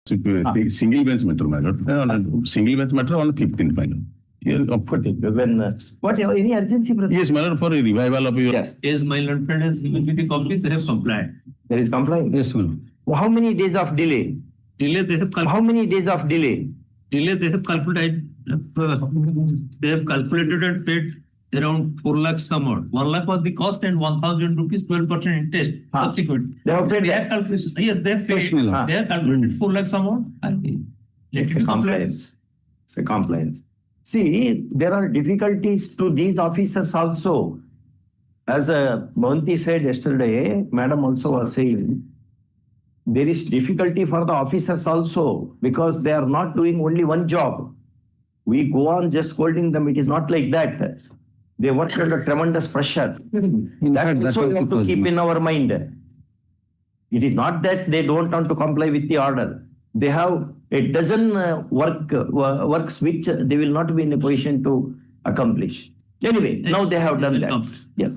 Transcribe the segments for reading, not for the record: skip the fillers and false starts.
Single bench matter, my lord. Single bench matter on the 15th, my lord. What any urgency? Yes, my lord, for a revival of your. Yes, my lord, with the copies they have complied. There is compliance. Yes, my lord. How many days of delay? Delay they have How many days of delay? Delay they have calculated. They have calculated and paid around 4 lakhs amount. 1 lakh was the cost and 1,000 rupees 12% interest. Subsequent. They have paid They have calculated. Yes, they have paid. Yes, my lord. They have calculated 4 lakhs amount. It's a compliance. It's a compliance. See, there are difficulties to these officers also. As Mohanty said yesterday, Madam also was saying, there is difficulty for the officers also because they are not doing only one job. We go on just scolding them. It is not like that. They work under tremendous pressure. That also we have to keep in our mind. It is not that they don't want to comply with the order. They have a dozen works which they will not be in a position to accomplish. Anyway, now they have done that. Yeah.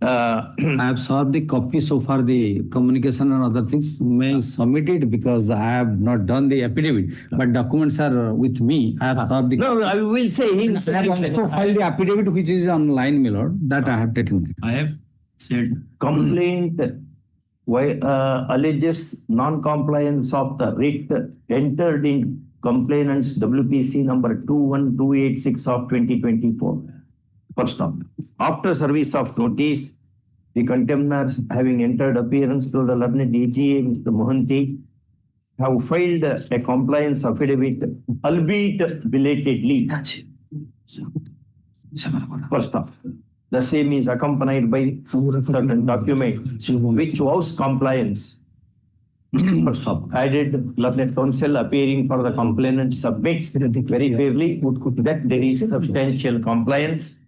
I have saw the copy so far, the communication and other things. May I submit it because I have not done the affidavit, but documents are with me. I have saw the. No, I will say him. I have also filed the affidavit which is online, my lord, that I have taken. I have said Complaint alleges non-compliance of the writ entered in complainant's WPC number 21286 of 2024. First off, after service of notice, the contemners having entered appearance to the learned DGA, Mr. Mohanty, have filed a compliance affidavit, albeit belatedly. First off, the same is accompanied by certain documents which vows compliance. First off, added learned counsel appearing for the complainant submits very fairly that there is substantial compliance.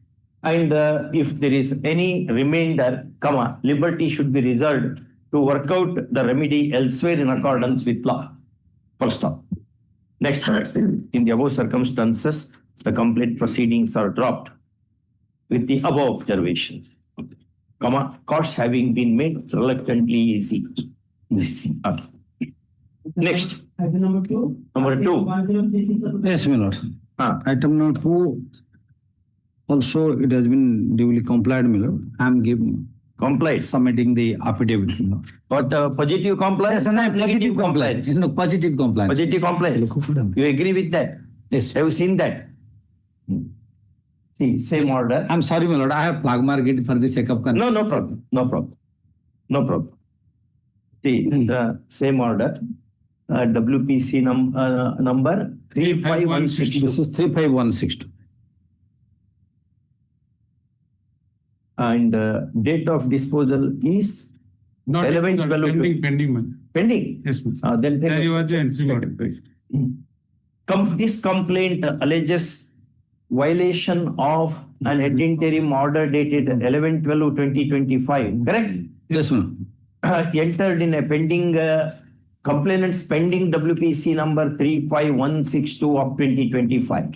And if there is any remainder, liberty should be reserved to work out the remedy elsewhere in accordance with law. First off. Next, in the above circumstances, the complete proceedings are dropped with the above observations. Courts having been made reluctantly easy. Next. Item number 2. Number 2. Yes, my lord. Item number 2. Also, it has been duly complied, my lord. I am giving Complied. submitting the affidavit. But positive compliance and negative compliance. No, positive compliance. Positive compliance. You agree with that? Yes. Have you seen that? See, same order. I'm sorry, my lord. I have flag marked it for the sake of. No, no problem. No problem. No problem. See, the same order. WPC number 35162. This is 35162. And date of disposal is Not 11/12. pending, man. Pending. Yes, ma'am. Then There you are the entry order. This complaint alleges violation of an ad interim order dated 11/12/2025. Correct? Yes, ma'am. Entered in a pending complainant's pending WPC number 35162 of 2025.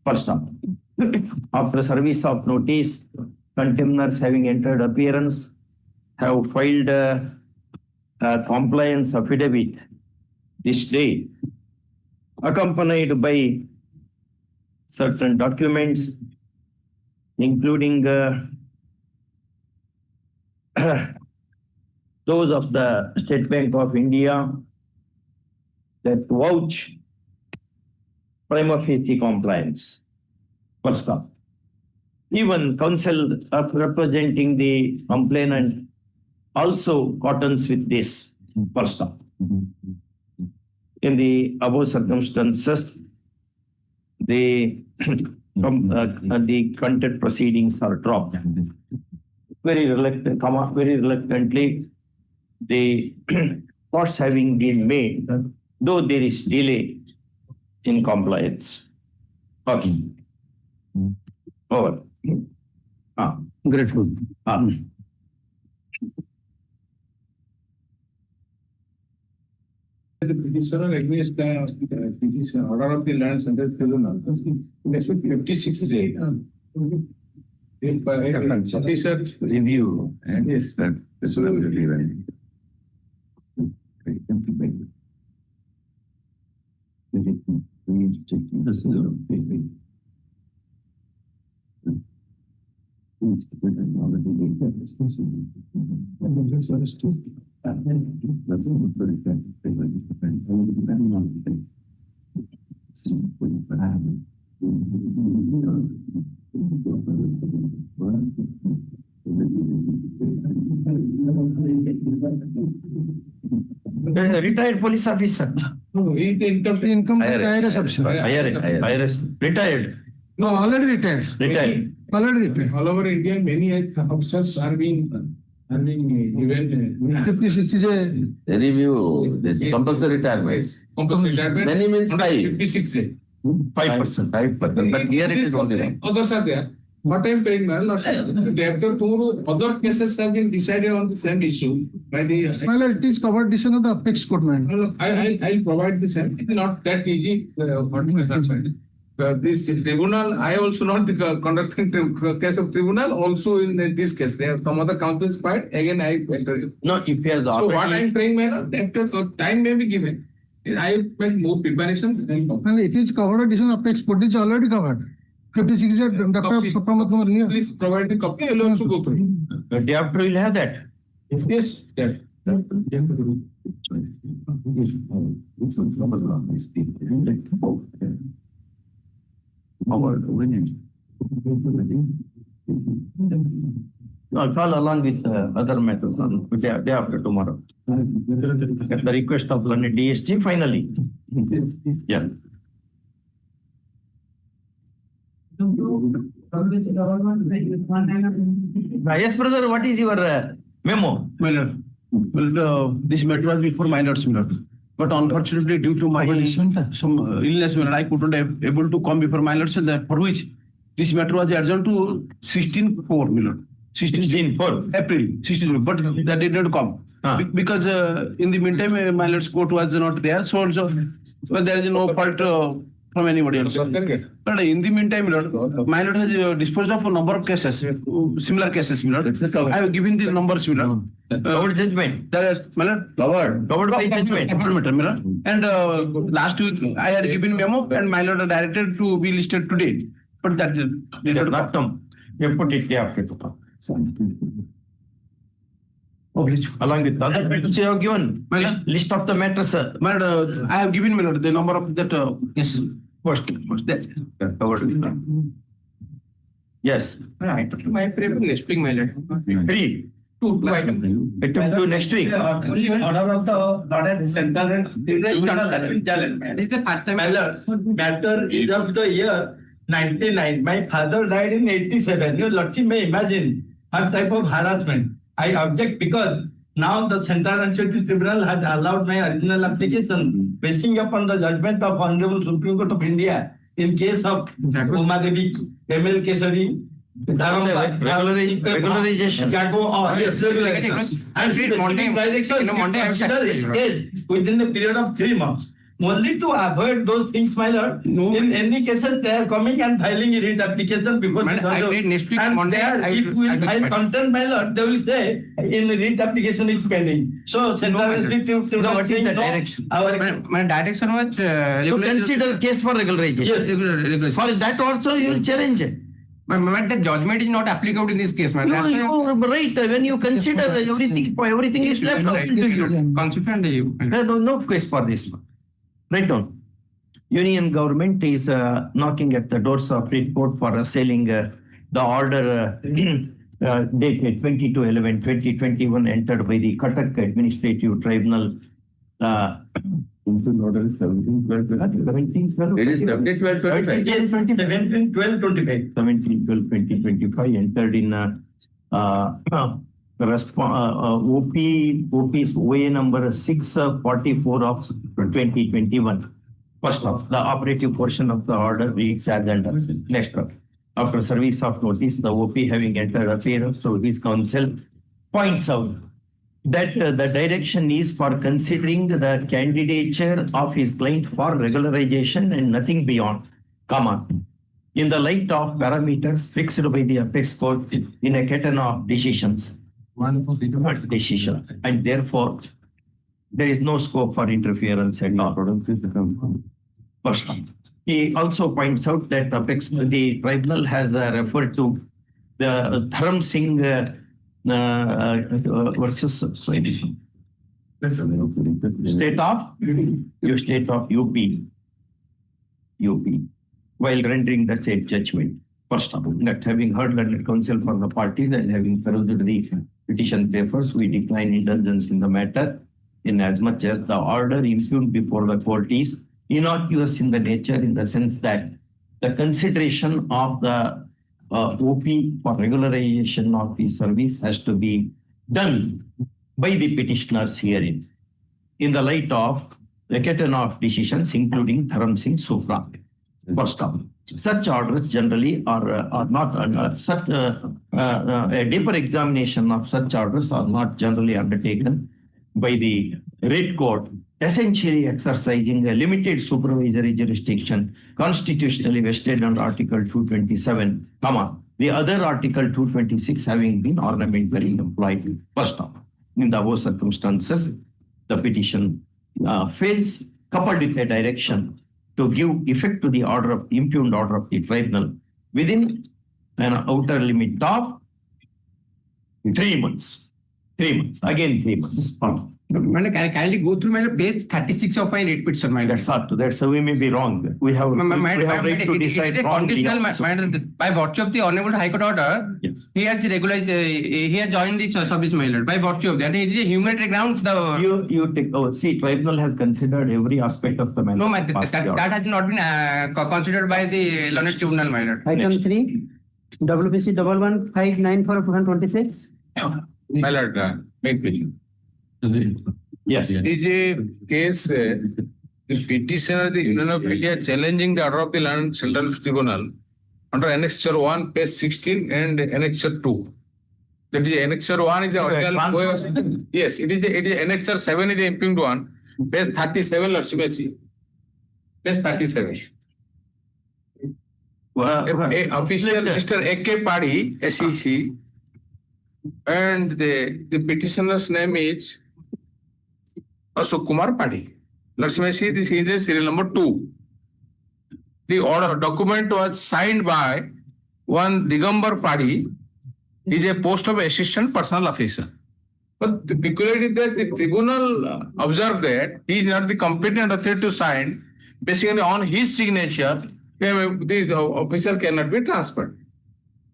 First up. After service of notice, contemners having entered appearance have filed a compliance affidavit this day, accompanied by certain documents, including those of the State Bank of India that vouch prima facie compliance. First up. Even counsel representing the complainant also cottons with this. First up. In the above circumstances, the contempt proceedings are dropped. Very reluctantly, the courts having been made, though there is delay in compliance. Okay. Over. Grateful. The petitioner against the order of the land center tribunal. Next week, 56 days. Petitioner Review and yes, this will be given. Retired police officer. No, Income Higher, tax option. higher, retired. No, already retired. Retired. Already retired. all over India, many officers are being given 56 is a Review this compulsory retirement. compulsory retirement. Many means under five. 56 days. 5%. 5%. But here it is only one. Others are there. What I am saying, well, after two other cases have been decided on the same issue by the. well, it is covered decision of the apex court, man. I'll provide the same. It is not that easy. What my concern. This tribunal, I also not the conducting case of tribunal. Also in this case, there are some other counsels filed. Again, I enter. No, if he has So what I already, am trying, man, that time may be given. I make more preparation. Then come. And it is covered decision of apex court is already covered. 56 is Dr. Pramod Kumar Liya. Please provide the copy. I will also go through. the day after we'll have that. Yes, that. I'll follow along with other matters on day after tomorrow. At the request of learned DSG, finally. Yeah. Yes, brother, what is your memo? This matter was before my lords, my lord. But unfortunately, due to my some illness, my lord, I couldn't able to come before my lords, and for which this matter was adjourned to 16/4, my lord. 16/4. April, 16, but that did not come. Because in the meantime, my lord's court was not there, so also well, there is no fault from anybody else. But in the meantime, my lord, my lord has disposed of a number of cases, similar cases, my lord. I have given the numbers, my lord. Covered judgment. There is, my lord, Covered by judgment. my lord. And last week I had given memo, and my lord directed to be listed today, but that did Not come. You put it day after tomorrow. Along with other matters you have given. My lord. List of the matters, sir. My lord, I have given, my lord, the number of that yes. First. That. Covered. Yes. My preparation next week, my lord. 3. Two items. Item 2 next week. Order of the Lord Central and This is the first time. Matter is of the year 99. My father died in 87. Your Lordship may imagine what type of harassment. I object because now the Central and Judicial Tribunal has allowed my original application basing upon the judgment of Honorable Supreme Court of India in case of Uma Devi, ML Kesari, Regularization. Within the period of 3 months. Only to avoid those things, my lord. In any cases, they are coming and filing a writ application before the judge. Next week, And Monday, if we file content, my lord, they will say in the writ application is pending. So, Central Institute No, what is the direction? My direction was To consider case for regularization. Yes. For that also you will challenge it. But the judgment is not applicable in this case, man. No, you right. When you consider everything is left up to you. Consequently, you. No case for this one. Right down. Union government is knocking at the doors of Supreme Court for assailing the order dated 22/11/2021 entered by the Cuttack Administrative Tribunal. Order is 17/12/25. It is 17/12/25. 17/12/25. 17/12/2025 entered in OP's OA number 644 of 2021. First off, the operative portion of the order reads as under. Next up, after service of notice, the OP having entered appearance, so his counsel points out that the direction is for considering the candidature of his client for regularization and nothing beyond, comma, in the light of parameters fixed by the apex court in a catena of decisions. One decision, and therefore there is no scope for interference at all. First one. He also points out that the tribunal has referred to the Dharam Singh versus state of UP, while rendering the said judgment. First of all, that having heard learned counsel for the parties and having perused the petition papers, we decline indulgence in the matter, in as much as the order impugned before the court is innocuous in the nature, in the sense that the consideration of the OP for regularization of the service has to be done by the petitioners herein, in the light of the catena of decisions, including Dharam Singh Supra. First of all, such orders generally are not a deeper examination of such orders are not generally undertaken by the Red Court, essentially exercising a limited supervisory jurisdiction constitutionally vested under Article 227, the other Article 226 having been ornamentally employed. First of all, in the above circumstances, the petition fails, coupled with a direction to give effect to the order of impugned order of the tribunal within an outer limit of 3 months. 3 months. Again, 3 months. Madam, can I kindly go through page 36 of my writ petition, madam? That's we may be wrong. We have right to decide wrongly. By virtue of the Hon'Ble High Court order, Yes. he has regularized, he has joined the service, my lord. By virtue of that, it is a humanitarian ground. You take, see, tribunal has considered every aspect of the matter. No, that has not been considered by the learned tribunal, my lord. Item 3, WPC 11594 of 2026. My lord, make petition. Yes. It is a case, the petitioner, the Union of India, challenging the order of the Land Central Tribunal under Annexure 1, page 16 and Annexure 2. That is Annexure 1 is the original. Yes, it is Annexure 7 is the impugned one. Page 37, Lordship see. Page 37. Official Mr. A.K. Padi, SEC, and the petitioner's name is Ashok Kumar Padi. Let's see, this is serial number 2. The order document was signed by one Digambar Padi, is a post of assistant personal officer. But the peculiarity is this, the tribunal observed that he is not the competent authority to sign. Basically, on his signature, this officer cannot be transferred.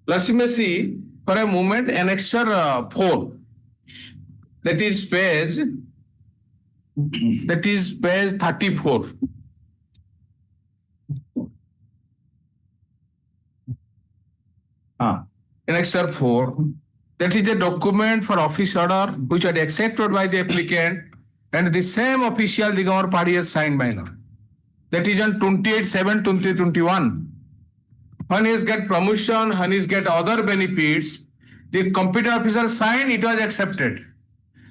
Let's see, for a moment, Annexure 4, that is page 34. Annexure 4, that is a document for office order which was accepted by the applicant and the same official the government party has signed by law. That is on 28/7/2021. When he has get promotion, when he has get other benefits, the competent officer signed, it was accepted.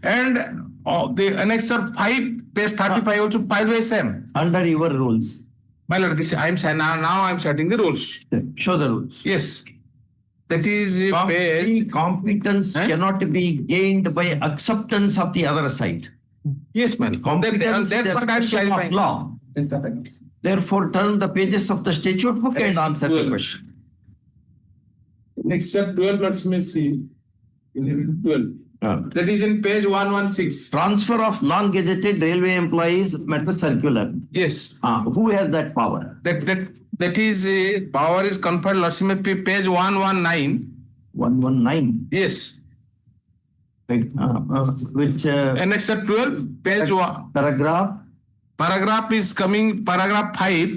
And the Annexure 5, page 35 also filed by same. Under your rules. My lord, this I am saying now I am setting the rules. Show the rules. Yes. That is page. Competence cannot be gained by acceptance of the other side. Yes, man. Competence is a question of law. Therefore, turn the pages of the statute book and answer the question. Annexure 12, let's see. 12. That is in page 116. Transfer of non-gazetted railway employees matter circular. Yes. Who has that power? That is power is conferred, page 119. 119. Yes. Which Annexure 12, page 1. Paragraph is coming, paragraph 5,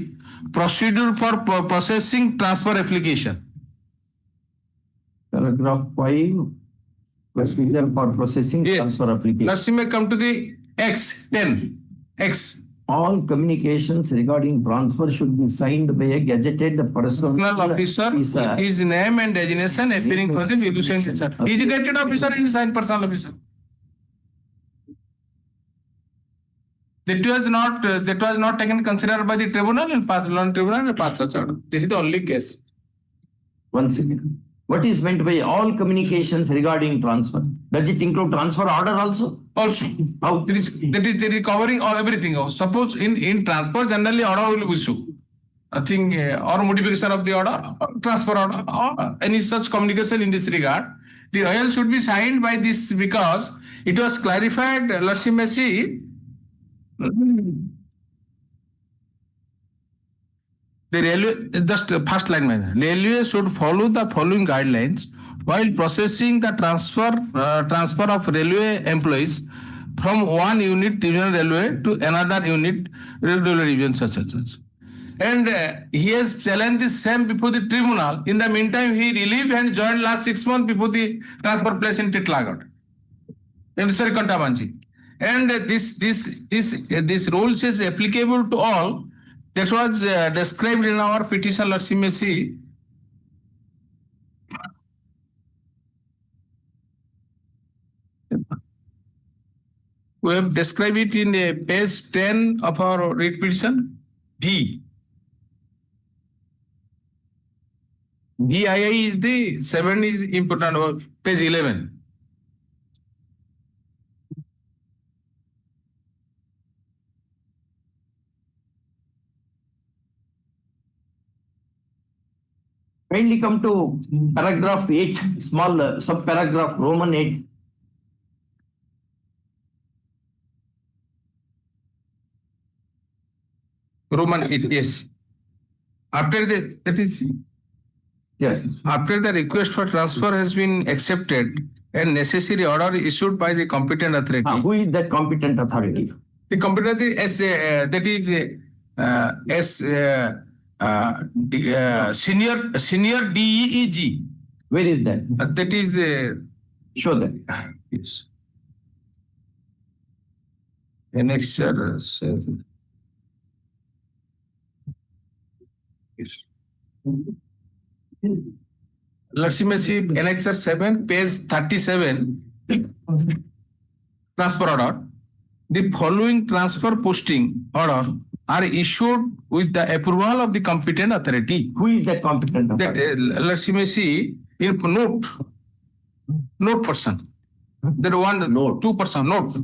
procedure for processing transfer application. Paragraph 5, procedure for processing transfer application. Let's come to the X, 10. X. All communications regarding transfer should be signed by a gazetted personal officer with his name and designation appearing for the resolution. He is a gazetted officer and signed personal officer. That was not taken considered by the tribunal and passed on tribunal and passed such order. This is the only case. One second. What is meant by all communications regarding transfer? Does it include transfer order also? Also, that is covering everything. Suppose in transfer, generally order will be issue. I think or modification of the order, or transfer order, or any such communication in this regard. The OL should be signed by this because it was clarified, legitimacy. The railway, just first line, railway should follow the following guidelines while processing the transfer of railway employees from one unit divisional railway to another unit railway division such and such. And he has challenged the same before the tribunal. In the meantime, he relieved and joined last 6 months before the transfer place in Titlagarh. And this rule is applicable to all. That was described in our petition, legitimacy. We have described it in page 10 of our writ petition. D. DII is the 7 is important, page 11. Kindly come to paragraph 8, small subparagraph Roman 8. Roman 8, yes. After after the request for transfer has been accepted and necessary order issued by the competent authority. Who is that competent authority? The competent authority senior DEEG. Where is that? That is Show that. yes. Annexure says. Legitimacy Annexure 7, page 37. Transfer order. The following transfer posting order are issued with the approval of the competent authority. Who is that competent authority? That legitimacy in note person. That one Note. 2% note.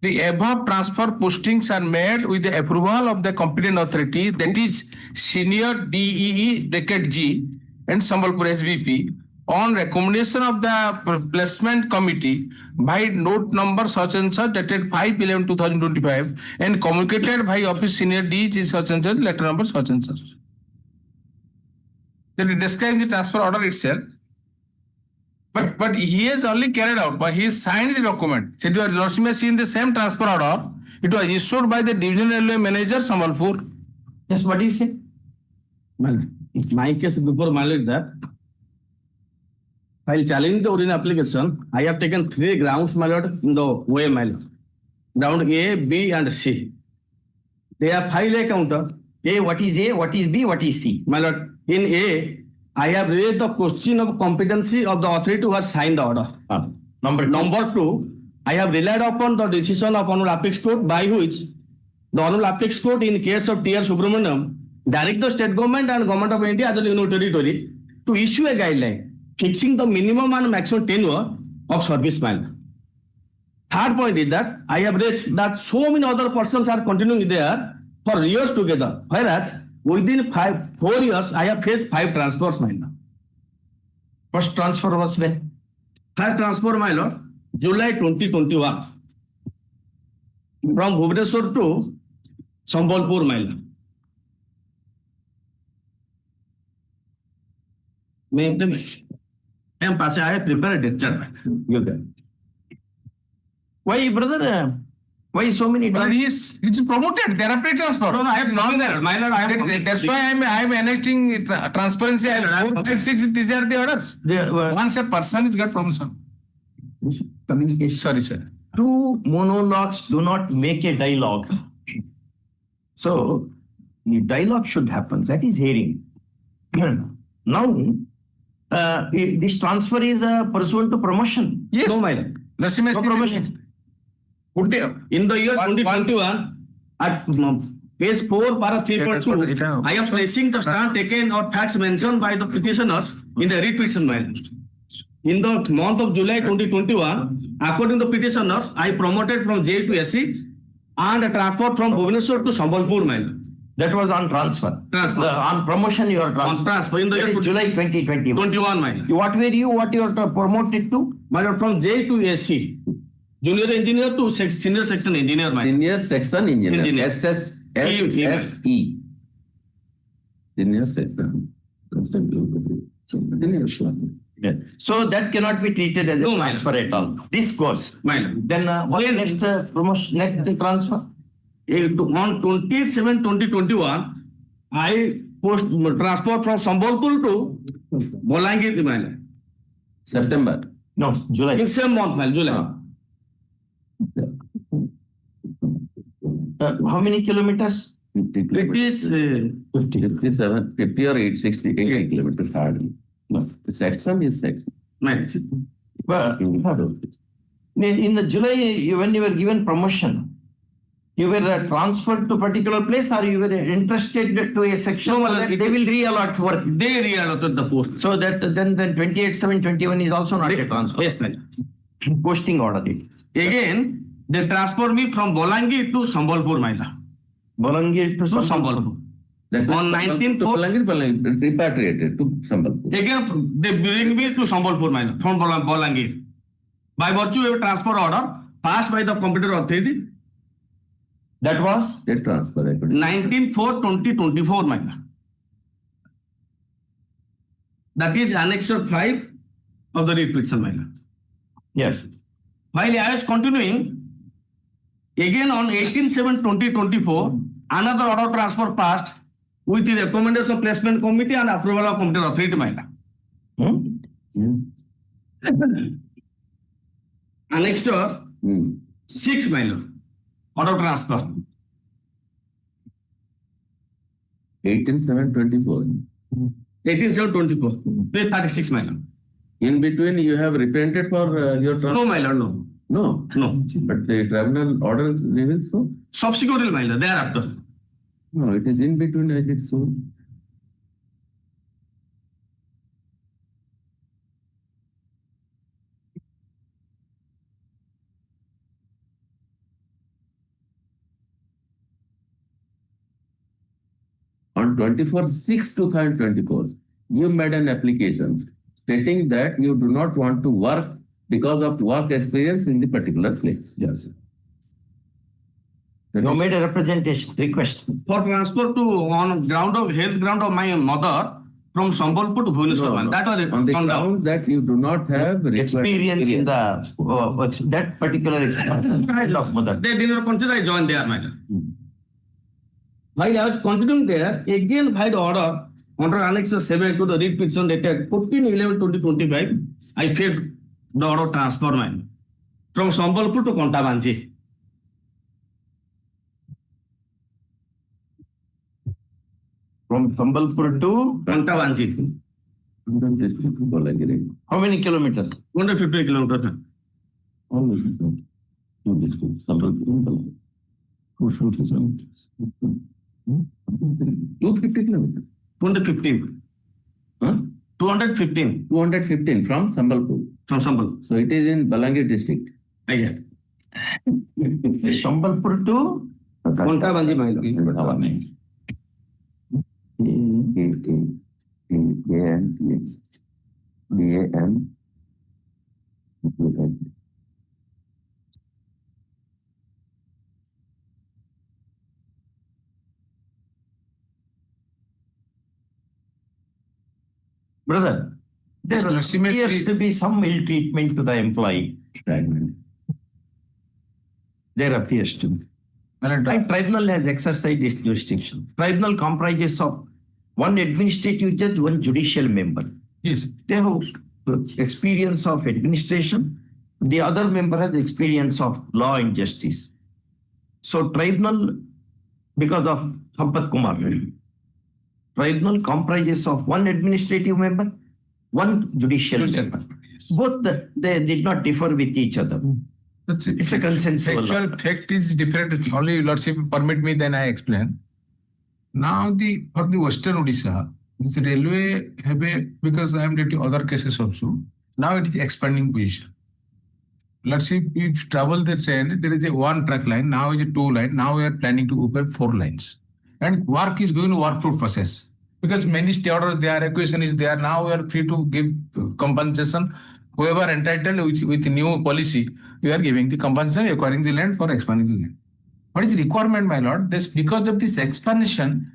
The above transfer postings are made with the approval of the competent authority, that is senior DEE bracket G and Sambalpur SVP, on recommendation of the placement committee by note number such and such dated 5/11/2025 and communicated by office senior DEG such and such, letter number such and such. Then it describes the transfer order itself. But he has only carried out, but he signed the document. It was legitimacy in the same transfer order. It was issued by the division railway manager, Sambalpur. Yes, what do you say? Well, in my case, before my lord that, while challenging the original application, I have taken 3 grounds, my lord, in the way, my lord. Ground A, B, and C. They have filed a counter. A, what is A, what is B, what is C? My lord, in A, I have raised the question of competency of the authority who has signed the order. Number 2, I have relied upon the decision of Honorable Apex Court by which the Honorable Apex Court in case of T.R. Subramaniam direct the state government and government of India as a union territory to issue a guideline fixing the minimum and maximum tenure of serviceman. Third point is that I have raised that so many other persons are continuing there for years together, whereas within 4 years I have faced 5 transfers, my lord. First transfer was when? First transfer, my lord, July 2021 from Bhubaneswar to Sambalpur, my lord. I have prepared a lecture. Why, brother? Why so many But times? it's promoted. There are free transfer. No, I have not there. My lord, I have That's why I am enacting transparency. 4, 5, 6. These are the orders. Once a person is got promotion. Communication. Sorry, sir. 2 monologues do not make a dialogue. So, the dialogue should happen. That is hearing. Now, this transfer is pursuant to promotion. Yes. No, my lord. Legitimacy. No promotion. Good day. In the year One- 2021, at page 4, para 3.2, I am placing the stand taken or facts mentioned by the petitioners in the writ petition mail. In the month of July 2021, according to petitioners, I promoted from J to SC and transferred from Bhubaneswar to Sambalpur mail. That was on transfer. Transfer. On promotion, you are On transfer in the That year is July 2021. 21 mail. What you are promoted to? Mail from J to SC. Junior engineer to senior section engineer mail. Senior section engineer. Engineer. SSE. Senior section. Yeah. So that cannot be treated as a No, transfer at all. This goes. Mail. Then what next promotion, next transfer? On 27/2021, I transferred from Sambalpur to Bolangir mail. September. No, July. In same month mail, July. How many kilometers? 50 It kilometers. is 57, 50 or 80 kilometers hardly. No, the section is section. mail. But in the July, when you were given promotion, you were transferred to particular place or you were entrusted to a section No, that they will reallot work. They reallotted the post. So that then 28/7/21 is also not a transfer. Yes, mail. Posting order. Again, they transferred me from Bolangir to Sambalpur mail. Bolangir to To Sambalpur. That was On 19/4 Bolangir, repatriated to Sambalpur. Again, they bring me to Sambalpur mail from Bolangir. By virtue of transfer order passed by the competent authority, That was? They transfer. 19/4/2024 mail. That is Annexure 5 of the writ petition mail. Yes. While I was continuing, again on 18/7/2024, another order transfer passed with the recommendation of placement committee and approval of competent authority mail. Annexure 6 mail. Order transfer. 18/7/24. 18/7/24. Page 36 mail. In between, you have repented for your transfer. No mail, no. No. No. But the tribunal order reveals so. Subsequent mail thereafter. No, it is in between, I think so. On 24/6/2024, you made an application stating that you do not want to work because of work experience in the particular place. Yes. You made a representation request. For transfer to on ground of health ground of my mother from Sambalpur to Bhubaneswar. No. That was On the found out. ground that you do not have Experience in the that particular experience of mother. They did not consider I joined there, madam. While I was continuing there, again by the order under Annex 7 to the writ petition dated 14/11/2025, I faced the order of transfer mine from Sambalpur to Contempt. From Sambalpur to Contempt. how many kilometers? 250 kilometers. 250 kilometers. 215. Huh? 215 215 from Sambalpur. from Sambalpur. So it is in Balangir district. Again. Sambalpur to Contempt mine. Brother, there appears to be some ill treatment to the employee. There appears to be. And tribunal has exercised its jurisdiction. Tribunal comprises of one administrative judge, one judicial member. Yes. They have experience of administration. The other member has experience of law and justice. So tribunal, because of Sampat Kumar, tribunal comprises of one administrative member, one judicial member. Both they did not differ with each other. That's it. It's a consensual law. Actual fact is different. It's only Lordship permit me, then I explain. Now for the Western Odisha, this railway have a, because I am getting other cases also, now it is expanding position. Let's see, if travel the train, there is a one track line, now is a two line, now we are planning to open 4 lines. And work is going to work through process. Because many stay orders there, equation is there, now we are free to give compensation. Whoever entitled with new policy, we are giving the compensation, acquiring the land for expanding the land. What is the requirement, my lord? This, because of this expansion,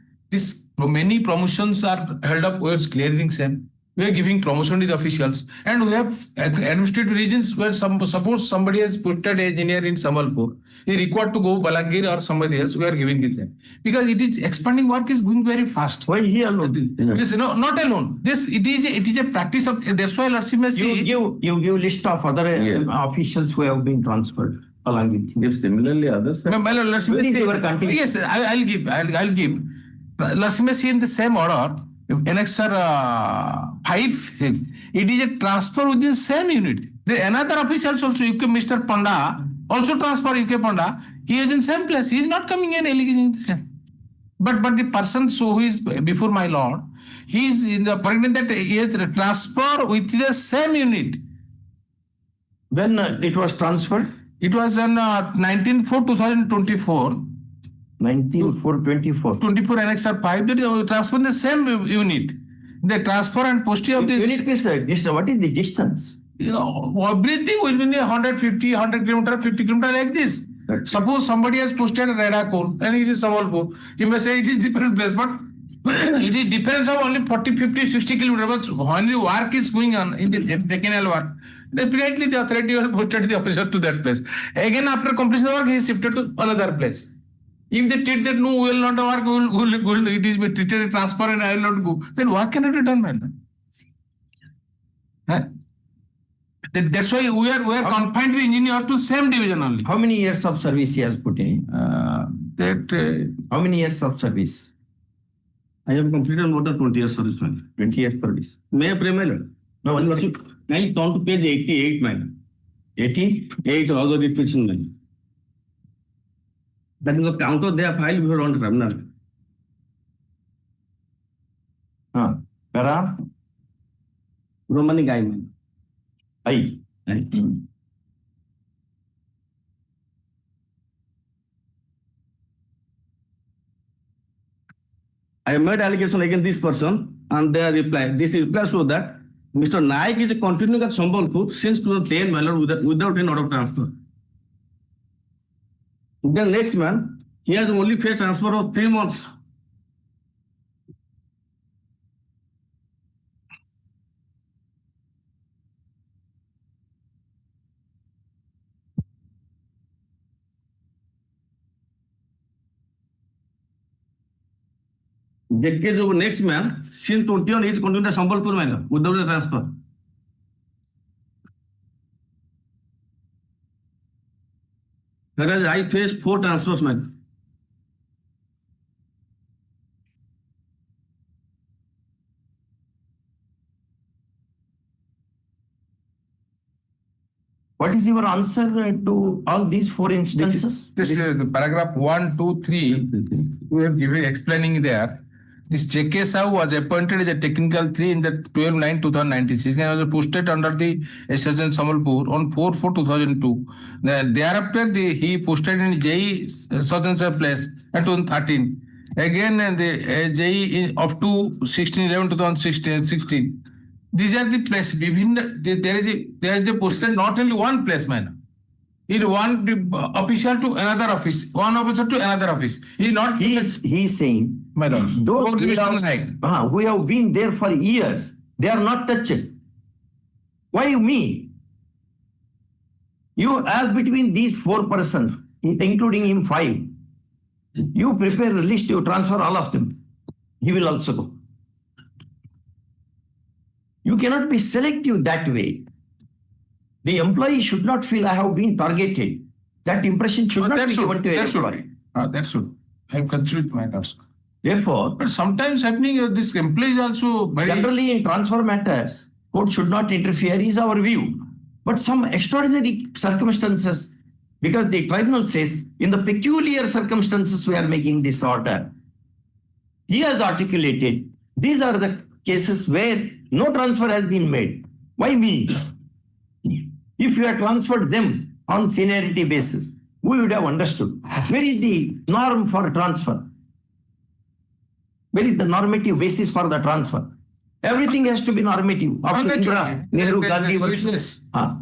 many promotions are held up. We are clearing them. We are giving promotion to the officials, and we have administrative reasons where suppose somebody has put an engineer in Sambalpur, he required to go Balangir or somebody else. We are giving it them because it is expanding. Work is going very fast. Why he alone? Yes, no, not alone. It is a practice of. That's why Lord You give list of other officials who have been transferred along with you. If similarly others. Yes, I'll give. Lasimesi in the same order. Annexer 5, it is a transfer within the same unit. Another officials also, UK Mr. Panda, also transfer UK Panda. He is in same place. He is not coming in allegation. But the person who is before my lord, he is in the pregnant that he has transfer with the same unit. When it was transferred? It was on 19/4/2024. 19/4/24. 24 Annexer 5, that transfer in the same unit. The transfer and posting of this. Unit means what is the distance? Everything will be 150, 100 kilometer, 50 kilometer like this. Suppose somebody has posted Redakol and it is Sambalpur. You may say it is different place, but it is depends on only 40, 50, 60 kilometers. But when the work is going on in the technical work, definitely the authority will posted the officer to that place. Again, after completion of work, he is shifted to another place. If they treat that, no, we will not work, it is treated transfer and I will not go, then what can it be done, man? That's why we are confined to engineers to same division only. How many years of service he has put in? How many years of service? I have completed more than 20 years service, man. 20 years service. May I pray, my lord? No, Now turn to page 88, man. 88? Also repeating, man. That is the counter they have filed before on the terminal. Para? Romani guy, man. I. I have made allegation against this person and they reply. This replies to that Mr. Naik is continuing at Sambalpur since 2010 without any order of transfer. Then next man, he has only faced transfer of 3 months. Next man, since 21 he is continuing at Sambalpur man without a transfer. Whereas I faced 4 transfers, man. What is your answer to all these 4 instances? This is the paragraph 1, 2, 3. We have given explaining there. This J.K. Sahu was appointed as a technical 3 in the 12/9/2096 and was posted under the SSN Sambalpur on 4/4/2002. Thereafter, he posted in JE Southern place at 2013. Again, the JE up to 16/11/2016. These are the places. There is a posted not only one place, man. It one official to another office, one officer to another office. He is saying, my lord, those who have been there for years, they are not touched. Why me? You, as between these 4 persons, including him 5, you prepare a list, you transfer all of them. He will also go. You cannot be selective that way. The employee should not feel I have been targeted. That impression should not be given to a employee. That should. I have considered my task. Therefore, but sometimes happening this employee is also very... Generally in transfer matters, court should not interfere is our view. But some extraordinary circumstances, because the tribunal says in the peculiar circumstances we are making this order. He has articulated, these are the cases where no transfer has been made. Why me? If you had transferred them on seniority basis, we would have understood. Where is the norm for transfer? Where is the normative basis for the transfer? Everything has to be normative. After Indira, Nehru, Gandhi versus.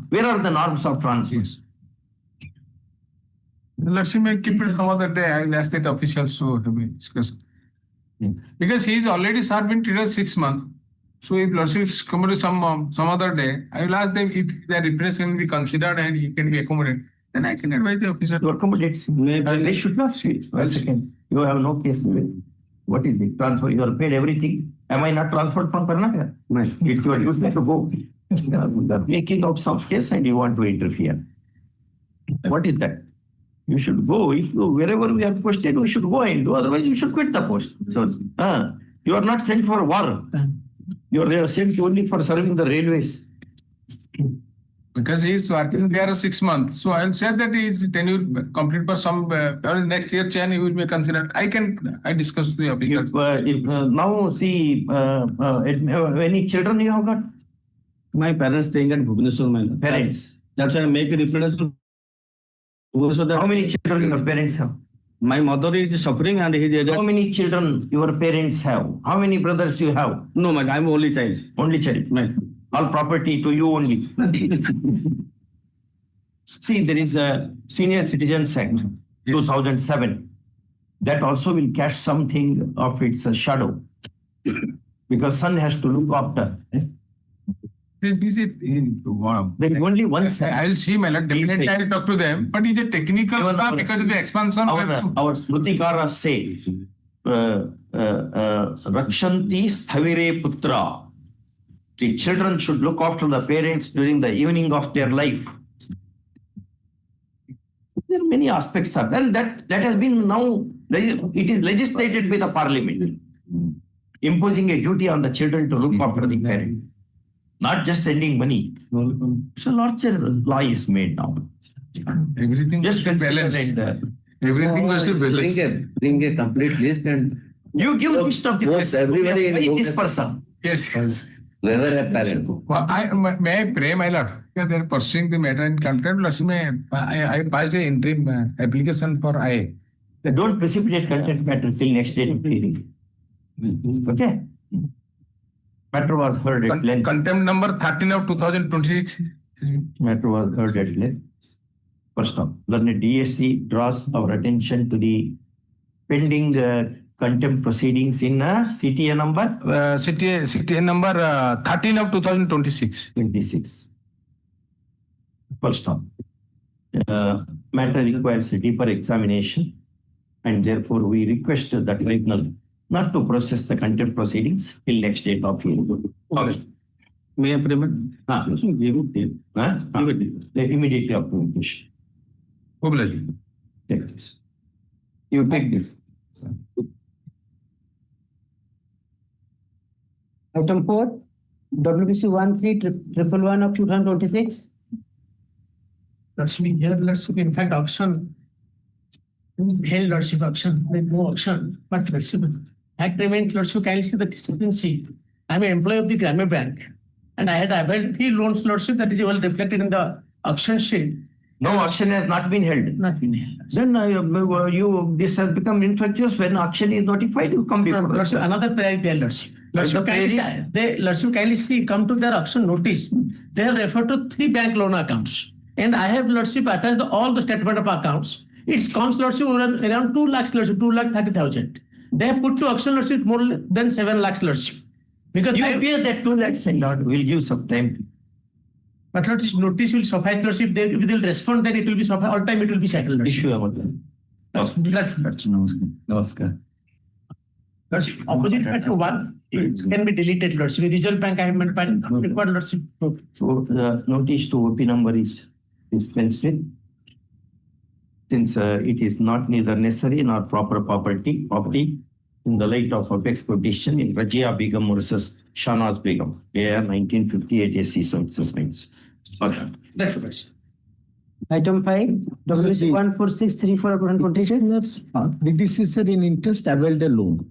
Where are the norms of transfer? Let's may keep it some other day. I'll ask that officials to be discussed. Because he's already served in Twitter 6 months. So if lordships come to some other day, I will ask them if their reference can be considered and he can be accommodated. Then I can advise the officer To accommodate. They should not say. 1 second. You have no case with. What is the transfer? You are paid everything. Am I not transferred from Karnataka? No. It's your duty to go. You are making out some case and you want to interfere. What is that? You should go. If you, wherever we are posted, we should go and do. Otherwise, you should quit the post. So, you are not sent for war. You are sent only for serving the railways. because he is working there 6 months. So I'll say that his tenure complete for some next year chain he will be considered. I discuss with the officers. Now see, any children you have got? My parents staying at Bhubaneswar, my Parents. That's why I make a representation. So that How many children your parents have? my mother is suffering and he is How many children your parents have? How many brothers you have? no, man, I'm only child. Only child. Man. All property to you only. See, there is a Senior Citizens Act, 2007. That also will cast something of its shadow. Because son has to look after. There is only one side. I'll see, my lord. Definitely I'll talk to them. But it's a technical Even stuff our- because of the expansion. Our Smritikara says, Rakshanti Sthavire Putra. The children should look after the parents during the evening of their life. There are many aspects of that. And that has been now, it is legislated by the parliament, imposing a duty on the children to look after the parent, not just sending money. So larger law is made now. Everything Just must be balanced. consider Everything must be balanced. Bring a complete list and you give a list of the Most everybody in why book this has- person. Yes. whoever a parent. Well, may I pray, my lord? Because they are pursuing the matter in contempt. I passed an interim application for IA. Don't precipitate content matter till next date of hearing. Okay? Matter was heard at length. Contempt number 13 of 2026. Matter was heard at length. First off, learned DSC draws our attention to the pending contempt proceedings in CTA number CTA number 13 of 2026. 26. First off, matter requires a deeper examination, and therefore we request the tribunal not to process the contempt proceedings till next date of hearing. Okay. May I payment? Immediately after communication. Take this. You take this. Item 4, WBC 1311 of 2026. Let's be here, let's be in fact auction. Held lordship auction, with no auction, but lordship. Fact remains, lordship, kindly see the discrepancy. I'm an employee of the Grammy Bank and I had availed 3 loans, lordship, that is well reflected in the auction sheet. No auction has not been held. Not been held. Then this has become infectious. When auction is notified, you come before. Lordship, another prayer there, lordship. Lordship, kindly see, come to their auction notice. They have referred to 3 bank loan accounts. And I have, lordship, attached all the statement of accounts. It comes, lordship, around 2 lakhs, lordship, 2,30,000. They have put to auction, lordship, more than 7 lakhs, lordship. Because You pay that 2 lakhs and we'll give some time. but lordship, notice will suffice, lordship. If they will respond, then it will be suffice. All time it will be settled, lordship. Issue about that. Namaskar. Lordship, opposite matter 1, it can be deleted, lordship. Reserve Bank, I have meant, required, lordship. So the notice to OP number is dispensed with. Since it is not neither necessary nor proper property in the light of Apex petition in Rajia Begum versus Shanaz Begum, AR 1958 SC Suspense. Okay. That's lordship. Item 5, WBC 14634 of 2026. Predecessor in interest availed a loan.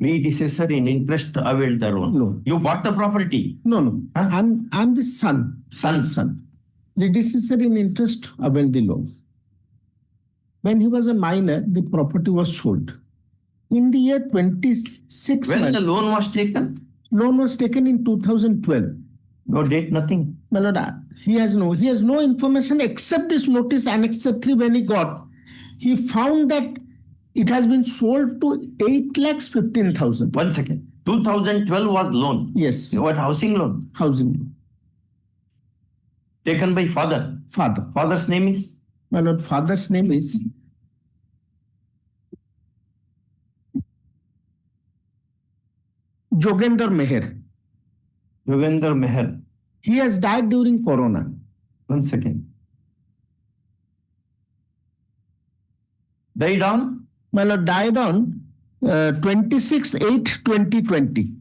Predecessor in interest availed the loan. No. You bought the property. No. Huh? I'm the son. Son. Predecessor in interest availed the loan. When he was a minor, the property was sold. In the year 26, When the loan was taken, loan was taken in 2012. no date, nothing. My lord, he has no information except this notice Annex 3 when he got. He found that it has been sold to 8,15,000. 1 second. 2012 was loan. Yes, What housing loan? housing loan. Taken by father. Father. Father's name is? My lord, father's name is Jogender Meher. Yogender Meher. He has died during Corona. 1 second. Died on? My lord, died on 26/8/2020.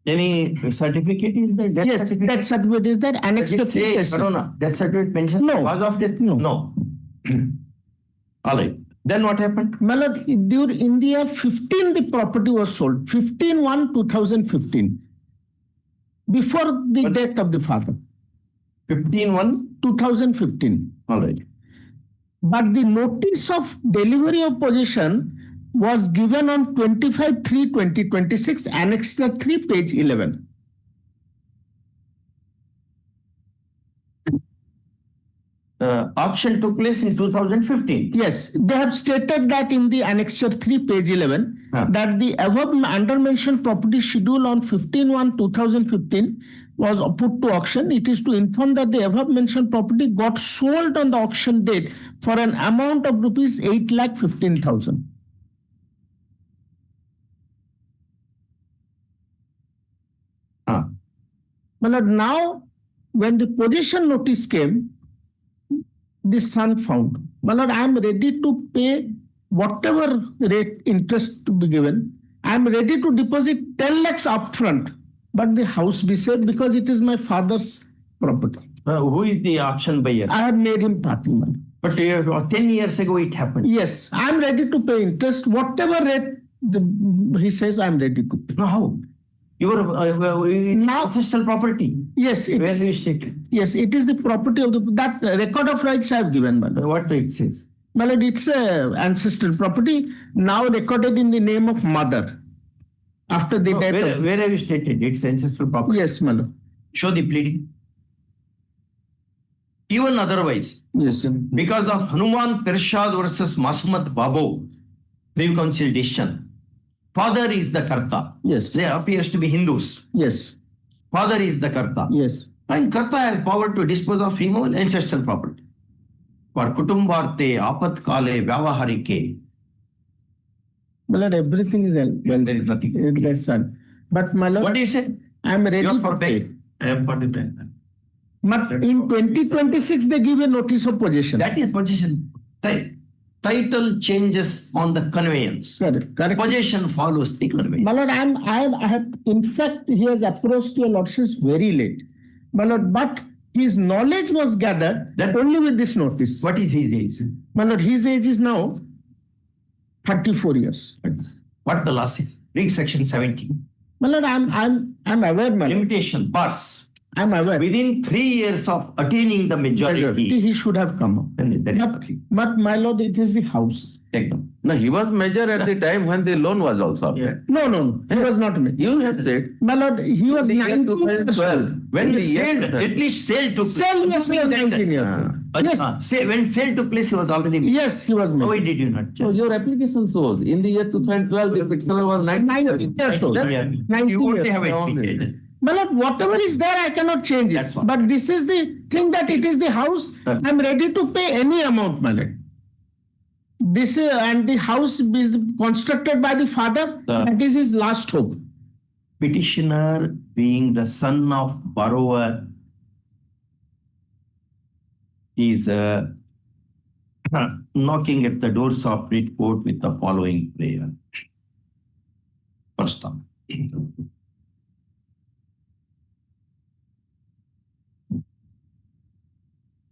Any certificate is there? Death Yes, certificate? that certificate is that Annex Does it 3 say testament. Corona? Death certificate pension? No. Cause of death? No. No. All right. Then what happened? My lord, during in the year 15, the property was sold. 15/1/2015. Before the death of the father. 15/1? 2015. All right. But the notice of delivery of possession was given on 25/3/2026, Annex 3, page 11. Auction took place in 2015. Yes, they have stated that in the Annexure 3, page 11, that the above undermentioned property schedule on 15/1/2015 was put to auction. It is to inform that the above mentioned property got sold on the auction date for an amount of rupees 8,15,000. But now, when the possession notice came, the son found, my lord, I am ready to pay whatever rate interest to be given. I am ready to deposit 10 lakhs upfront, but the house be saved because it is my father's property. Who is the auction buyer? I have made him party money. But 10 years ago it happened. Yes, I am ready to pay interest, whatever rate he says I am ready to pay. No, how? It's Now- ancestral property. Yes, it Where is. do you state? Yes, it is the property of that record of rights I have given, my lord. What it says? My lord, it's ancestral property now recorded in the name of mother after the No, death where, of... where have you stated? It's ancestral property. Yes, my lord. Show the pleading. Even otherwise, Yes. because of Hanuman Pirshad versus Masmat Babu, Privy Council decision, father is the Karta. Yes. They appears to be Hindus. Yes. Father is the Karta. Yes. And Karta has power to dispose of female ancestral property. For Kutumbarte, Apat Kale, Vyavaharike, My lord, everything is well. there is nothing. That's son. But my lord, What do you say? I am ready You are to for pay. pay. I am for the pay. But in 2026, they give a notice of possession. That is possession. Title changes on the conveyance. Correct. Possession follows the conveyance. My lord, I have, in fact, he has approached your lordships very late. My lord, but his knowledge was gathered That- only with this notice. What is his age? My lord, his age is now 34 years. What the law says? Read section 17. My lord, I'm aware, my lord. Limitation, bars. I'm aware. Within 3 years of attaining the majority, He should have come up. then there is But, nothing. but my lord, it is the house. Take them. No, he was major at the time when the loan was also obtained. No. He was not me. You have said. My lord, he was The year 19 years 2012. old. When The the year sale, 2012. at least sale took place. Sale, yes, he was 19 years old. Yes. When sale took place, he was already. Yes, he was Why me. did you not? So your application shows in the year 2012, the petitioner was 19 years old. Yeah. 19 You only years have old. it. My lord, whatever is there, I cannot change it. That's what- But this is the thing that it is the house. I'm ready to pay any amount, my lord. This and the house is constructed by the father. That is his last hope. Petitioner being the son of borrower is knocking at the doors of Writ Court with the following prayer. First time.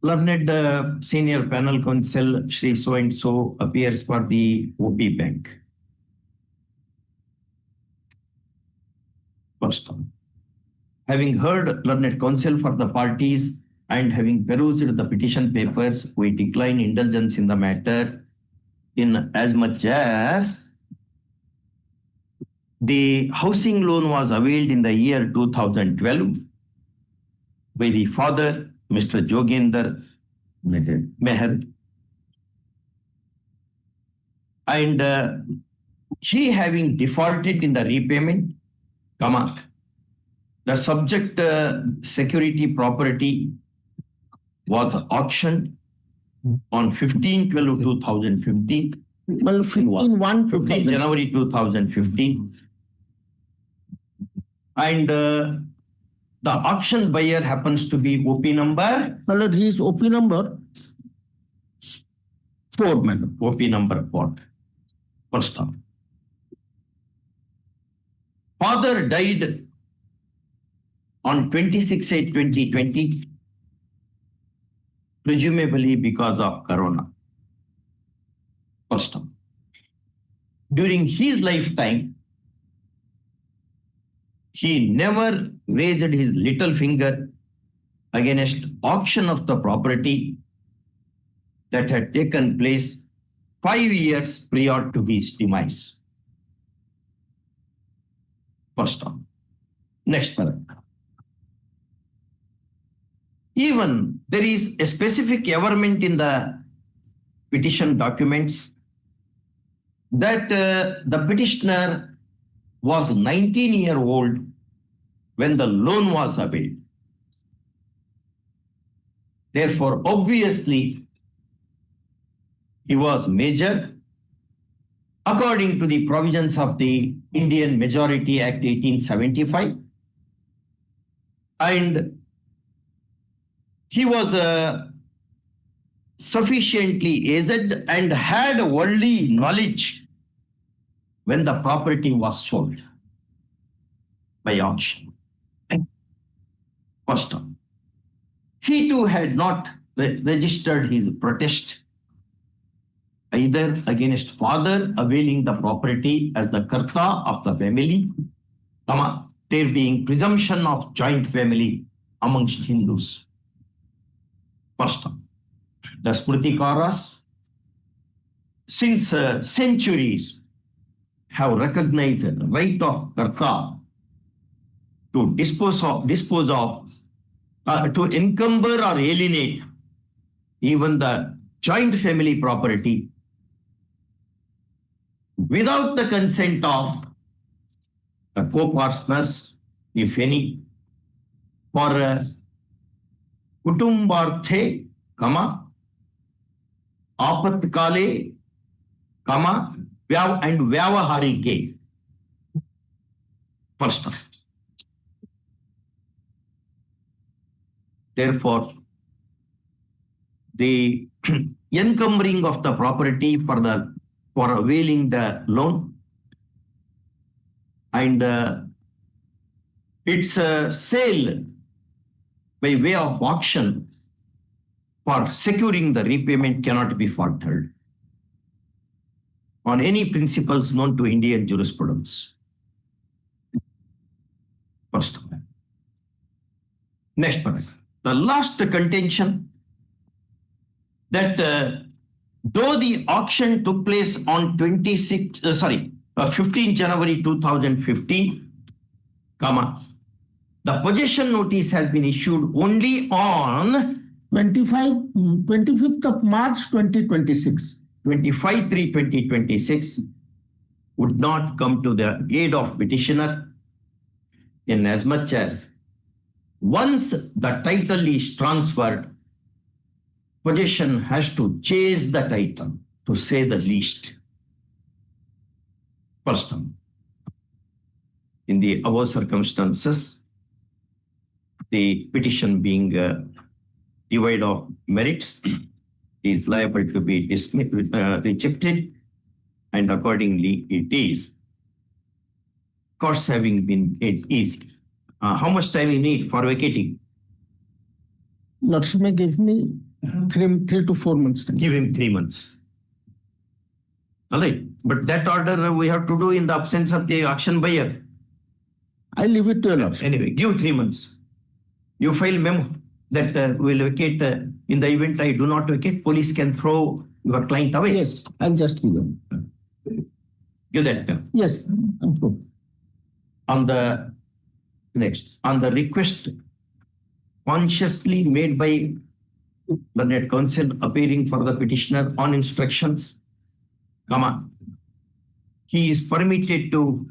Learned senior panel counsel Shri so and so appears for the OP Bank. First, having heard learned counsel for the parties and having perused the petition papers, we decline indulgence in the matter in as much as the housing loan was availed in the year 2012 by the father, Mr. Joginder Meher, and he having defaulted in the repayment, the subject security property was auctioned on 15/12/2015. Well, 15 January 2015. And the auction buyer happens to be OP number? Well, his OP number 4, madam. OP number 4. First time. Father died on 26/8/2020, presumably because of corona. First time. During his lifetime, he never raised his little finger against auction of the property that had taken place 5 years prior to his demise. First one. Next paragraph. Even there is a specific averment in the petition documents that the petitioner was 19-year-old when the loan was availed. Therefore, obviously, he was major according to the provisions of the Indian Majority Act 1875, and he was sufficiently aged and had worldly knowledge when the property was sold by auction. First time. He too had not registered his protest either against father availing the property as the karta of the family, there being presumption of joint family amongst Hindus. First time. The Smritikaras, since centuries, have recognized the right of karta to dispose of, to encumber or alienate even the joint family property without the consent of the co-partners, if any, for kutumbarthe, apatkale, and vyavaharike. First time. Therefore, the encumbering of the property for availing the loan and its sale by way of auction for securing the repayment cannot be faltered on any principles known to Indian jurisprudence. First of all. Next paragraph. The last contention that though the auction took place on 15 January 2015, the possession notice has been issued only on 25th of March 2026. 25/3/2026 would not come to the aid of petitioner in as much as once the title is transferred, possession has to chase the title, to say the least. First time. In the above circumstances, the petition being devoid of merits is liable to be rejected, and accordingly it is. Course having been made easy. How much time you need for vacating? Lordship may give me 3 to 4 months. Time. Give him 3 months. All right, but that order we have to do in the absence of the auction buyer. I leave it to your lordship. Anyway, give 3 months. You file memo that will vacate in the event I do not vacate, police can throw your client away. Yes, I'll just give them. Give that. Yes, I'm sure. On the next, on the request consciously made by learned counsel appearing for the petitioner on instructions, comma, he is permitted to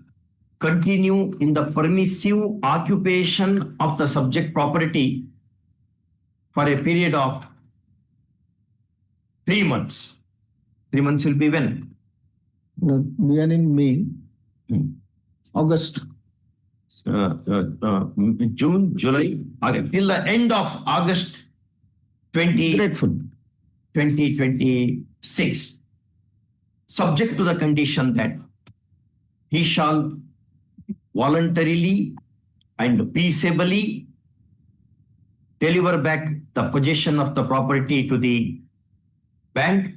continue in the permissive occupation of the subject property for a period of 3 months. 3 months will be when? We are in May, August. June, July, August, till the end of August Grateful. 2026, subject to the condition that he shall voluntarily and peaceably deliver back the possession of the property to the bank,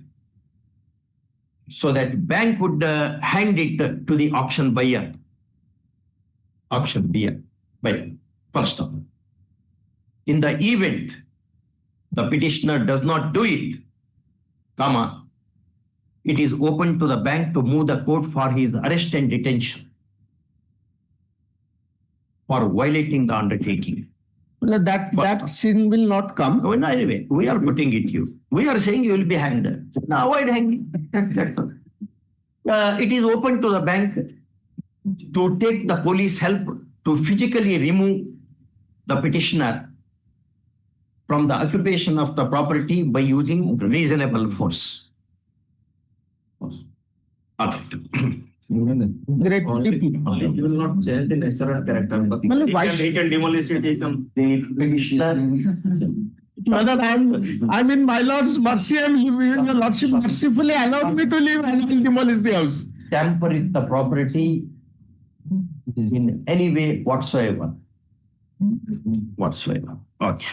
so that bank would hand it to the auction buyer. Auction buyer, first of all. In the event the petitioner does not do it, comma, it is open to the bank to move the court for his arrest and detention for violating the undertaking. Well, that sin will not come. Oh, no, anyway, we are putting it you. We are saying you will be hanged. Now avoid hanging. That's all. It is open to the bank to take the police help to physically remove the petitioner from the occupation of the property by using reasonable force. Okay. Great. You will not change the natural character. Well, why He can demolish it. The petitioner. Brother, I'm in my lord's mercy. Your lordship mercifully allowed me to leave and will demolish the house. Tamper with the property in any way whatsoever. Okay.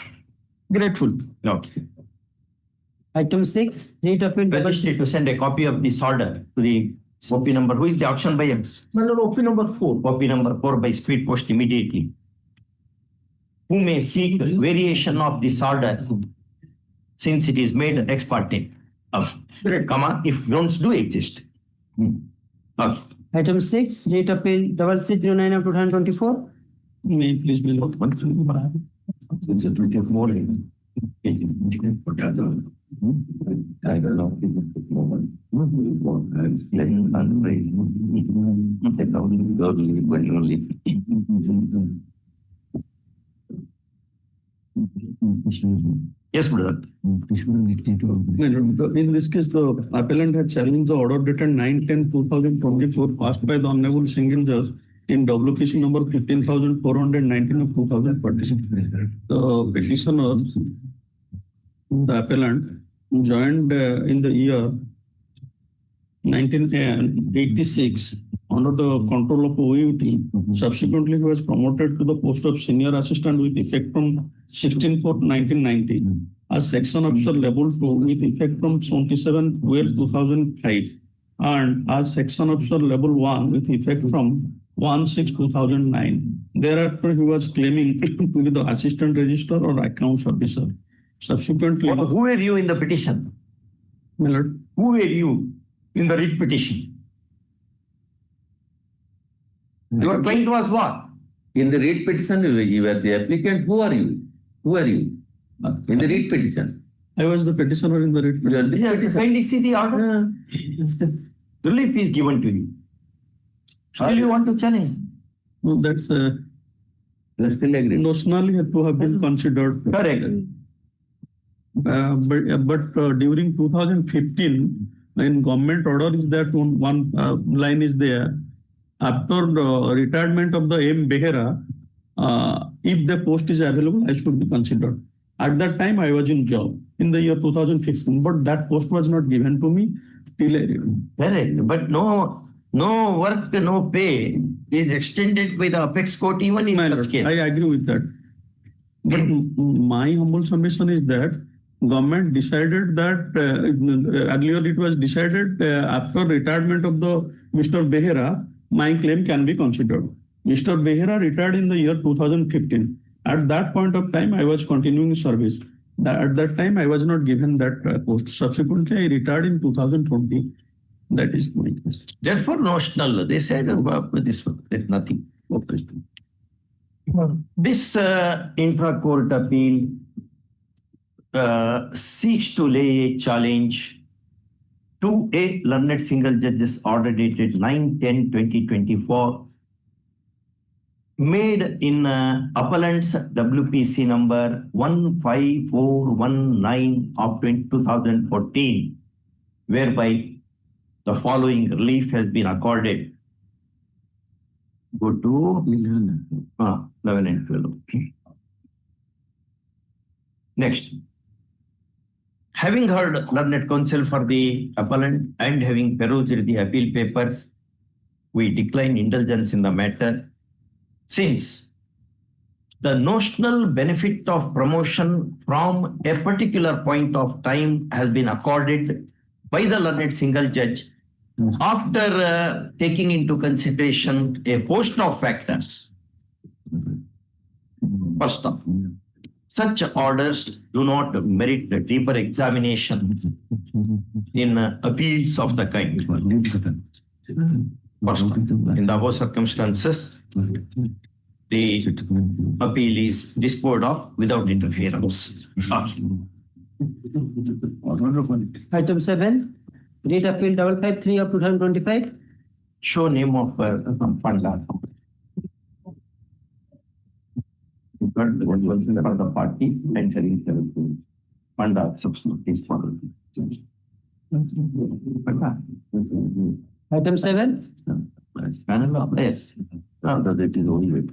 Grateful. Okay. Item 6, rate of appeal. Register to send a copy of this order to the OP number. Who is the auction buyer? My lord, OP number 4. Copy number 4 by speed post immediately. Who may seek variation of this order since it is made ex parte. Comma, if grounds do exist. Okay. Item 6, rate of appeal 3309 of 2024. May please be noted. Since it will get more. I don't know. Yes, brother. In this case, the appellant had challenged the order dated 9/10/2024 passed by the Hon'Ble Single Judge in WPC number 15,419 of 2046. The petitioner, the appellant, joined in the year 1986 under the control of OUT. Subsequently, he was promoted to the post of senior assistant with effect from 16/4/1990 as section officer level 2 with effect from 27/12/2005 and as section officer level 1 with effect from 1/6/2009. Thereafter, he was claiming to be the assistant registrar or accounts officer. Subsequently, Who were you in the petition? my lord, Who were you in the writ petition? Your client was what? In the writ petition, you were the applicant. Who are you? Who are you? In the writ petition. I was the petitioner in the writ petition. Kindly see the order. Relief is given to you. Still you want to challenge? No, that's Still agree. notionally had to have been considered. Correct. But during 2015, in government order is that one line is there. After the retirement of the M. Behera, if the post is available, I should be considered. At that time, I was in job in the year 2015, but that post was not given to me till Correct. But no work, no pay is extended by the apex court even in such case. I agree with that. But my humble submission is that government decided that earlier it was decided after retirement of the Mr. Behera, my claim can be considered. Mr. Behera retired in the year 2015. At that point of time, I was continuing service. At that time, I was not given that post. Subsequently, I retired in 2020. That is my case. Therefore, notional, they said this one, there's nothing. Okay. This intra-court appeal seeks to lay a challenge to a learned single judge's order dated 9/10/2024 made in appellant's WPC number 15419 of 2014, whereby the following relief has been accorded. Go to 11 and 12. Next. Having heard learned counsel for the appellant and having perused the appeal papers, we decline indulgence in the matter, since the notional benefit of promotion from a particular point of time has been accorded by the learned single judge after taking into consideration a host of factors. First off, such orders do not merit the deeper examination in appeals of the kind. First, in the above circumstances, the appeal is disposed of without interference. Item 7, Read Appeal 553 of 2025. Show name of Panda. The party entering the Panda substitute is for Item 7, panel of yes. Now that it is only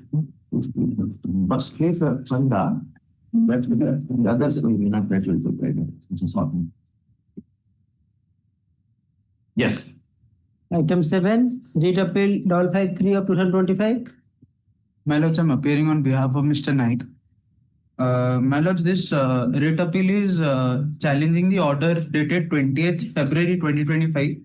first case Panda, that's the others we may not gradually provide. Yes. Item 7, Read Appeal 553 of 2025. My lords, I'm appearing on behalf of Mr. Knight. My lords, this writ appeal is challenging the order dated 20th February 2025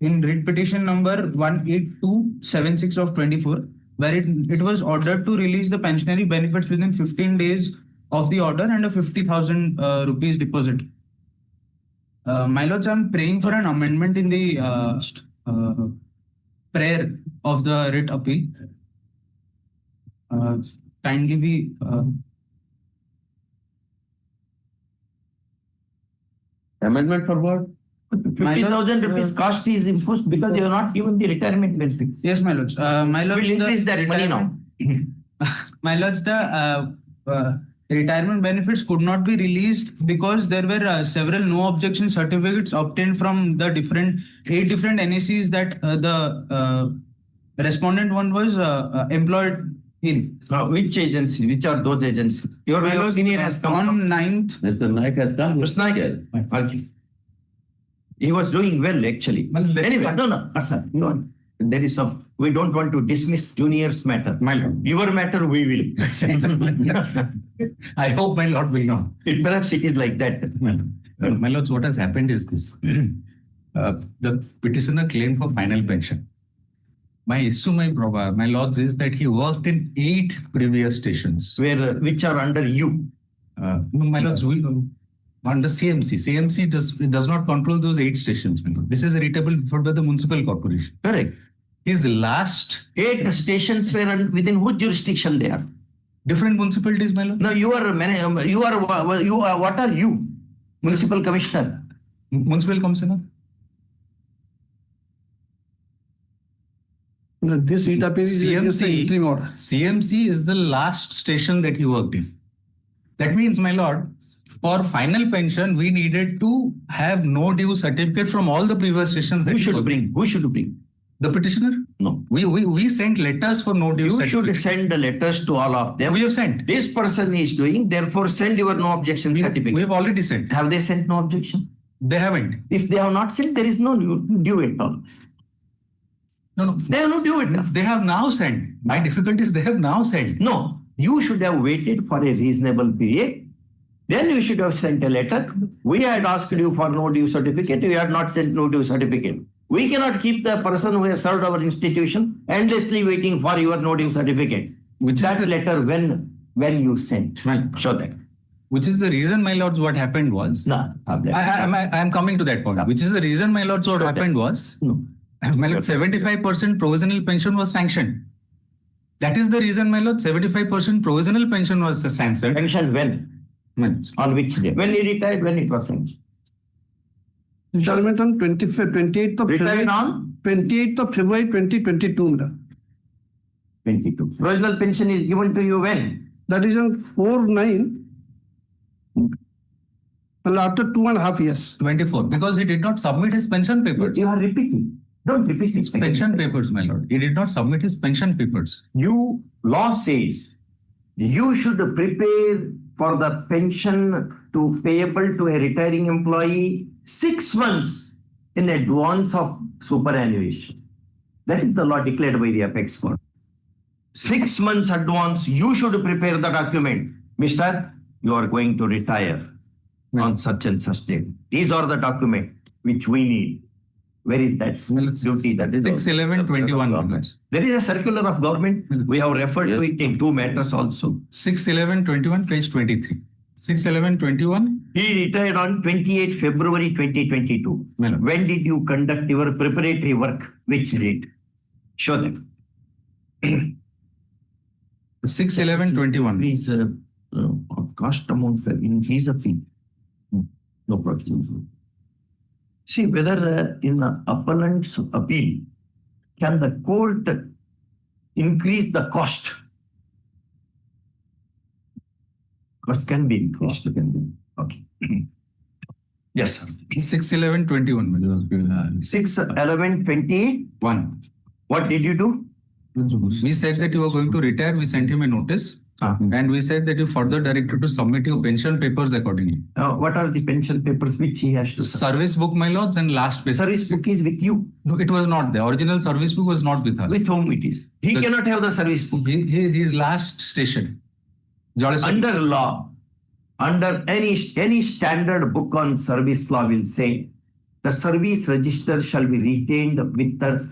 in writ petition number 18276 of 24, where it was ordered to release the pensionary benefits within 15 days of the order and a 50,000 rupees deposit. My lords, I'm praying for an amendment in the prayer of the writ appeal. Kindly be Amendment for what? 50,000 rupees cost is imposed because you have not given the retirement benefits. yes, my lords. My lords, We'll increase that money now. My lords, the retirement benefits could not be released because there were several no objection certificates obtained from the 8 different NACs that the respondent one was employed in. Which agency? Which are those agencies? Your opinion has come on from 9th. Mr. Naik has come. Mr. Naik. Okay. He was doing well actually. Anyway, no, sir. No. There is some. We don't want to dismiss junior's matter. My lord. Your matter we will. I hope my lord will not. Perhaps it is like that. My lords, what has happened is this. The petitioner claimed for final pension. My issue, my lords, is that he worked in 8 previous stations. Which are under you. My lords, under CMC. CMC does not control those 8 stations. My lord. This is irritable before by the municipal corporation. Correct. His last 8 stations were within which jurisdiction they are? different municipalities, my lord. No, you are what are you? Municipal commissioner. Municipal commissioner. This ETAP is just an interim order. CMC is the last station that he worked in. That means, my lord, for final pension, we needed to have no due certificate from all the previous stations. Who should bring? The petitioner? No. We sent letters for no due certificate. You should send the letters to all of them. We have sent. This person is doing, therefore send your no objection certificate. We have already sent. Have they sent no objection? They haven't. If they have not sent, there is no due at all. No. They have not due it. They have now sent. My difficulty is they have now sent. No. You should have waited for a reasonable period Then you should have sent a letter. We had asked you for no due certificate. You had not sent no due certificate. We cannot keep the person who has served our institution endlessly waiting for your no due certificate. Which that letter when you sent. Well, Show that. which is the reason, my lords, what happened was. No. I am coming to that point. Which is the reason, my lords, what happened was. No. My lord, 75% provisional pension was sanctioned. That is the reason, my lord, 75% provisional pension was sanctioned. Pension when? On which day? When he retired, when it was sanctioned? Retirement on 28th of Retired February, on 28th of February 2022. Madam. 22. Provisional pension is given to you when? That is on 4/9. Well, after 2.5 years. 24, because he did not submit his pension papers. You are repeating. Don't repeat his Pension papers, my lord. He did not submit his pension papers. You, law says, you should prepare for the pension to payable to a retiring employee 6 months in advance of superannuation. That is the law declared by the apex court. 6 months advance, you should prepare the document. Mister, you are going to retire on such and such date. These are the documents which we need. Where is that duty? That is 6/11/21. There is a circular of government. We have referred to it in 2 matters also. 6/11/21, page 23. 6/11/21. He retired on 28 February 2022. When did you conduct your preparatory work? Which date? Show them. 6/11/21. Please, cost amount increase a fee. No problem. See whether in the appellant's appeal, can the court increase the cost? Cost can be increased. Okay. Yes, sir. 6/11/21. 6/11/21. What did you do? We said that you were going to retire. We sent him a notice. And we said that you further directed to submit your pension papers accordingly. What are the pension papers which he has to submit? Service book, my lords, and last pay. Service book is with you. No, it was not. The original service book was not with us. With whom it is? He cannot have the service book. His last station. Under law, under any standard book on service law will say, the service register shall be retained with the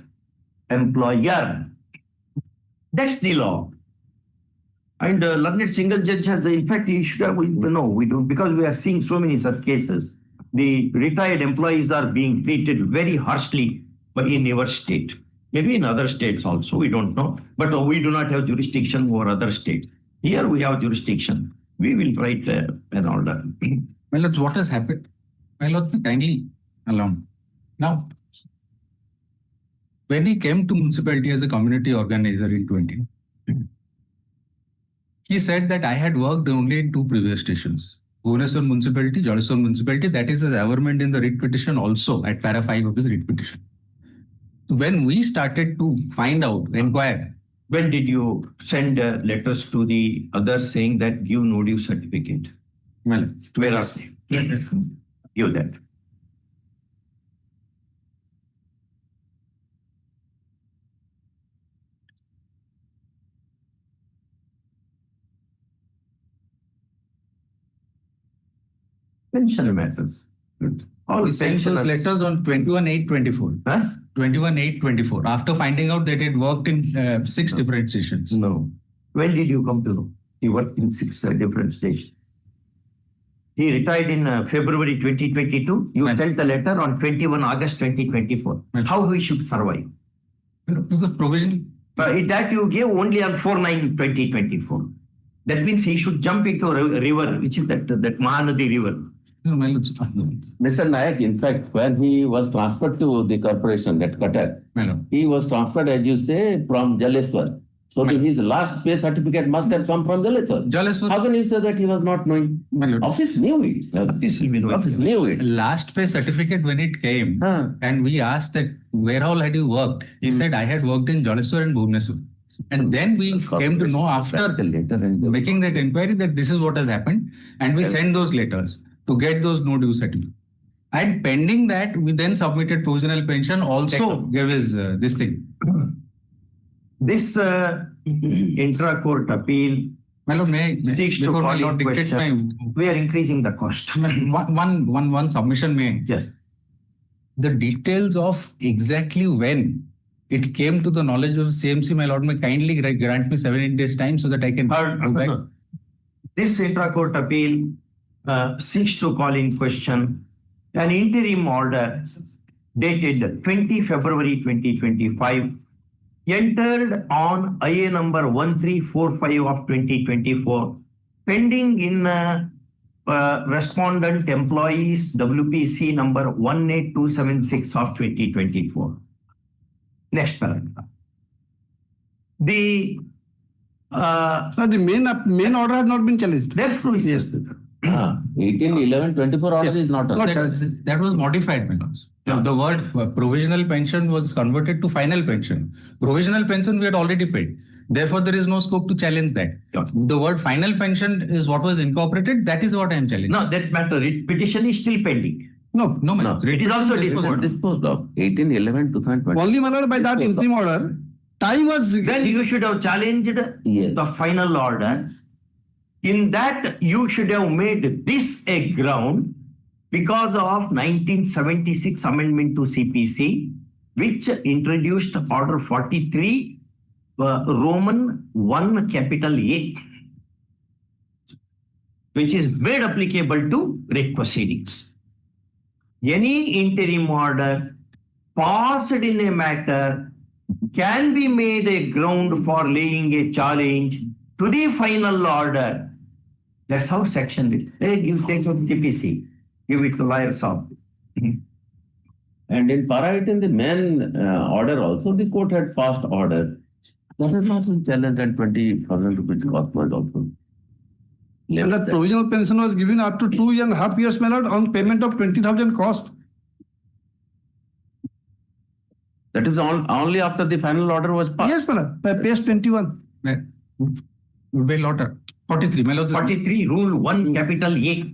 employer. That's the law. And learned single judge has, in fact, he should have, no, we don't, because we are seeing so many such cases. The retired employees are being treated very harshly in our state. Maybe in other states also, we don't know. But we do not have jurisdiction over other states. Here we have jurisdiction. We will write an order. My lords, what has happened? My lords, kindly allow me. Now, when he came to municipality as a community organizer in 20, he said that I had worked only in 2 previous stations. Bhubaneswar municipality, Jaleswar municipality, that is his averment in the writ petition also at para 5 of his writ petition. When we started to find out, inquire. When did you send letters to the others saying that give no due certificate? Well, where are they? Give that. Pension matters. All we sent those letters on 21/8/24. 21/8/24. After finding out that it worked in 6 different stations. No. When did you come to know? He worked in 6 different stations. He retired in February 2022. You sent a letter on 21 August 2024. How he should survive? Because provision. That you gave only on 4/9/2024. That means he should jump into a river, which is that Mahanadi river. Mr. Nayak, in fact, when he was transferred to the corporation at Qatar, he was transferred, as you say, from Jaleswar. So his last pay certificate must have come from Jaleswar. How can you say that he was not knowing? Office knew it. Office will be knowing. Office knew it. Last pay certificate when it came, and we asked that where all had you worked? He said, I had worked in Jaleswar and Bhubaneswar. And then we came to know after making that inquiry that this is what has happened. And we sent those letters to get those no due certificate. And pending that, we then submitted provisional pension, also gave his this thing. This intra-court appeal My lord, Six to before my calling lord dictates question. We are increasing the cost. one submission may. Yes. The details of exactly when it came to the knowledge of CMC, my lord, may kindly grant me 7 days time so that I can go back. This intra-court appeal seeks to call in question an interim order dated 20 February 2025, entered on IA number 1345 of 2024, pending in respondent employees WPC number 18276 of 2024. Next paragraph. The main order has not been challenged. therefore, Yes. 1811-24 order is not. That was modified, my lords. The word provisional pension was converted to final pension. Provisional pension we had already paid. Therefore, there is no scope to challenge that. The word final pension is what was incorporated. That is what I am challenging. No, that matter. Petition is still pending. No. No, my lords. It is also disposed. Disposed of 1811-2020. Only, my lord, by that interim order, time was. Then you should have challenged the final order. In that, you should have made this a ground because of 1976 amendment to CPC, which introduced Order 43, Roman 1 capital A, which is made applicable to rate proceedings. Any interim order passed in a matter can be made a ground for laying a challenge to the final order. That's how section is. Hey, you take of TPC, give it to lawyers of. And in parity in the main order also, the court had passed order. That has not been challenged at 20,000 rupees cost was also. And that provisional pension was given up to 2.5 years, my lord, on payment of 20,000 cost. That is only after the final order was passed. Yes, my lord, by page 21. Well, order 43, my lords. 43, Rule 1 capital A.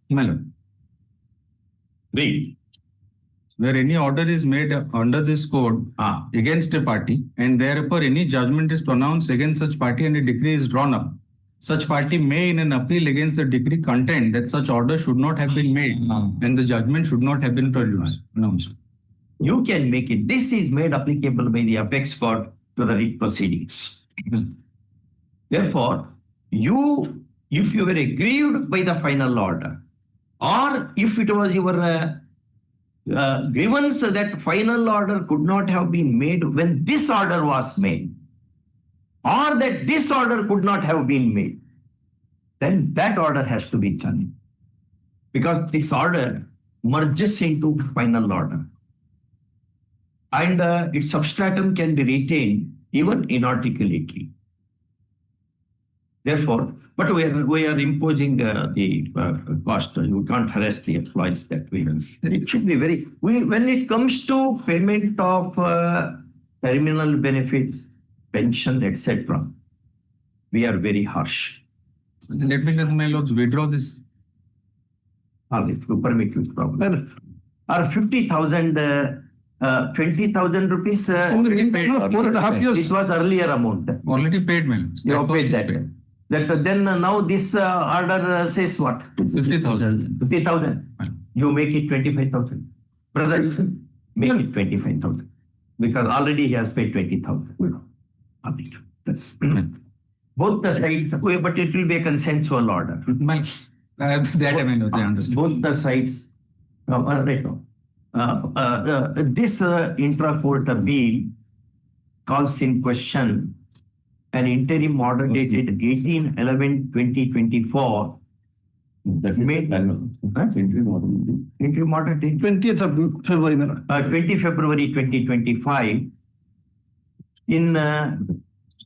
My lord. Read. Where any order is made under this code against a party, and therefore any judgment is pronounced against such party and a decree is drawn up, such party may in an appeal against the decree contend that such order should not have been made and the judgment should not have been pronounced. You can make it. This is made applicable by the apex court to the writ proceedings. Therefore, if you were aggrieved by the final order, or if it was your grievance that final order could not have been made when this order was made, or that this order could not have been made, then that order has to be challenged. Because this order merges into final order. And its substratum can be retained even inarticulately. Therefore, but we are imposing the cost. You can't harass the employees that way. It should be very. When it comes to payment of terminal benefits, pension, etc., we are very harsh. Let me just, my lords, withdraw this. To permit you problem. Or 50,000, 20,000 rupees. In the meantime, 4.5 years. This was earlier amount. Already paid, my lords. You have paid that. Then now this order says what? 50,000. 50,000. You make it 25,000. Brother, make it 25,000. Because already he has paid 20,000. Both the sides, but it will be a consensual order. That I mean, I understand. Both the sides. This intra-court appeal calls in question an interim order dated 18/11/2024. Interim order dated 20th of February. 20 February 2025 in the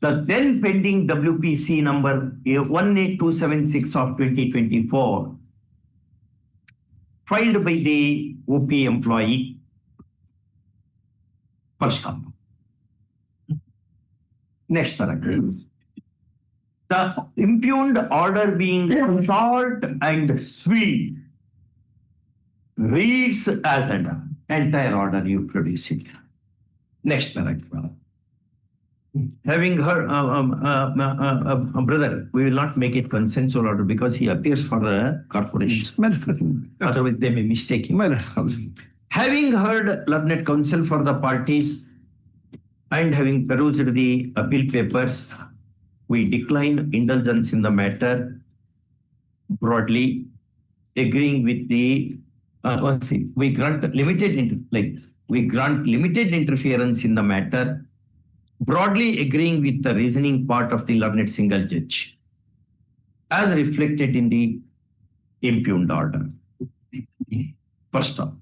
then pending WPC number 18276 of 2024, filed by the OP employee. First stop. Next paragraph. The impugned order being short and sweet reads as an entire order you produce it. Next paragraph. Having heard, brother, we will not make it consensual order because he appears for the corporation. Otherwise, they may mistake him. Having heard learned counsel for the parties and having perused the appeal papers, we decline indulgence in the matter, broadly agreeing with the we grant limited interference in the matter, broadly agreeing with the reasoning part of the learned single judge, as reflected in the impugned order. First off,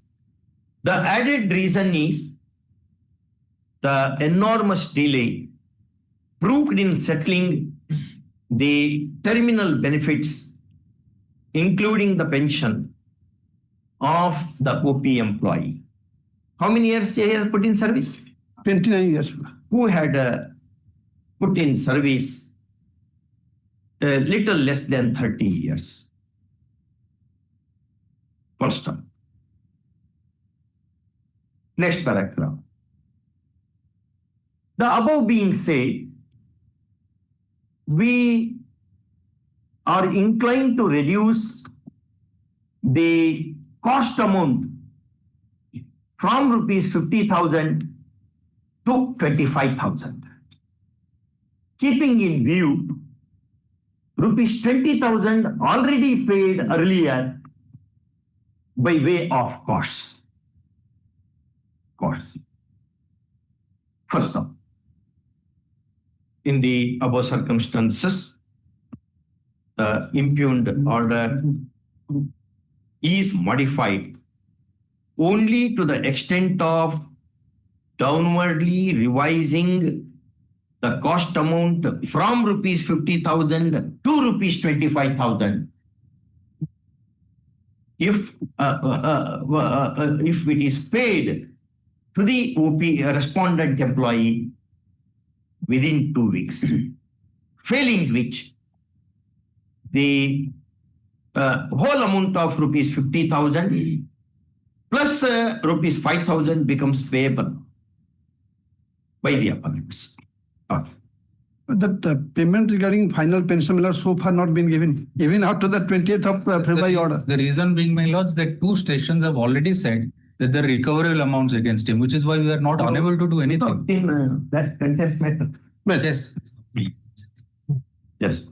the added reason is the enormous delay proved in settling the terminal benefits, including the pension of the OP employee. How many years he has put in service? 29 years. Who had put in service a little less than 30 years. First time. Next paragraph. The above being said, we are inclined to reduce the cost amount from rupees 50,000 to 25,000. Keeping in view rupees 20,000 already paid earlier by way of costs. First off, in the above circumstances, the impugned order is modified only to the extent of downwardly revising the cost amount from rupees 50,000 to rupees 25,000. If it is paid to the OP respondent employee within 2 weeks, failing which the whole amount of rupees 50,000 plus rupees 5,000 becomes payable by the appellants. That payment regarding final pension will so far not been given, even after the 20th of February order. The reason being, my lords, that 2 stations have already said that the recoverable amounts against him, which is why we are not unable to do anything. In that contempt matter. Yes. Yes.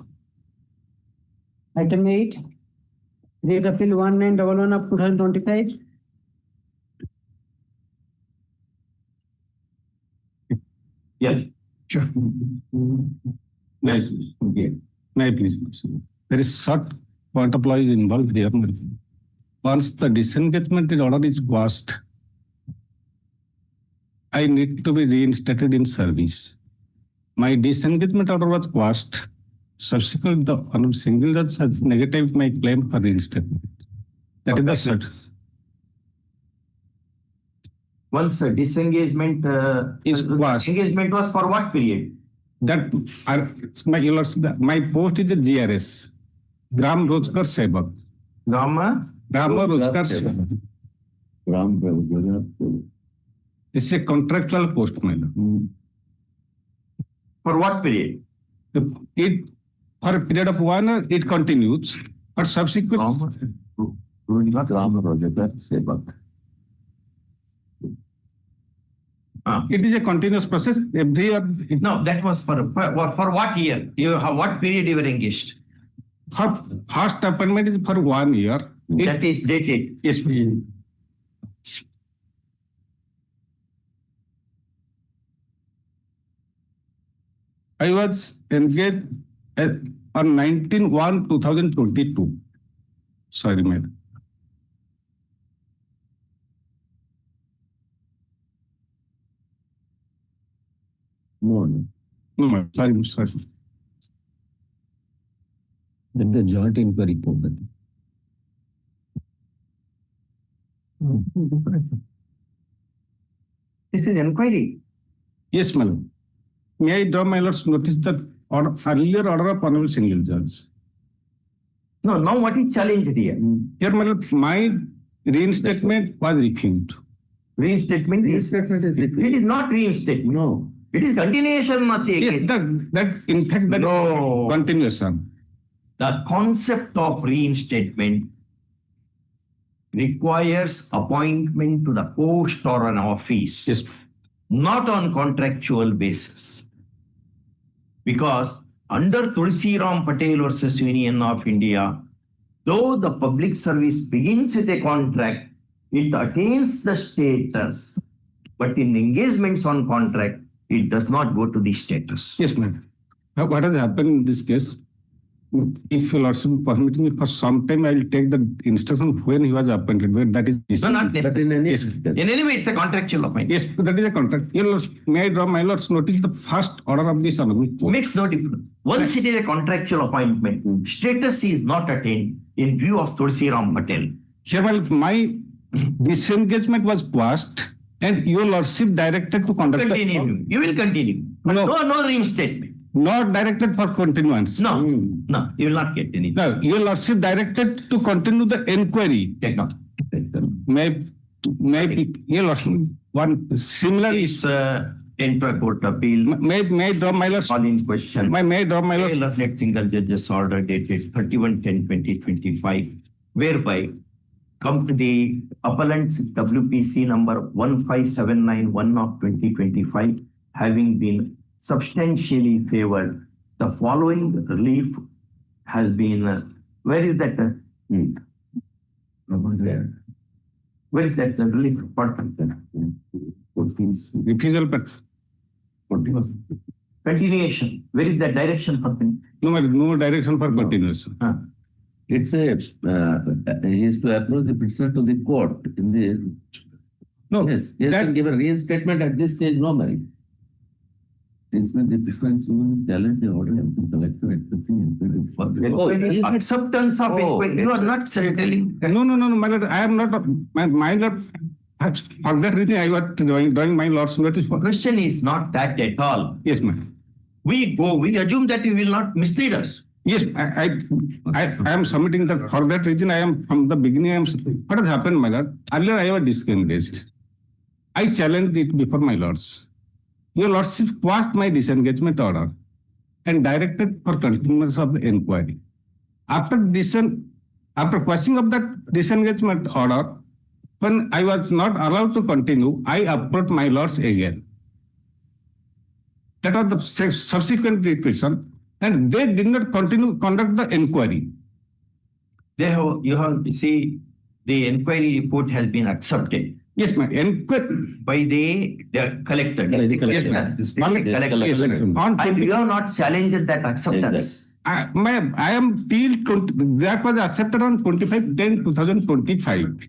Item 8, Rate Appeal 1911 of 2025. Yes. Sure. Nice. Okay. May I please? There is short point of law is involved here. Once the disengagement order is quashed, I need to be reinstated in service. My disengagement order was quashed. Subsequently, the Hon'Ble single judge has negatived my claim for reinstatement. That is the cert. Once a disengagement Is quashed. engagement was for what period? That my post is a GRS, Gram Rozgar Sevak. Rama Rozgar Sevak. This is a contractual post, my lord. For what period? It for a period of 1 year it continues, but subsequent. It is a continuous process. Every year. No, that was for what year? What period you were engaged? First appointment is for 1 year. That is dated. Yes, please. I was engaged on 19/1/2022. Sorry, madam. No. No, sorry. Then the joint inquiry report. This is inquiry. Yes, madam. May I draw my lord's notice that earlier order of Hon'Ble single judge? No, now what is challenged here? Here, my lord, my reinstatement was refused. Reinstatement is it is not reinstatement. No. It is continuation, Mati. Yes, that in fact that No. continuation. The concept of reinstatement requires appointment to the post or an office, Yes. not on contractual basis. Because under Tulsi Ram Patel versus Union of India, though the public service begins with a contract, it attains the status, but in engagements on contract, it does not go to the status. Yes, ma'am. What has happened in this case? If you also permit me for some time, I will take the instruction when he was appointed. Where that is. No, not that necessarily. yes, In any way, it's a contractual appointment. yes, that is a contract. Your Lord's, may I draw my Lord's notice the first order of this honorable court. Makes no difference. Once it is a contractual appointment, status is not attained in view of Tulsi Ram Patel. Here, my disengagement was passed, and your Lordship directed to conduct. Continue. You will continue. But no reinstatement. Not directed for continuance. No, no, you will not get any. No, your Lordship directed to continue the inquiry. Take no. May your Lordship one similar Is intra-court appeal. may I draw my Lord's All in question. may I draw my Lord's Learned single judge's order dated 31/10/2025, whereby the appellant's WPC number 15791 of 2025 having been substantially favored, the following relief has been, where is that? Where is that relief? refusal path. Continuation. Where is that direction for? No direction for continuation. It's he is to approach the prisoner to the court in the. No, Yes, he has to give a reinstatement at this stage normally. Since the difference in challenge the order of the collector accepting Acceptance of inquiry. You are not telling. No, my Lord, I am not. My Lord, for that reason I was drawing my Lord's notice. Question is not that at all. Yes, ma'am. We assume that you will not mislead us. Yes, I am submitting that for that reason. I am from the beginning. What has happened, my Lord? Earlier I was disengaged. I challenged it before my Lords. Your Lordship quashed my disengagement order and directed for continuance of the inquiry. After quashing of that disengagement order, when I was not allowed to continue, I approached my Lords again. That was the subsequent petition, and they did not conduct the inquiry. You have to see the inquiry report has been accepted. Yes, ma'am. By the collector. Yes, ma'am. Yes, ma'am. And you have not challenged that acceptance. I am till that was accepted on 25/10/2025.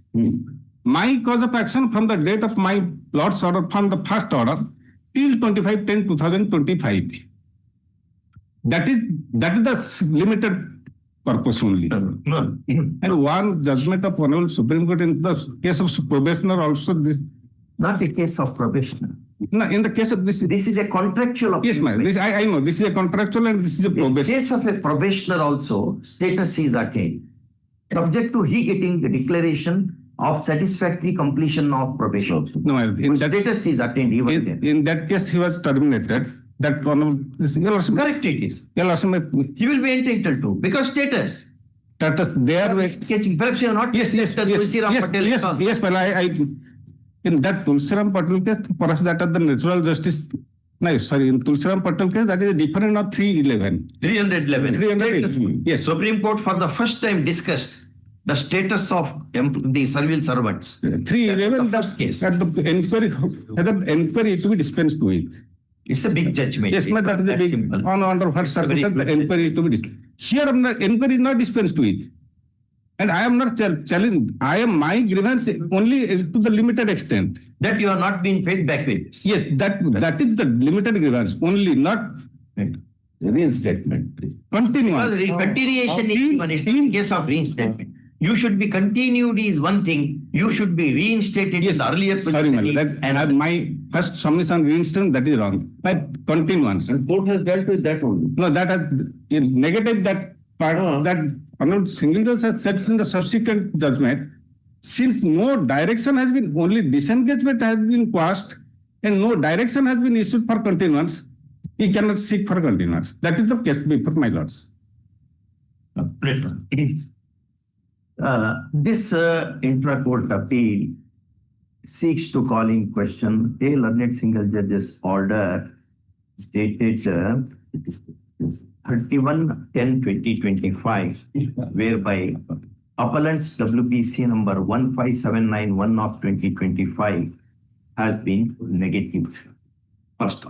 My cause of action from the date of my Lord's order from the first order till 25/10/2025. That is the limited purpose only. And one judgment of Hon'Ble Supreme Court in the case of probationer also this. Not the case of probationer. No, in the case of this is a contractual. Yes, ma'am. I know this is a contractual and this is a probation. In case of a probationer also, status is attained, subject to he getting the declaration of satisfactory completion of probation. No, in that status is attained even there. In that case, he was terminated. That one of this. Correct, it is. He will be entitled to because status. Status there. Perhaps you are not. Yes. Well, I in that Tulsi Ram Patel case, perhaps that is the natural justice. No, sorry, in Tulsi Ram Patel case, that is different of 311. 311. Yes. Supreme Court for the first time discussed the status of the civil servants. 311, that the inquiry to be dispensed with. It's a big judgment. Yes, but that is a big simple. under what circumstance the inquiry to be dispensed. Here, the inquiry is not dispensed with. And I am not challenging. I am my grievance only to the limited extent. That you are not being paid back with. Yes, that is the limited grievance only, not reinstatement. Continuance. Continuation is one. It's in case of reinstatement. You should be continued is one thing. You should be reinstated in the earlier position. Sorry, madam. And my first submission reinstatement, that is wrong. But continuance. And court has dealt with that only. No, that has negative that part that Hon'Ble Single Judge has said in the subsequent judgment. Since no direction has been, only disengagement has been passed, and no direction has been issued for continuance, he cannot seek for continuance. That is the case before my lords. This intra-court appeal seeks to call in question a learned single judge's order dated 31/10/2025, whereby appellant's WPC number 15791 of 2025 has been negative. First,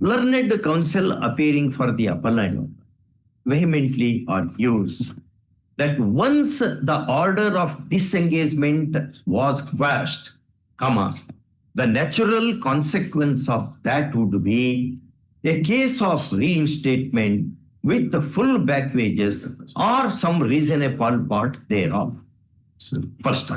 learned counsel appearing for the appellant vehemently argues that once the order of disengagement was quashed, the natural consequence of that would be a case of reinstatement with the full back wages or some reasonable part thereof. First,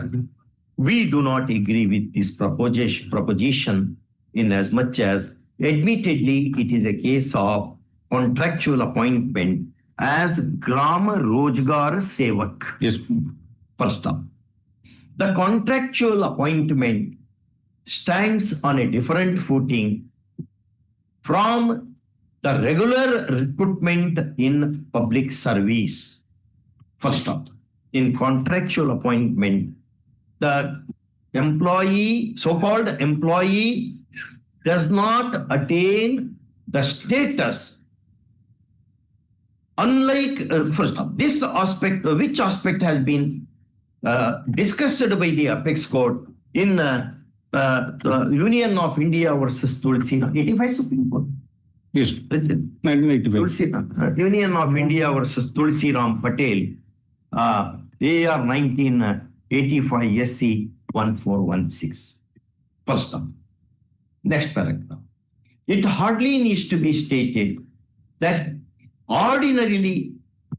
we do not agree with this proposition in as much as admittedly it is a case of contractual appointment as Gram Rojgar Sevak. Yes. First up, the contractual appointment stands on a different footing from the regular recruitment in public service. First up, in contractual appointment, the employee, so-called employee, does not attain the status. Unlike, first up, this aspect, which aspect has been discussed by the Apex Court in Union of India versus Tulsi, 85 Supreme Court. Yes, 1985. Union of India versus Tulsi Ram Patel, AR 1985 SC 1416. First up. Next paragraph. It hardly needs to be stated that ordinarily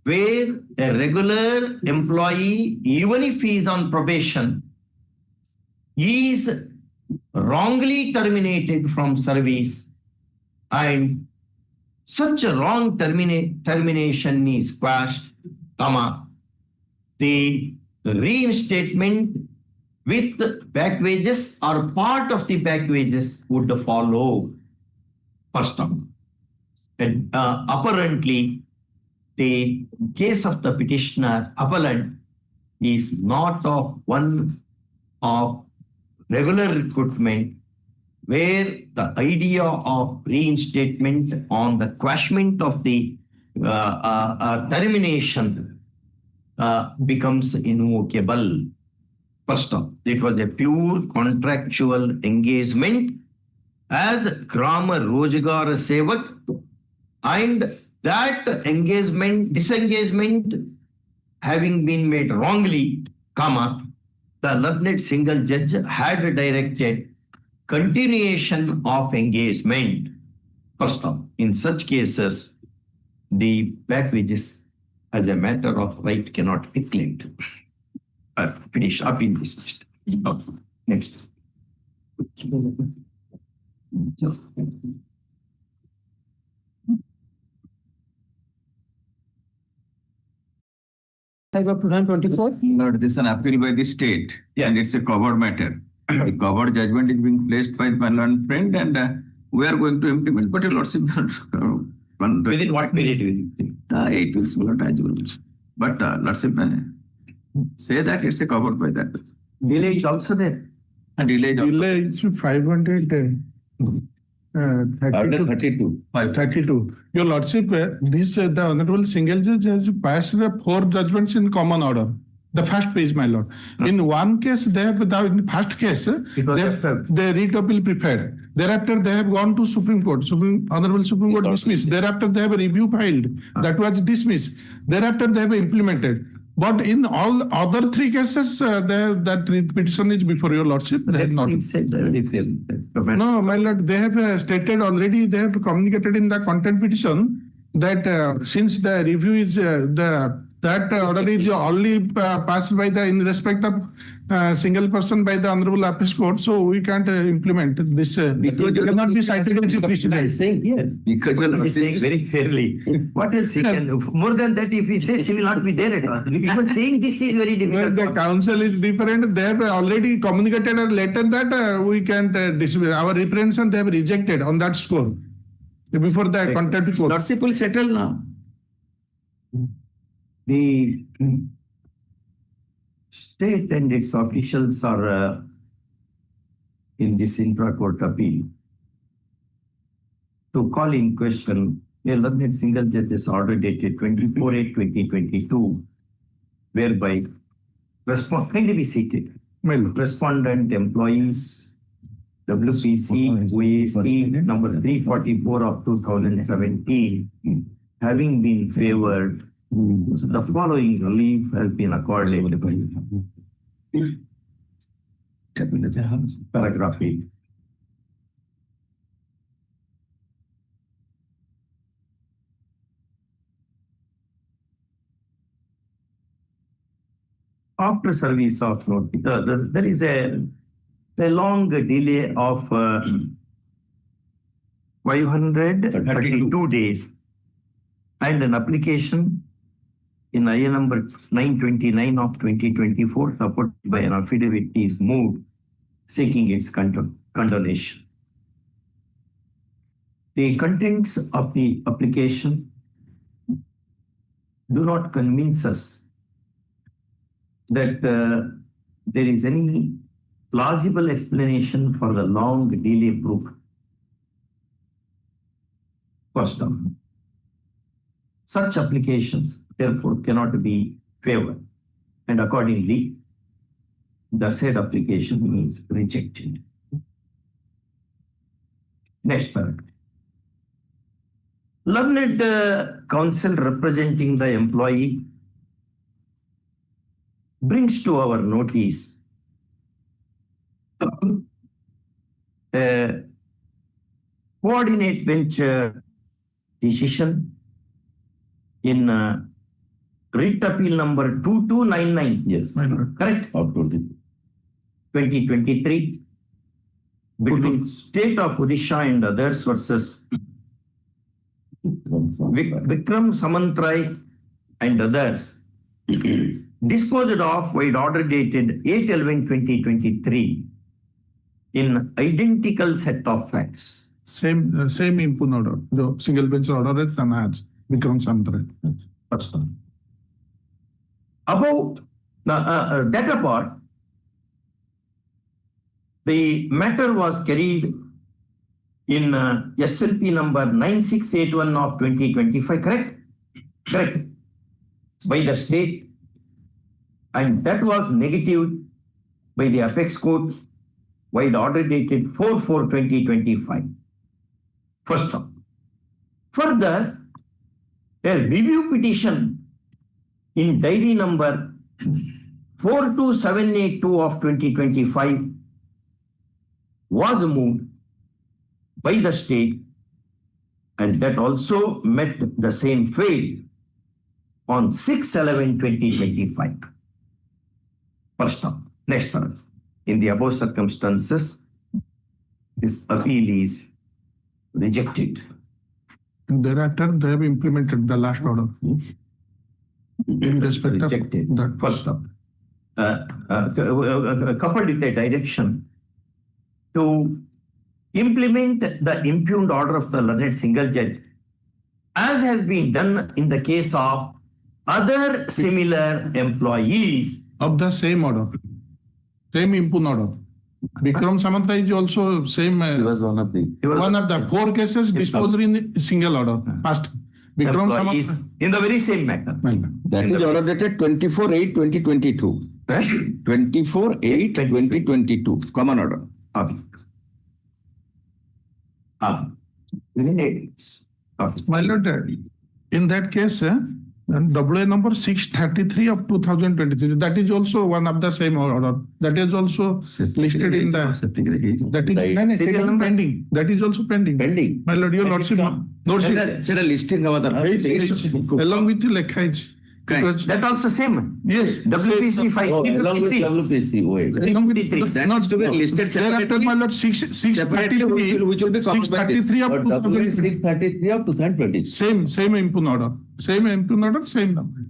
where a regular employee, even if he is on probation, is wrongly terminated from service and such a wrong termination is quashed, the reinstatement with back wages or part of the back wages would follow. First time. And apparently, the case of the petitioner appellant is not of one of regular recruitment, where the idea of reinstatement on the quashment of the termination becomes invocable. First off, it was a pure contractual engagement as Gram Rojgar Sevak, and that disengagement having been made wrongly, the learned single judge had directed continuation of engagement. First off, in such cases, the back wages as a matter of right cannot be claimed. Finish up in this list. Next. Type of 2024. Lord, this is an appeal by the state, and it's a covered matter. The covered judgment is being placed by my learned friend, and we are going to implement. But your lordship, Within what period will you think? 8 weeks, my lord, as well. But lordship, say that it's a covered by that. Delay is also there. And delay is also. Delay is 532. 32. Your lordship, this the honorable single judge has passed 4 judgments in common order. The first page, my lord. In one case, they have in the first case, they writ appeal preferred. Thereafter, they have gone to Supreme Court. Honorable Supreme Court dismissed. Thereafter, they have a review filed. That was dismissed. Thereafter, they have implemented. But in all other 3 cases, that petition is before your lordship. They have not. No, my lord, they have stated already, they have communicated in the content petition that since the review is, the that order is only passed by in respect of single person by the Honorable Apex Court, so we can't implement this. Because you cannot be cited as a I precedent. am saying yes. Because you are saying very fairly. What else he can do? More than that, if he says he will not be there at all. Even saying this is very When difficult. the council is different, they have already communicated a letter that we can't dismiss. Our representation they have rejected on that score before the contempt court. Lordship will settle now. The state and its officials are in this intra-court appeal to call in question a learned single judge's order dated 24/8/2022, whereby kindly be seated. Respondent employees WPC OAC number 344 of 2017 having been favored, the following relief has been accorded. Paragraph 8. After service of notice, there is a long delay of 532 days, and an application in IA number 929 of 2024, supported by an affidavit, is moved seeking its condonation. The contents of the application do not convince us that there is any plausible explanation for the long delay proof. First off, such applications therefore cannot be favored, and accordingly, the said application is rejected. Next paragraph. Learned counsel representing the employee brings to our notice a coordinate bench decision in writ appeal number 2299. Yes, correct. Of 2023 between State of Odisha and others versus Vikram Samantrai and others, disposed of by order dated 8/11/2023 in identical set of facts. Same input order, the single bench order at Tanaj, Vikram Samantrai. First one. Above that apart, the matter was carried in SLP number 9681 of 2025, correct? Correct. By the state, and that was negatived by the apex court by the order dated 4/4/2025. First one. Further, a review petition in diary number 42782 of 2025 was moved by the state, and that also met the same fate on 6/11/2025. First one. Next one. In the above circumstances, this appeal is rejected. And thereafter, they have implemented the last order. In respect Rejected. of that. First one. Coupled with a direction to implement the impugned order of the learned single judge, as has been done in the case of other similar employees of the same order, same input order. Vikram Samantrai is also same. He was one of the. One of the 4 cases disposed in single order. Past Vikram employees Samantrai. in the very same matter. That is order dated 24/8/2022. 24/8/2022. Common order. Okay. Within 8 weeks. Okay. My lord, in that case, WA number 633 of 2023, that is also one of the same order. That is also listed in the. That is Serial number? pending. That is also pending. Pending. My lord, your lordship. Listing of other. Along with the lekha is Correct. That also same. Yes. WPC 5. Oh, along with 353. WPC, wait. Along with 353. the- That is to be listed Thereafter, separately. my lord, Separately, which will be covered by this. 633 But of document 2020. 633 of 2020. Same impugn order. Same impugn order, same number.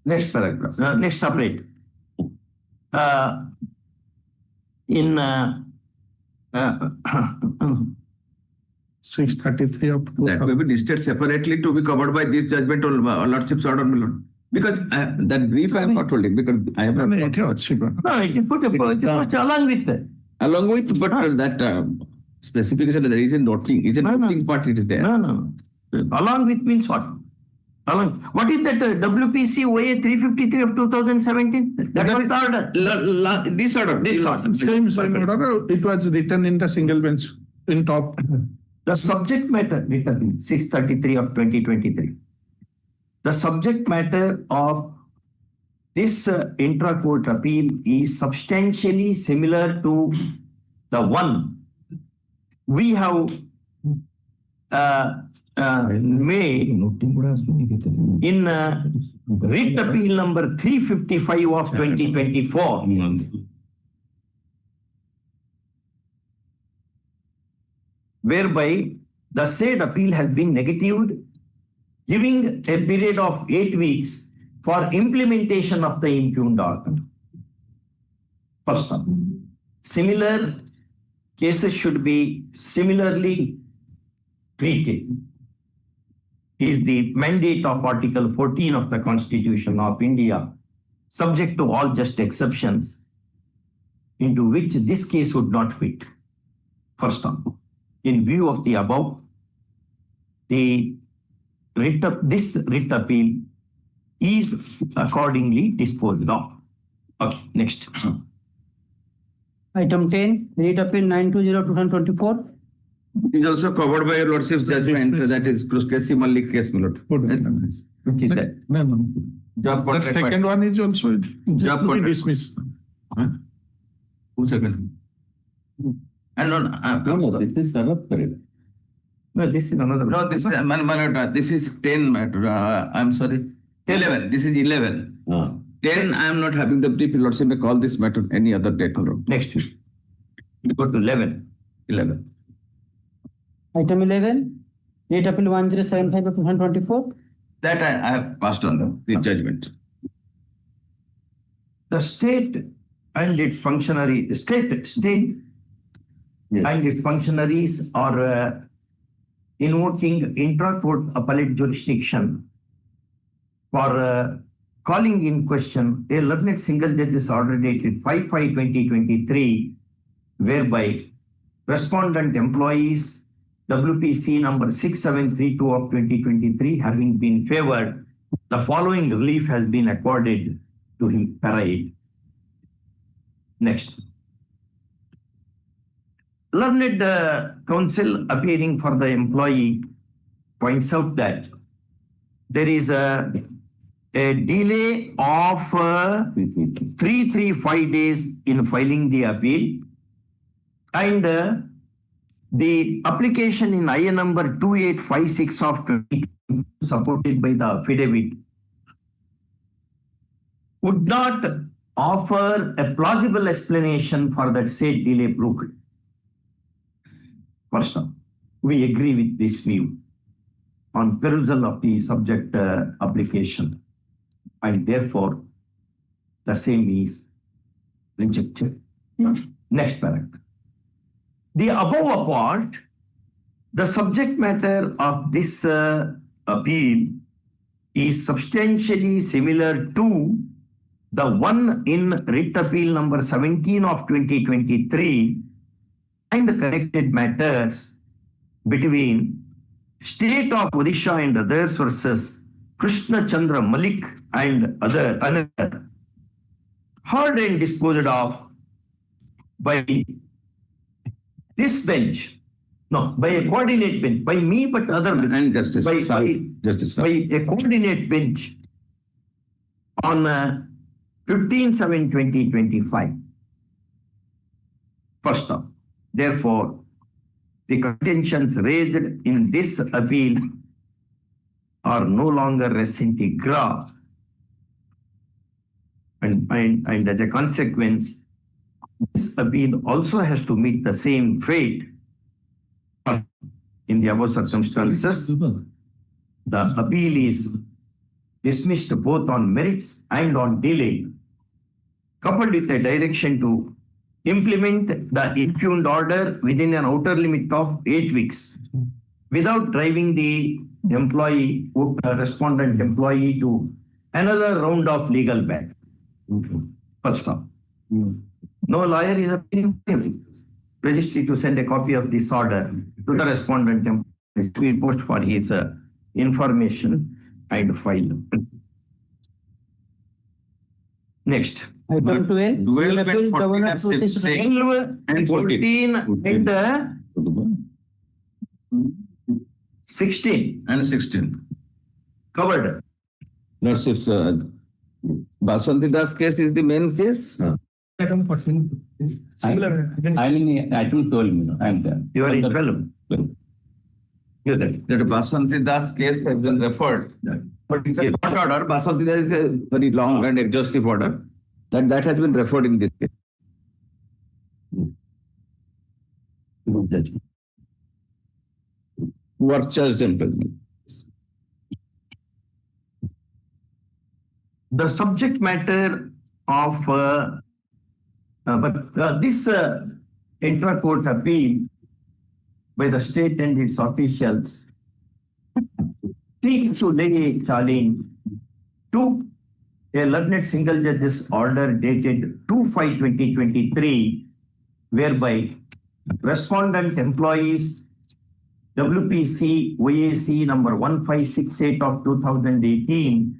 Next paragraph. Next separate. In 633 of That may be listed separately to be covered by this judgment or lordship's order, my lord. Because that brief I am not holding because I have not. no, it is put along with that. Along with, but that specification, there is a noting, is a noting part it is there. No. Along with means what? Along. What is that WPC OA 353 of 2017? That was the order. This order. This order. Same order. It was written in the single bench in top. The subject matter written 633 of 2023. The subject matter of this intra-court appeal is substantially similar to the one we have made in writ appeal number 355 of 2024. Whereby the said appeal has been negatived, giving a period of 8 weeks for implementation of the impugned order. First one. Similar cases should be similarly treated. Is the mandate of Article 14 of the Constitution of India, subject to all just exceptions, into which this case would not fit. First one. In view of the above, this writ appeal is accordingly disposed of. Okay, next. Item 10, writ appeal 920/2024. It is also covered by your lordship's judgment, that is Kruskesi Malik case, my lord. Which is that? Job The contract. second one is also Job to be contract. dismissed. Who second? And No, this is another period. No, this is another. No, this is, my lord, this is 10, matter. I'm sorry. 11, this is 11. 10, I am not having the brief, your lordship may call this matter any other date, my lord. Next week. Go to 11. 11. Item 11, writ appeal 1075/2024. That I have passed on the judgment. The state and its functionaries and its functionaries are invoking intra-court appellate jurisdiction for calling in question a learned single judge's order dated 5/5/2023, whereby respondent employees WPC number 6732 of 2023 having been favored, the following relief has been accorded to him, para 8. Next. Learned counsel appearing for the employee points out that there is a delay of 335 days in filing the appeal, and the application in IN number 2856 of 20, supported by the affidavit, would not offer a plausible explanation for that said delay proved. First of all, we agree with this view on perusal of the subject application, and therefore the same is rejected. Next paragraph. The above part, the subject matter of this appeal is substantially similar to the one in writ appeal number 17 of 2023 and the connected matters between State of Odisha and others versus Krishna Chandra Malik and another, heard and disposed of by this bench, no, by a coordinate bench, by me but other bench, And justice. by Justice. a coordinate bench on 15/7/2025. First off, therefore, the contentions raised in this appeal are no longer resenting graph. And as a consequence, this appeal also has to meet the same fate. In the above circumstances, the appeal is dismissed both on merits and on delay, coupled with a direction to implement the impugned order within an outer limit of 8 weeks without driving the respondent employee to another round of legal battle. First off, no lawyer is appealing. Registry to send a copy of this order to the respondent employee to post for his information and file. Next. Item 12. 12 and Appeal 14 Governor are same. process- 12 and 14 and 16 And 16. covered. Lordship, Basanti Das case is the main case. Item 14. Similar. I mean, item 12, I am there. You are in 12. That Basanti Das case has been referred. But it's a short order. Basanti Das is a very long and exhaustive order. That has been referred in this case. Who are charged and present. The subject matter of this intra-court appeal by the state and its officials seeks to lay a challenge to a learned single judge's order dated 2/5/2023, whereby respondent employees WPC OAC number 1568 of 2018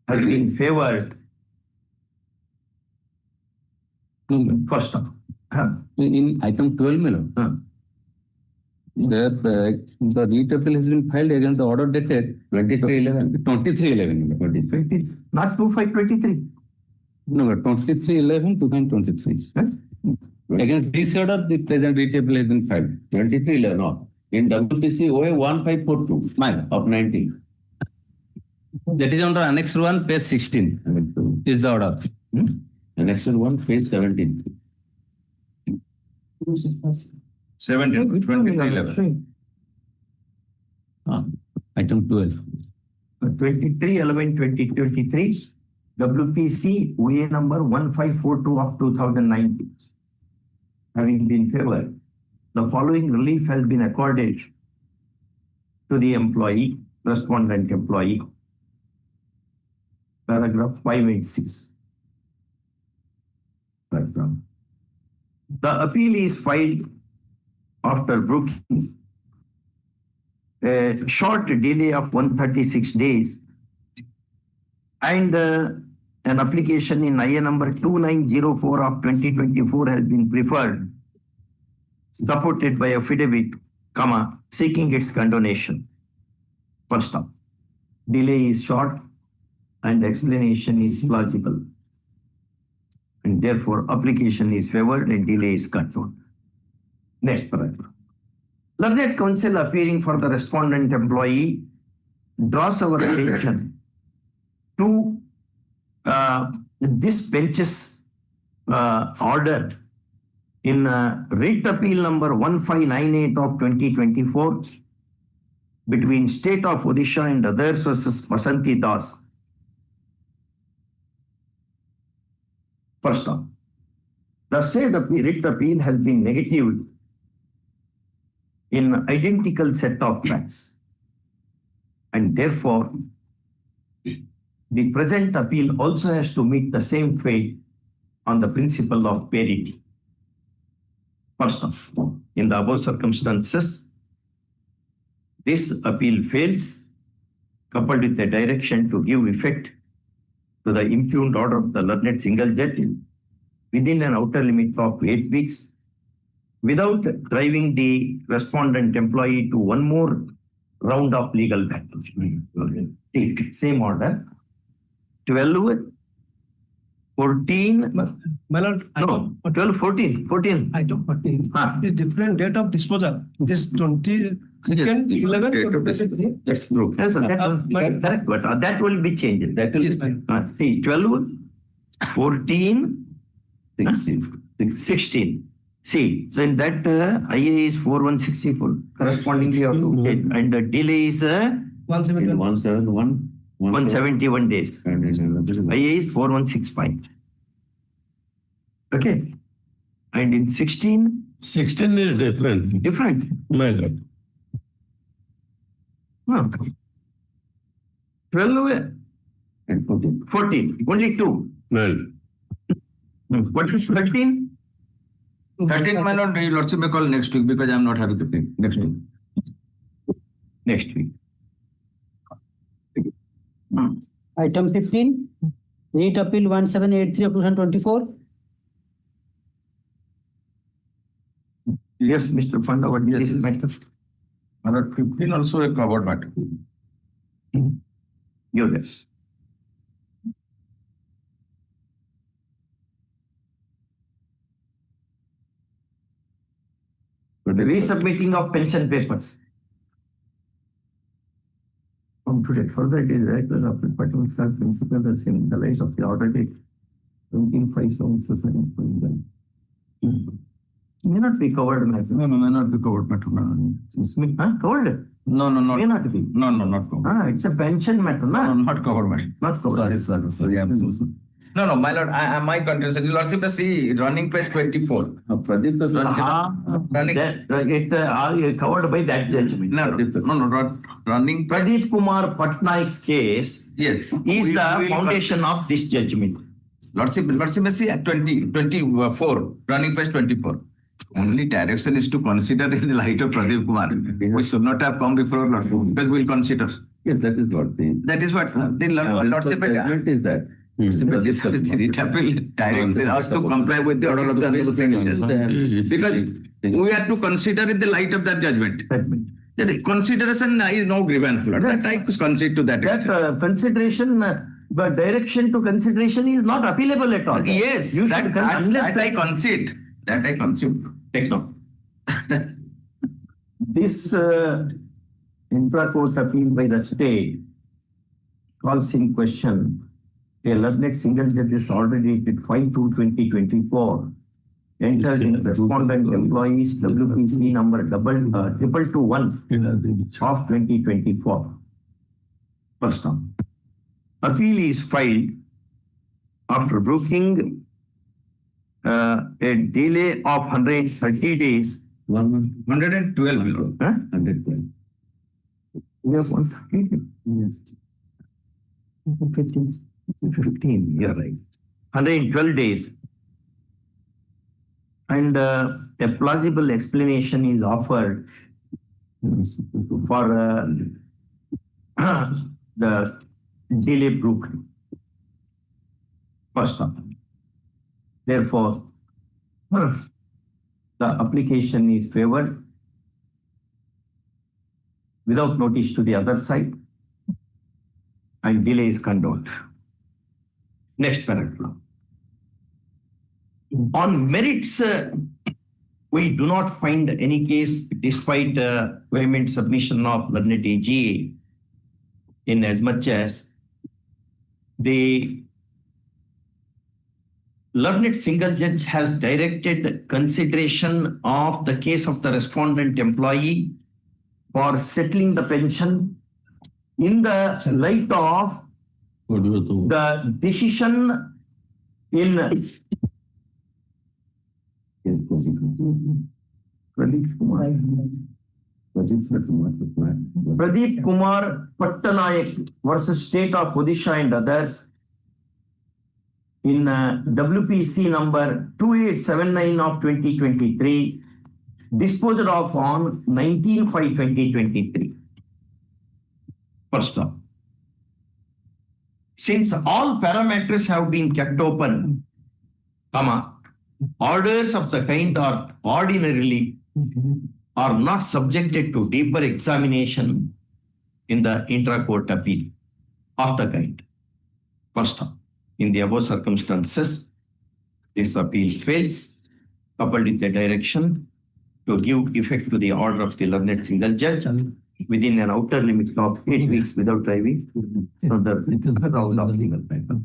has been favored. First off. In item 12, the writ appeal has been filed against the order dated 23/11. 23/11. Not 2/5/23. No, 23/11/2023. Against this order, the present writ appeal has been filed. 23/11. No. In WPC OA 1542 of 19. That is under Annex 1, page 16. Is the order. Annex 1, page 17. 17, 23/11. Item 12. 23/11/2023, WPC OA number 1542 of 2019. Having been favored, the following relief has been accorded to the employee, respondent employee. Paragraph 586. The appeal is filed after brooking a short delay of 136 days and an application in IA number 2904 of 2024 has been preferred, supported by affidavit, seeking its condonation. First off, delay is short and explanation is plausible, and therefore application is favored and delay is controlled. Next paragraph. Learned counsel appearing for the respondent employee draws our attention to this bench's order in writ appeal number 1598 of 2024 between State of Odisha and others versus Basanti Das. First off, the said writ appeal has been negatived in identical set of facts, and therefore the present appeal also has to meet the same fate on the principle of parity. First off, in the above circumstances, this appeal fails, coupled with the direction to give effect to the impugned order of the learned single judge within an outer limit of 8 weeks, without driving the respondent employee to one more round of legal battle. Same order. 12, 14. My lord, No, 12, 14. 14. item 14. Ah. Is different date of disposal. This 22nd, 11. That's true. Yes, that will be correct, but that will be changed. That will Yes, ma'am. see 12, 14, 16. See, so in that IA is 4164. Correspondingly, you have to take, and the delay is 171. 171. 171 days. IA is 4165. Okay. And in 16, 16 is different. different. My God. Huh. 12 And 14. 14, only two. Well, What is 13? 13, my lord, your lordship may call next week because I am not having to pay next week. Next week. Item 15, Rate Appeal 1783 of 2024. Yes, Mr. Panda, what is this matter? My lord, 15 also a covered matter. You this. For the resubmitting of pension papers. Today, further it is regular of the particular principle that's in the light of the order date 1757. May not be covered matter. No, may not be covered matter. Covered? No, May not be. No, not covered. It's a pension matter, No, na? not covered matter. Not covered. Sorry, I'm so sorry. No, my lord, my contention. Your lordship, see, running page 24. Pradeep, the Running. It covered by that judgment. No, running. Pradeep Kumar Patnaik's case Yes. is the foundation of this judgment. Lordship, may see at 24, running page 24. Only direction is to consider in the light of Pradeep Kumar. We should not have come before lordship because we'll consider. Yes, that is what the. That is what the lordship Judgment is that. Because this is the direction us to comply with the order of the because we have to consider in the light of that judgment. That consideration is no grievance. That I concede to that. That consideration, but direction to consideration is not appealable at all. Yes, You that should unless I concede. That I concede. take note. This intra-court appeal by the state calls in question a learned single judge's order dated 5/2/2024 entered in respondent employees WPC number 2221 of 2024. First term. Appeal is filed after brooking a delay of 130 days. 112. 112. We have 130. Yes. 15, you're right. 112 days. And a plausible explanation is offered for the delay broken. First one. Therefore, the application is favored without notice to the other side and delay is condoned. Next paragraph. On merits, we do not find any case despite vehement submission of learned AGA in as much as the learned single judge has directed consideration of the case of the respondent employee for settling the pension in the light of the decision in Pradeep Kumar Pattanayak versus State of Odisha and others in WPC number 2879 of 2023, disposed of on 19/5/2023. First off, since all parameters have been kept open, orders of the kind are ordinarily are not subjected to deeper examination in the intra-court appeal of the kind. First off. In the above circumstances, this appeal fails, coupled with the direction to give effect to the order of the learned single judge within an outer limit of 8 weeks without driving. So the round of legal paper.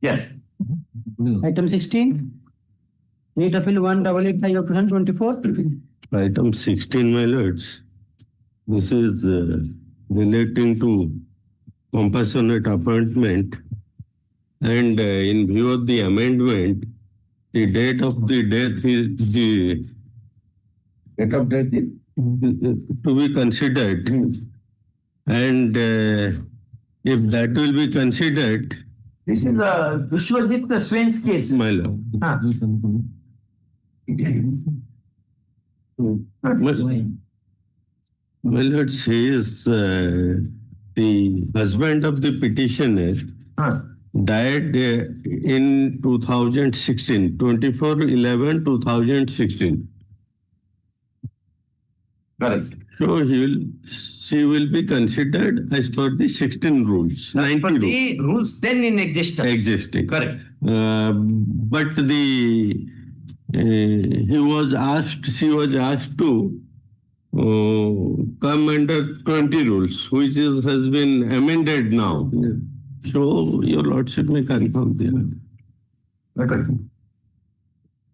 Yes. Item 16. Rate appeal 1885 of 2024. Item 16, my lords. This is relating to compassionate appointment, and in view of the amendment, the date of the death is the Date of death is to be considered, and if that will be considered, this is Vishwajit Swain's case. my lord. My lord, he is the husband of the petitioner. Died in 2016, 24/11/2016. Correct. So she will be considered as per the 16 rules, 90 For rules the rules then in existence. existing. Correct. But she was asked to come under 20 rules, which has been amended now. So your lordship may confirm there.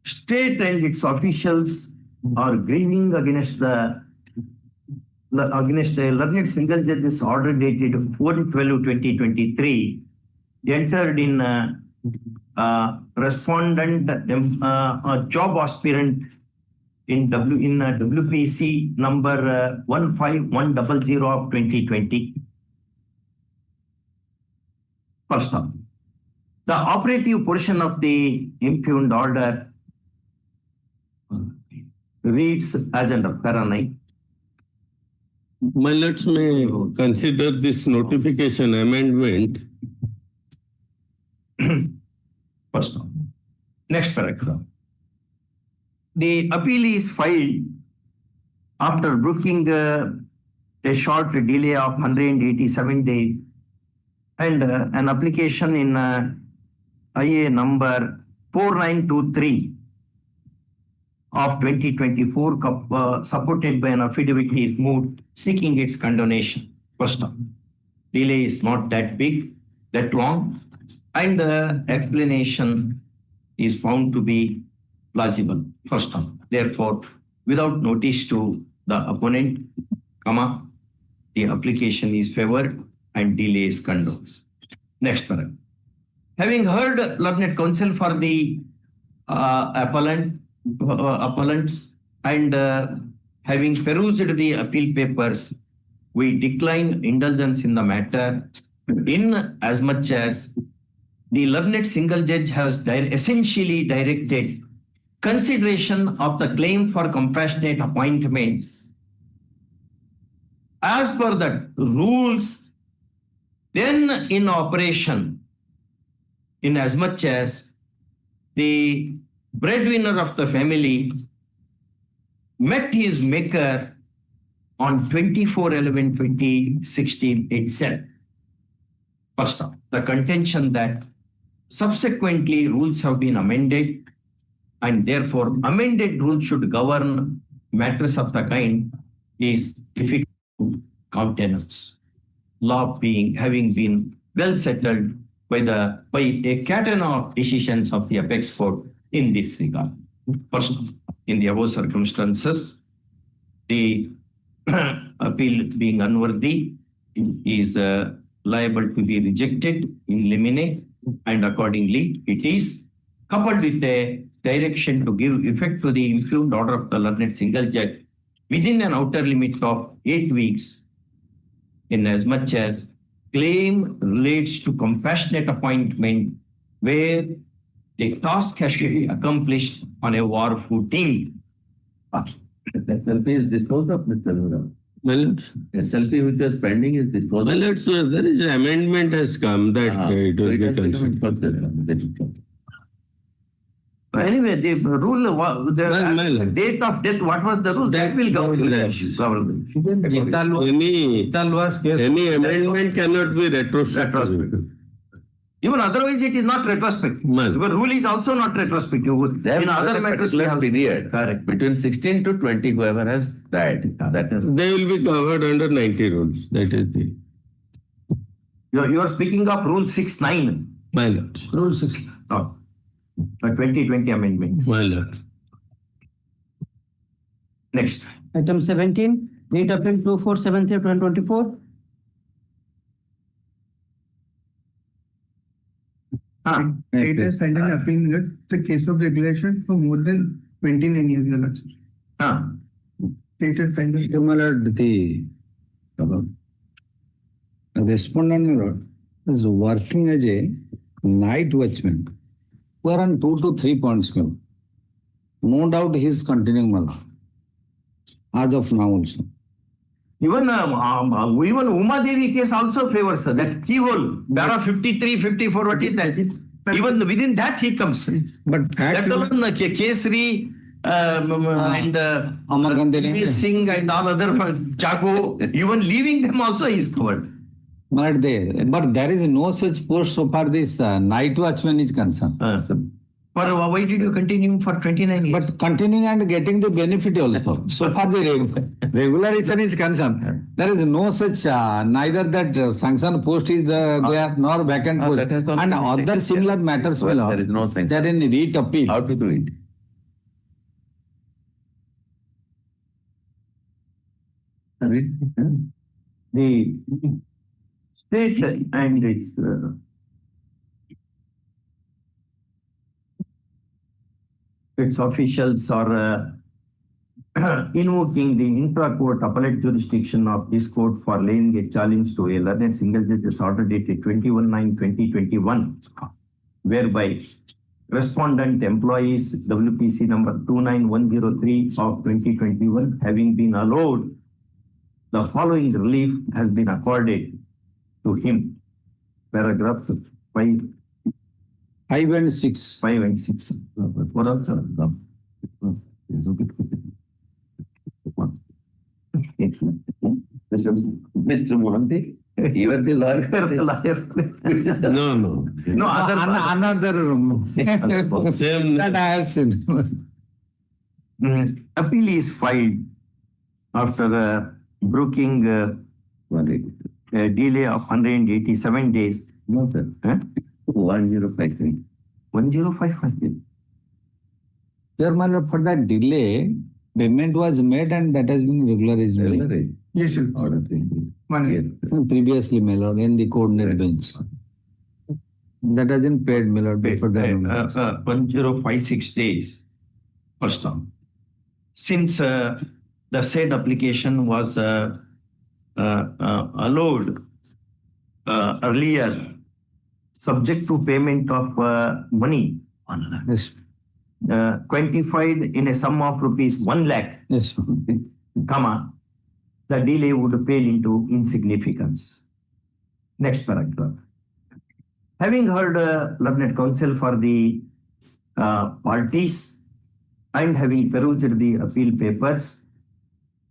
State and its officials are grieving against a learned single judge's order dated 4/12/2023, entered in respondent job aspirant in WPC number 15100 of 2020. First off, the operative portion of the impugned order reads as under para 9. My lords may consider this notification amendment. First off, next paragraph. The appeal is filed after brooking a short delay of 187 days and an application in IA number 4923 of 2024 supported by an affidavit is moved seeking its condonation. First off, delay is not that big, that long, and the explanation is found to be plausible. First off, therefore, without notice to the opponent, the application is favored and delay is condoned. Next paragraph. Having heard learned counsel for the appellants and having perused the appeal papers, we decline indulgence in the matter in as much as the learned single judge has essentially directed consideration of the claim for compassionate appointments as per the rules then in operation, in as much as the breadwinner of the family met his maker on 24/11/2016 itself. First off, the contention that subsequently rules have been amended and therefore amended rules should govern matters of the kind is difficult to countenance. Law having been well settled by a category of decisions of the apex court in this regard. First, in the above circumstances, the appeal being unworthy is liable to be rejected in limine, and accordingly it is coupled with a direction to give effect to the impugned order of the learned single judge within an outer limit of 8 weeks, in as much as claim relates to compassionate appointment where the task has to be accomplished on a war footing. SLP is disposed of, Mr. Nura. Well, SLP which was pending is disposed well, of. there is an amendment has come that it will be considered. Anyway, the rule, the date of death, what was the rule? That will govern the issues. Any amendment cannot be retrospective. Even otherwise, it is not retrospective. Man. Because rule is also not retrospective. They have In other a matters, we particular have period. Correct. Between 16 to 20, whoever has died. That is. They will be covered under 90 rules. That is the. You are speaking of Rule 6(9). My lord. Rule 6. Oh. The 2020 amendment. My lord. Next. Item 17, 8 April 2473 2024. It has filed an appeal in the case of regulation for more than 29 years, Your Lordship. It has filed an- My lord, the respondent, my lord, is working as a night watchman. We are on 2 to 3 points, my lord. No doubt he is continuing, my lord. As of now also. Even Uma Devi case also favors that keyhole. Para 53, 54, what is that? Even within that he comes. But Let alone Kesri and Amarkand Singh and all other Chaco, even leaving them also is covered. But there is no such post so far this night watchman is concerned. For why did you continue for 29 years? But continuing and getting the benefit also. So far the regularization is concerned. There is no such, neither that sanction post is there nor vacant post. that is also And other similar matters will There is no sanction. They are in writ appeal. How to do it? The state and its officials are invoking the intra-court appellate jurisdiction of this court for laying a challenge to a learned single judge's order dated 21/9/2021, whereby respondent employees WPC number 29103 of 2021 having been allowed the following relief has been accorded to him. Paragraph 5 and 6. 5 and 6. What else? Mr. Mohanty, you are the lawyer. No. No, Another same that I have seen. Appeal is filed after brooking a delay of 187 days. No, sir. 1053. 1055. Sir, my lord, for that delay, payment was made and that has been regularized. Yes, sir. Order 3. Previously, my lord, in the coordinate bench. That has been paid, my lord, for that. 1056 days. First time. Since the said application was allowed earlier, subject to payment of money, Yes. quantified in a sum of rupees 1 lakh, Yes. comma, the delay would pale into insignificance. Next paragraph. Having heard learned counsel for the parties and having perused the appeal papers,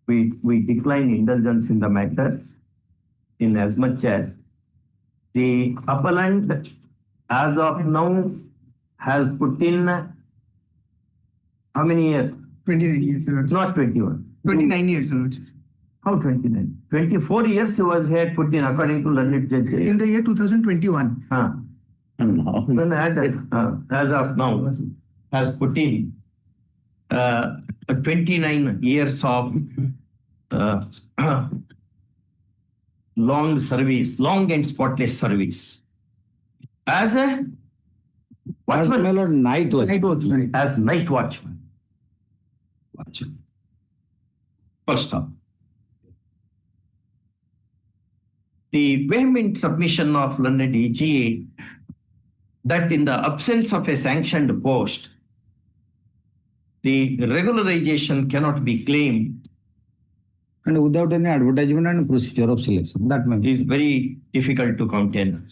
we decline indulgence in the matter in as much as the appellant as of now has put in how many years? 29 years, Your Lordship. Not 21. 29 years, Your Lordship. How 29? 24 years he was here put in according to learned judge. In the year 2021. Then as of now has put in 29 years of long service, long and spotless service. As a As watchman, my lord, night watchman. as night watchman. First up, the vehement submission of learned EGA that in the absence of a sanctioned post, the regularization cannot be claimed And without any advertisement and procedure of selection. That may be. is very difficult to contain.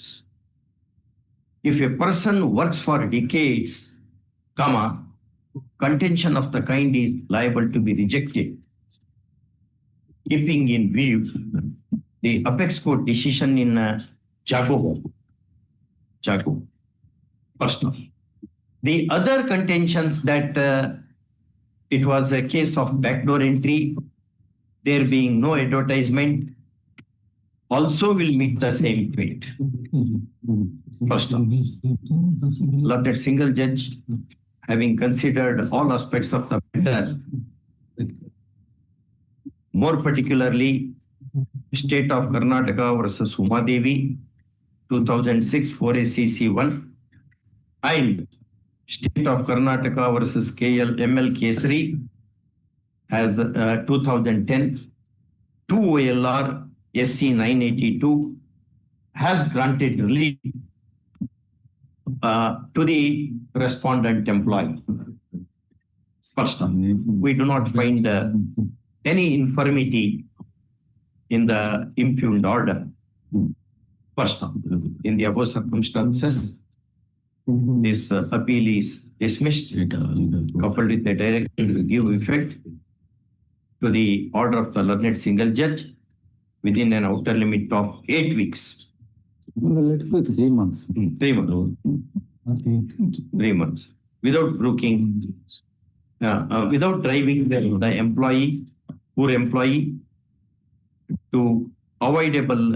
If a person works for decades comma, contention of the kind is liable to be rejected, keeping in view the apex court decision in Jago. Personal. The other contentions that it was a case of backdoor entry, there being no advertisement, also will meet the same fate. First off, learned single judge, having considered all aspects of the matter, more particularly State of Karnataka versus Umadevi, 2006 4ACC 1, and State of Karnataka versus ML Kesari has 2010, 2 OLR SC 982 has granted relief to the respondent employee. First, we do not find any infirmity in the impugned order. First, in the above circumstances, this appeal is dismissed, coupled with the direction to give effect to the order of the learned single judge within an outer limit of 8 weeks. Let's put 3 months. 3 months. 3 months. Without brooking, without driving the employee, poor employee, to avoidable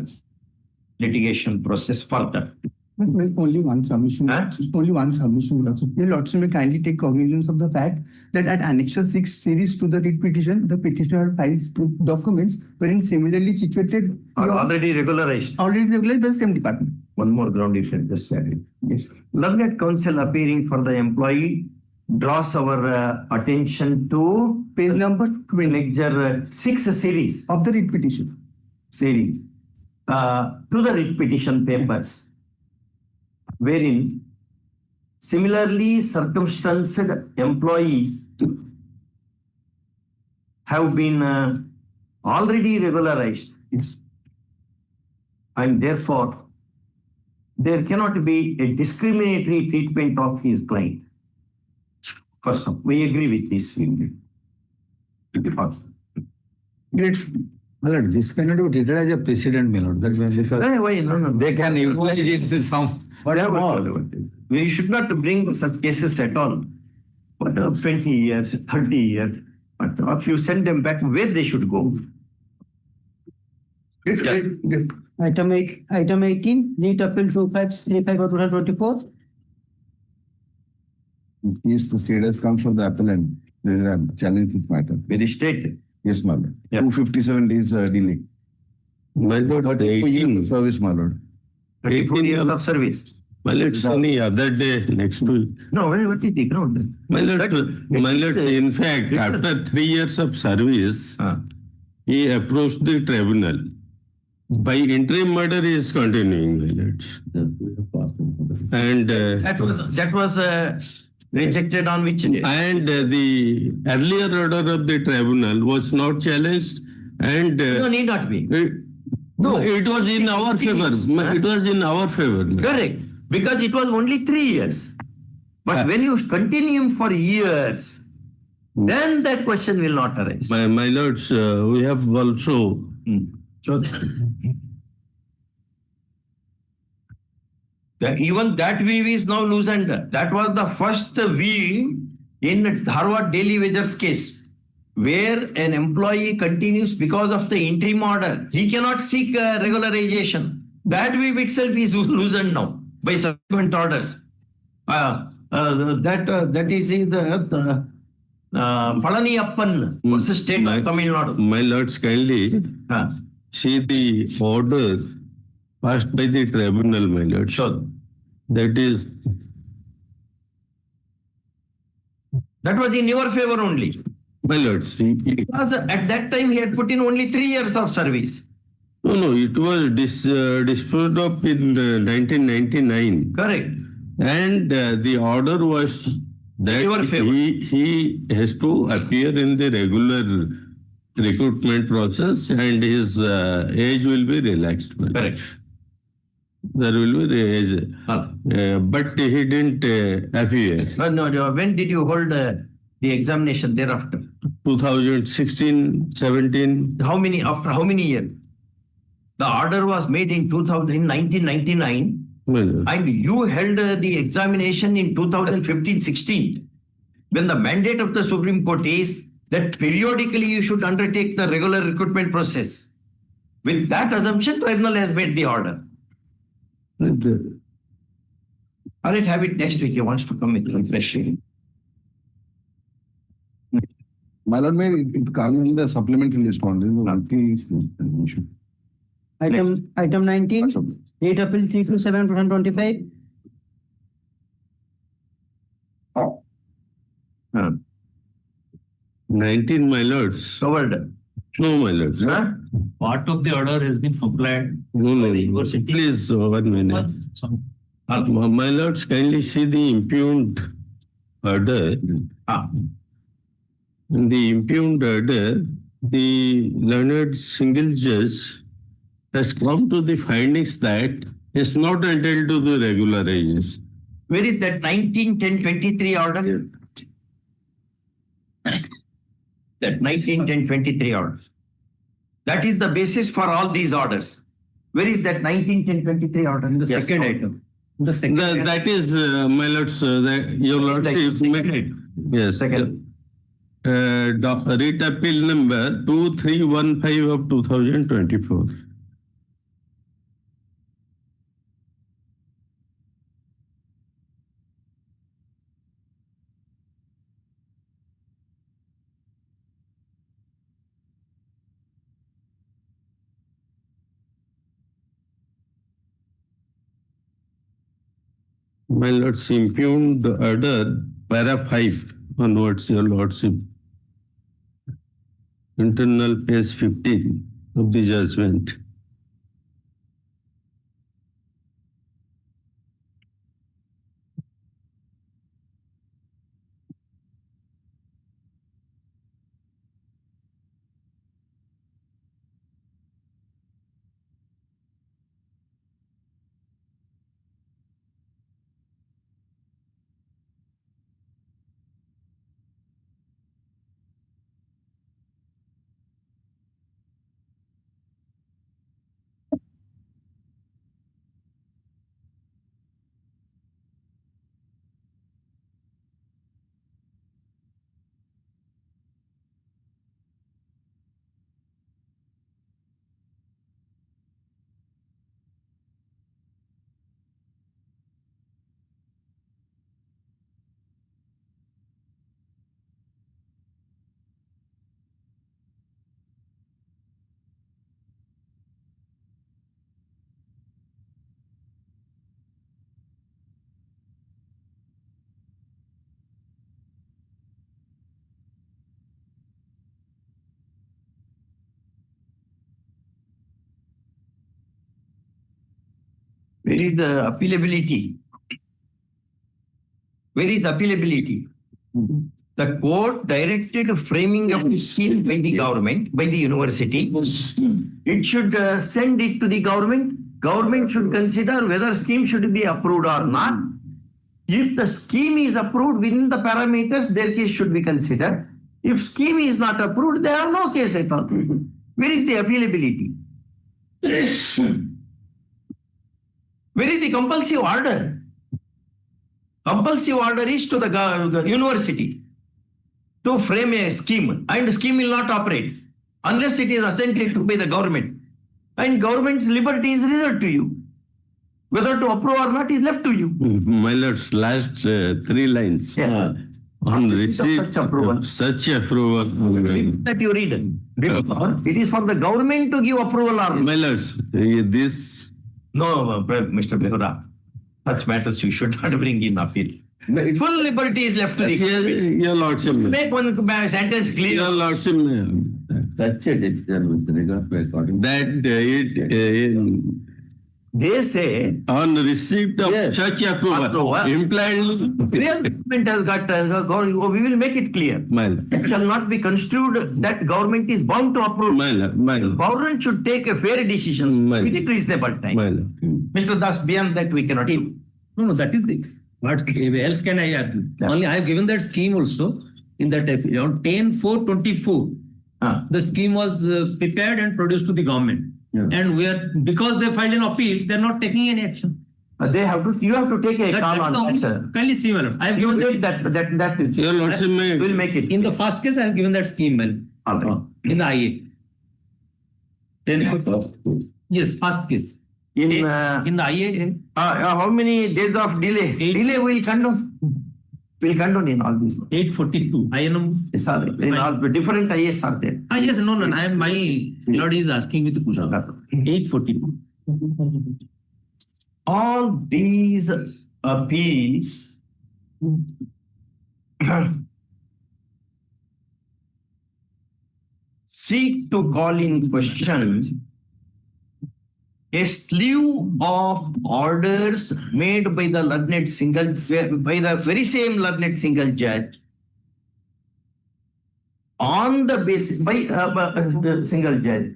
litigation process further. Only one submission. Only one submission. Your Lordship may kindly take cognizance of the fact that at Annexure 6 series to the writ petition, the petitioner files documents wherein similarly situated Are already regularized. Already regularized by the same department. One more ground you can just add it. Yes. Learned counsel appearing for the employee draws our attention to page number 20. Lecture 6 series of the writ petition. Series to the writ petition papers, wherein similarly circumstanced employees have been already regularized. Yes. And therefore, there cannot be a discriminatory treatment of his client. First of all, we agree with this. Great. Well, this cannot be treated as a precedent, my lord. That's because Why? No. they can utilize it in some. Whatever. We should not bring such cases at all. But 20 years, 30 years. But if you send them back, where they should go? Item 18, Lead Appeal 2535 of 2024. Yes, the state has come for the appellant. Challenge this matter. With the state. Yes, my lord. Yeah. 257 days delay. My lord, 18 service, my lord. 34 years of service. My lord, any other day next week. No, what is the ground? My lord, in fact, after 3 years of service, he approached the tribunal. By interim murder, he is continuing, my lord. And that was rejected on which day? And the earlier order of the tribunal was not challenged, and No, need not be. no, it was in our favor. It was in our favor. Correct. Because it was only 3 years. But when you continue for years, then that question will not arise. My lords, we have also So even that view is now loosened. That was the first view in Harvard Daily Wages case, where an employee continues because of the interim order. He cannot seek regularization. That view itself is loosened now by subsequent orders. That is the Palaniappan versus State of Tamil Nadu. My lords, kindly see the order passed by the tribunal, my lord. Sure. That was in your favor only. My lords. Because at that time he had put in only 3 years of service. No, it was disposed of in 1999. Correct. And the order was that he has to appear in the regular recruitment process and his age will be relaxed. Correct. There will be but he didn't appear. No, when did you hold the examination thereafter? 2016, 17. After how many years? The order was made in 1999, and you held the examination in 2015-16, when the mandate of the Supreme Court is that periodically you should undertake the regular recruitment process. With that assumption, tribunal has made the order. All right, have it next week. He wants to come with refreshing. My lord, may it come in the supplementary list only. Item 19, 8 April 327 2025. 19, my lords. Covered. No, my lords. Part of the order has been complied. No. Please, 1 minute. My lords, kindly see the impugned order. In the impugned order, the learned single judge has come to the findings that is not entitled to the regularization. Where is that 19-10-23 order? That 19-10-23 order. That is the basis for all these orders. Where is that 19-10-23 order? In the second item. That is, my lords, your lordship. Yes. Second. Writ appeal number 2315 of 2024. My lords, impugned order, para 5 onwards, your lordship. Internal page 15 of the judgment. Where is the appealability? Where is appealability? The court directed a framing of the scheme by the government, by the university. It should send it to the government. Government should consider whether scheme should be approved or not. If the scheme is approved within the parameters, their case should be considered. If scheme is not approved, they have no case at all. Where is the appealability? Where is the compulsive order? Compulsive order is to the university to frame a scheme, and the scheme will not operate unless it is assented to by the government. And government's liberty is reserved to you. Whether to approve or not is left to you. My lords, last 3 lines. On receipt of such approval. That you read. It is for the government to give approval or not. My lords, this. No, Mr. Behura, such matters you should not bring in appeal. Full liberty is left to the Your lordship. Make one sentence clear. Your lordship. Such a decision with regard to according that They say On receipt of Yes. such approval, implied. real government has got, we will make it clear. My lord, It shall not be construed that government is bound to approve. my lord, my lord, Government should take a fair decision My with lord. a reasonable time. my lord. Mr. Das, beyond that we cannot do. No, that is the, what else can I add? Yeah. Only I have given that scheme also in that on 10/4/24. The scheme was prepared and produced to the government. Yeah. And we are, because they filed an appeal, they are not taking any action. You have to take a call on that, That's sir. kindly see, madam. I have You given take that is, Your lordship may. we'll make it. in the first case, I have given that scheme, madam. All right. In the IA. Yes, first case. In, In the IA, how many days of delay? Eight. Delay will condone. Will condone in all these. 842. IA number. Yes, are there. In all the different IAs are there. Yes, no. I am, my lord is asking me to push out. 842. All these appeals seek to call in question a slew of orders made by the by the very same learned single judge on the basis by the single judge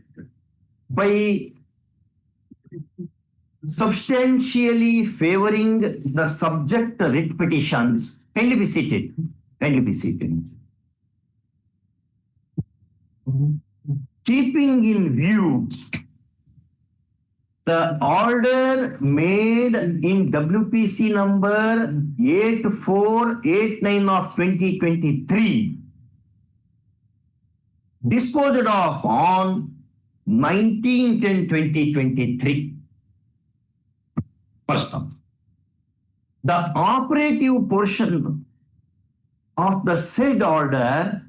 by substantially favoring the subject writ petitions. Kindly be seated. Kindly be seated. Keeping in view the order made in WPC number 8489 of 2023, disposed of on 19/10/2023. First off, the operative portion of the said order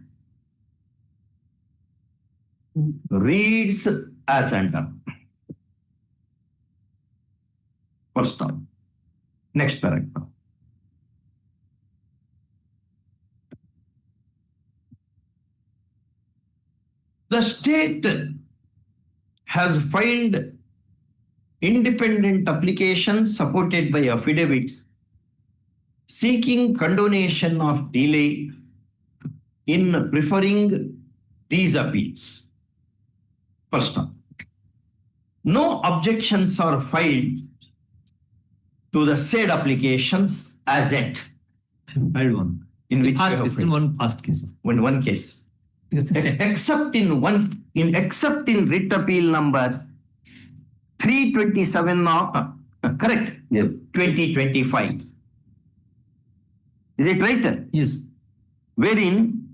reads as under. First off, next paragraph. The state has filed independent applications supported by affidavits seeking condonation of delay in preferring these appeals. First one, no objections are filed to the said applications as yet. Filed one. In which First you have case, in filed? one past case. In one case. Yes, the second. Except in writ appeal number 327 now, correct? Yes. 2025. Is it right? Yes. Wherein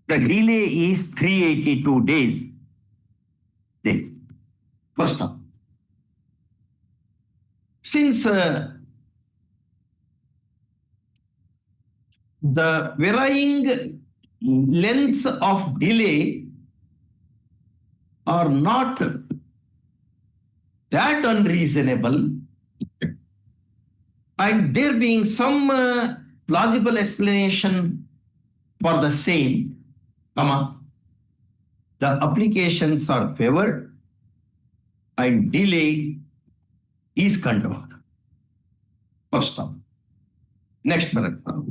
the delay is 382 days. Then, first off, since the varying lengths of delay are not that unreasonable, and there being some plausible explanation for the same, the applications are favored and delay is condoned. First off. Next paragraph.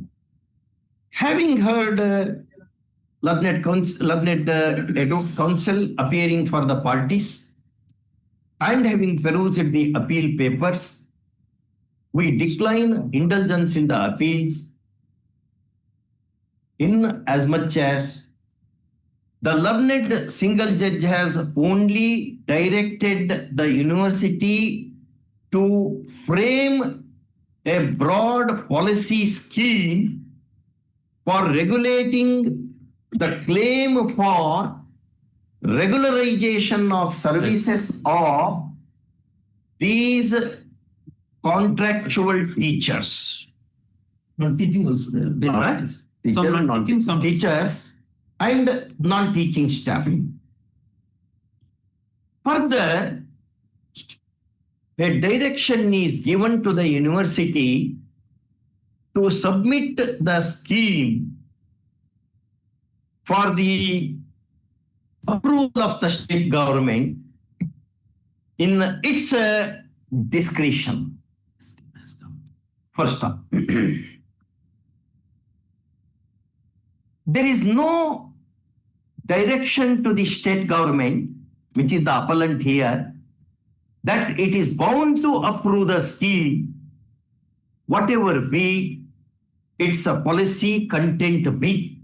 Having heard learned counsel appearing for the parties and having perused the appeal papers, we decline indulgence in the appeals in as much as the learned single judge has only directed the university to frame a broad policy scheme for regulating the claim for regularization of services of these contractual teachers. Non-teaching also. All right? Some non-teaching, some teachers and non-teaching staff. Further, a direction is given to the university to submit the scheme for the approval of the state government in its discretion. First up, there is no direction to the state government, which is the appellant here, that it is bound to approve the scheme, whatever be its a policy content be.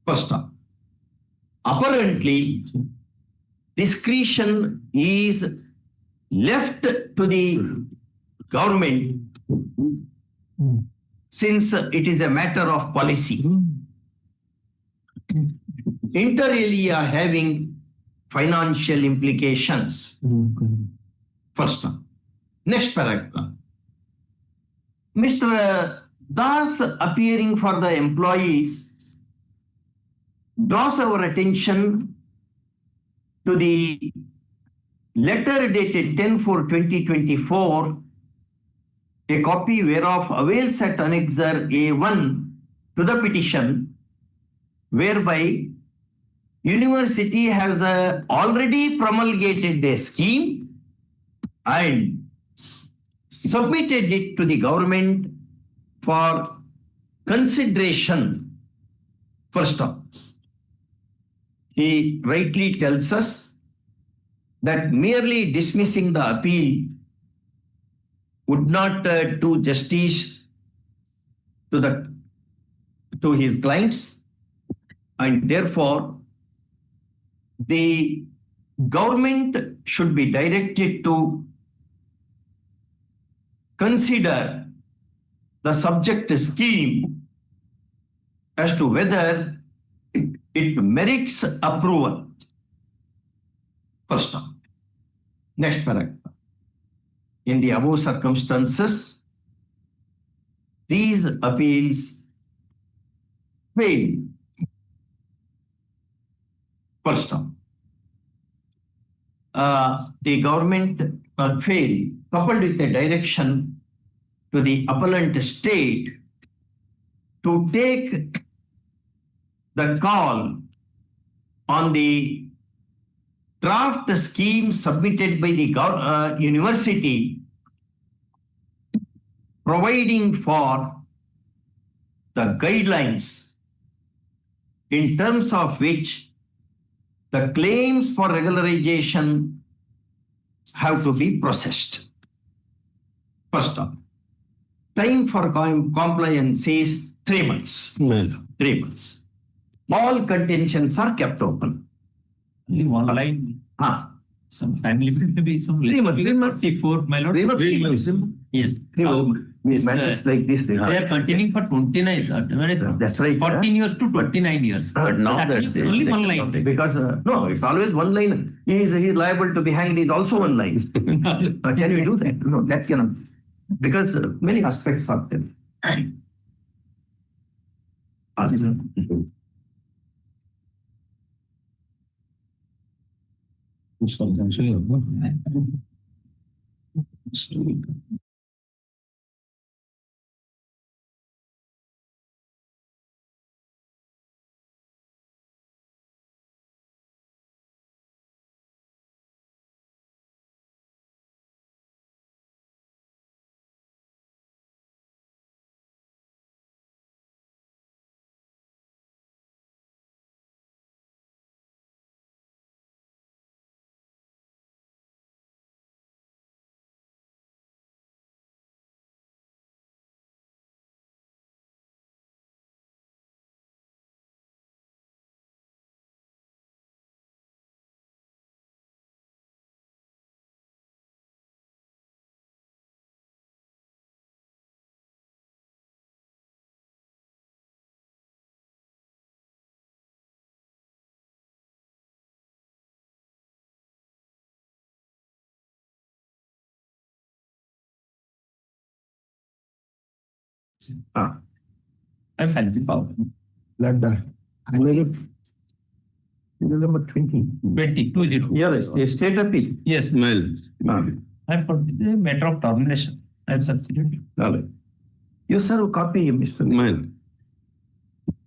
First up, apparently, discretion is left to the government since it is a matter of policy. Inter alia having financial implications. First one. Next paragraph. Mr. Das appearing for the employees draws our attention to the letter dated 10/4/2024, a copy whereof avails at Annexure A1 to the petition, whereby University has already promulgated a scheme and submitted it to the government for consideration. First off, he rightly tells us that merely dismissing the appeal would not do justice to his clients, and therefore the government should be directed to consider the subject scheme as to whether it merits approval. First one. Next paragraph. In the above circumstances, these appeals fail. First one. The government failed, coupled with a direction to the appellant state to take the call on the draft scheme submitted by the university, providing for the guidelines in terms of which the claims for regularization have to be processed. First off, time for compliance is 3 months. 3 months. All contentions are kept open. Only one line. Some time limit may be some 3 months. Before, my lord. 3 months. Yes. 3 months. It's like this. They are continuing for 29 years. That's right. 14 years to 29 years. Now It's only one line. Because no, it's always one line. He is liable to be hanged is also one line. Can we do that? No, that cannot. Because many aspects are there. I'm fancy power. Number 20. 20. Yes, state appeal. Yes. I'm for the matter of termination. I'm substituted. You serve copy, Mr.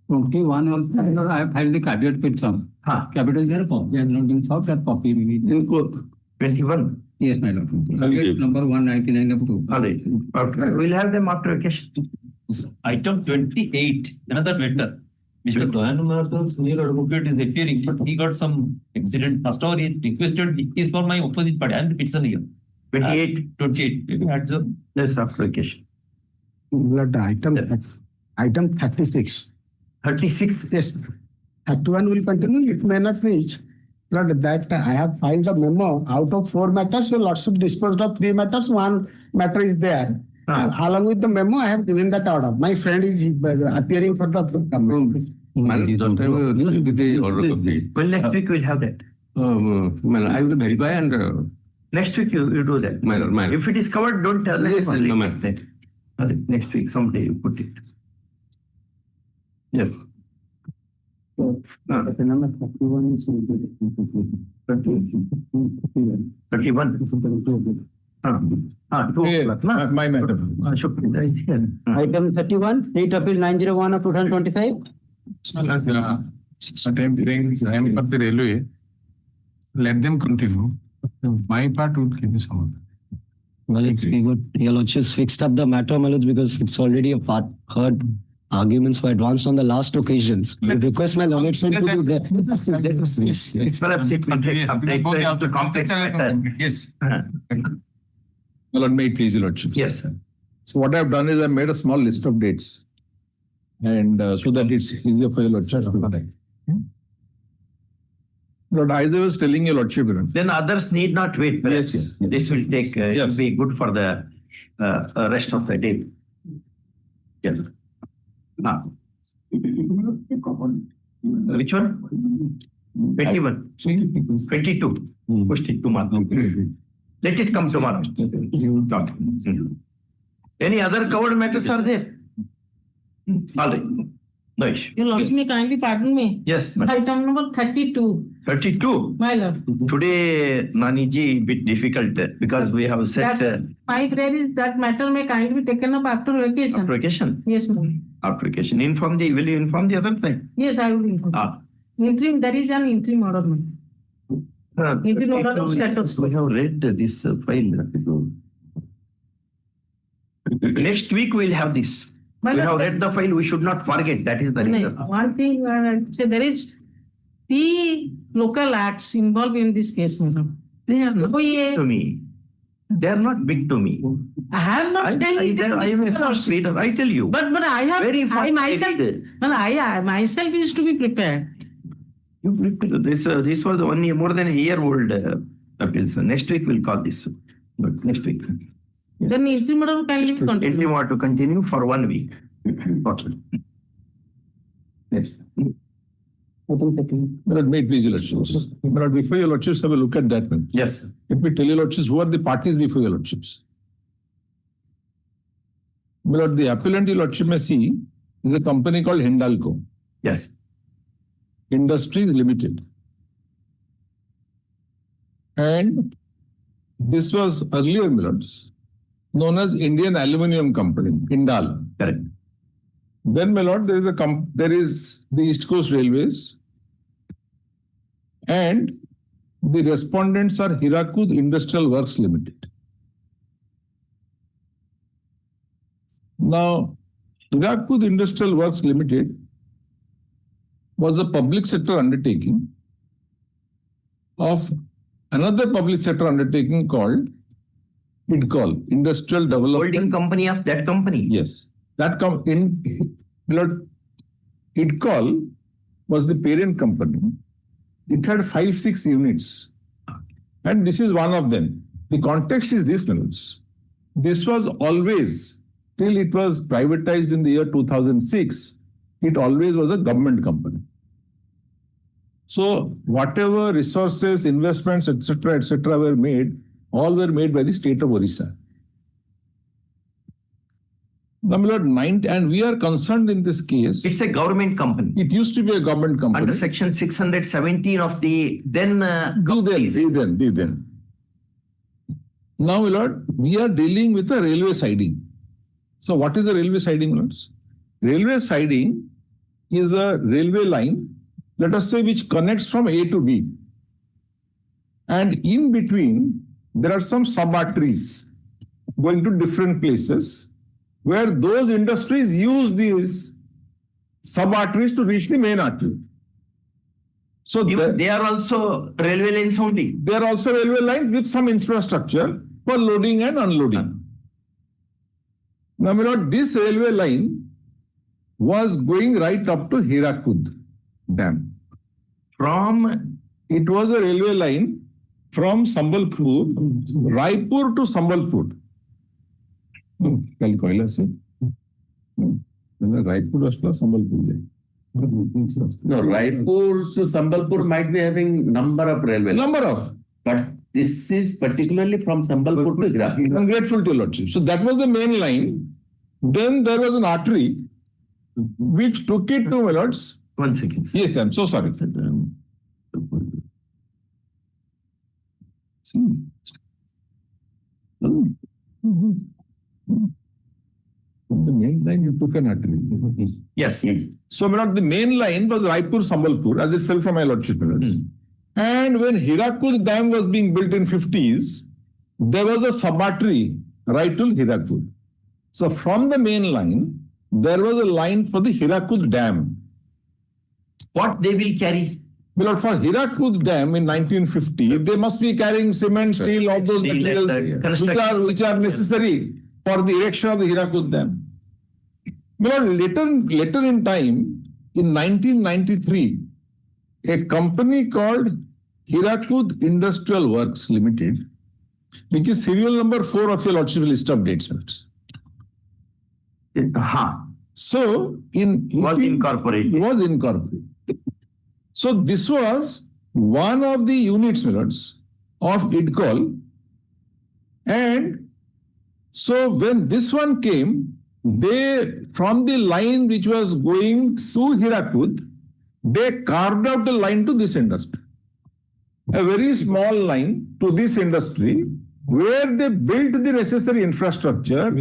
21 also, I have filed the caveat with some. Capital there, copy. I have not been solved, that copy. 21. Yes, my lord. Okay. Number 199 up to. All right. We'll have them after vacation. Item 28, another matter. Mr. Doyan's senior advocate is appearing, but he got some accident. Customer is requested, is for my opposite party. I'm the petitioner here. 28. Maybe adds up. Yes, after vacation. Blood item 36. 36. Yes. 31 will continue, it may not reach. Blood that I have filed a memo out of 4 matters, your lordship disposed of 3 matters, 1 matter is there. And along with the memo, I have given that order. My friend is appearing for the government. Well, next week we'll have that. I will verify and. Next week you do that. If it is covered, don't tell us. Yes, no, next week, someday you put it. Yes. The number 31 is 31. My matter. Item 31, State Appeal 901 of 2025. Time during time for the railway, let them continue. My part would give you some. Well, it's good. Your lordships fixed up the matter, my lords, because it's already a part heard. Arguments were advanced on the last occasions. I request my learned friend to be there. It's perhaps a complex matter. Yes. My lord, may it please your lordship. Yes, sir. So what I have done is I made a small list of dates, and so that it's easier for your lordship. Lord, as I was telling your lordship, Then others need not wait. Perhaps. Yes. This will take, it will be good for the rest of the day. Yes. Now. Which one? 21. 22. Pushed it tomorrow. Let it come tomorrow. Any other covered matters are there? All right. No issue. Your lordship, kindly pardon me. Yes, madam. Item number 32. 32. My lord. Today, Naniji, bit difficult because we have set My prayer is that matter may kindly be taken up after vacation. application. Yes, ma'am. Application. Will you inform the other side? Yes, I will inform. Interim, there is an interim order, ma'am. Interim order of status. We have read this file. Next week we'll have this. We have read the file, we should not forget. That is the reason. One thing, say there is 3 local acts involved in this case, madam. They are not big to me. They are not big to me. I have not said I am a first reader, I tell you. But I have, Very I myself, reader. I myself is to be prepared. You prepared this was only more than a year old appeals. Next week we'll call this. But next week. Then interim order will kindly continue. Interim order to continue for 1 week. Next. Lord, may it please your lordships. Lord, before your lordships have a look at that one. Yes. Let me tell your lordships who are the parties before your lordships. My lord, the appellant your lordship may see is a company called Hindalco. Yes. Industries Limited. And this was earlier, my lords, known as Indian Aluminium Company, Indal. Correct. Then, my lord, there is the East Coast Railways, and the respondents are Hirakud Industrial Works Limited. Now, Hirakud Industrial Works Limited was a public sector undertaking of another public sector undertaking called IDCOL, Industrial Development. Holding company of that company. Yes. That IDCOL was the parent company. It had 5-6 units. And this is one of them. The context is this, Manoj. This was always, till it was privatized in the year 2006, it always was a government company. So whatever resources, investments, etc., were made, all were made by the state of Orissa. Now, my lord, and we are concerned in this case. It's a government company. It used to be a government company. Under section 617 of the then. Then. Now, my lord, we are dealing with a railway siding. So what is the railway siding, lords? Railway siding is a railway line, let us say, which connects from A to B. And in between, there are some sub-arteries going to different places where those industries use these sub-arteries to reach the main artery. So They are also railway lines only. they are also railway lines with some infrastructure for loading and unloading. Now, my lord, this railway line was going right up to Hirakud Dam. It was a railway line from Sambalpur, Raipur to Sambalpur. Raipur was Sambalpur. No, Raipur to Sambalpur might be having number of railway lines. But this is particularly from Sambalpur to Hirakud. I'm grateful to your lordship. So that was the main line. Then there was an artery which took it to, my lords. 1 second. Yes, I'm so sorry. From the main line, you took an artery. Yes. So, my lord, the main line was Raipur Sambalpur as it fell from my lordship. And when Hirakud Dam was being built in 50s, there was a sub-artery right to Hirakud. So, from the main line, there was a line for the Hirakud Dam. What they will carry? Well, for Hirakud Dam in 1950, they must be carrying cement, steel, all those materials which are necessary for the erection of the Hirakud Dam. Well, later in time, in 1993, a company called Hirakud Industrial Works Limited, which is serial number 4 of your lordship list of dates. So, was incorporated. So, this was one of the units, my lords, of IDCOL. And so, when this one came, from the line which was going to Hirakud, they carved out a line to this industry. A very small line to this industry, where they built the necessary infrastructure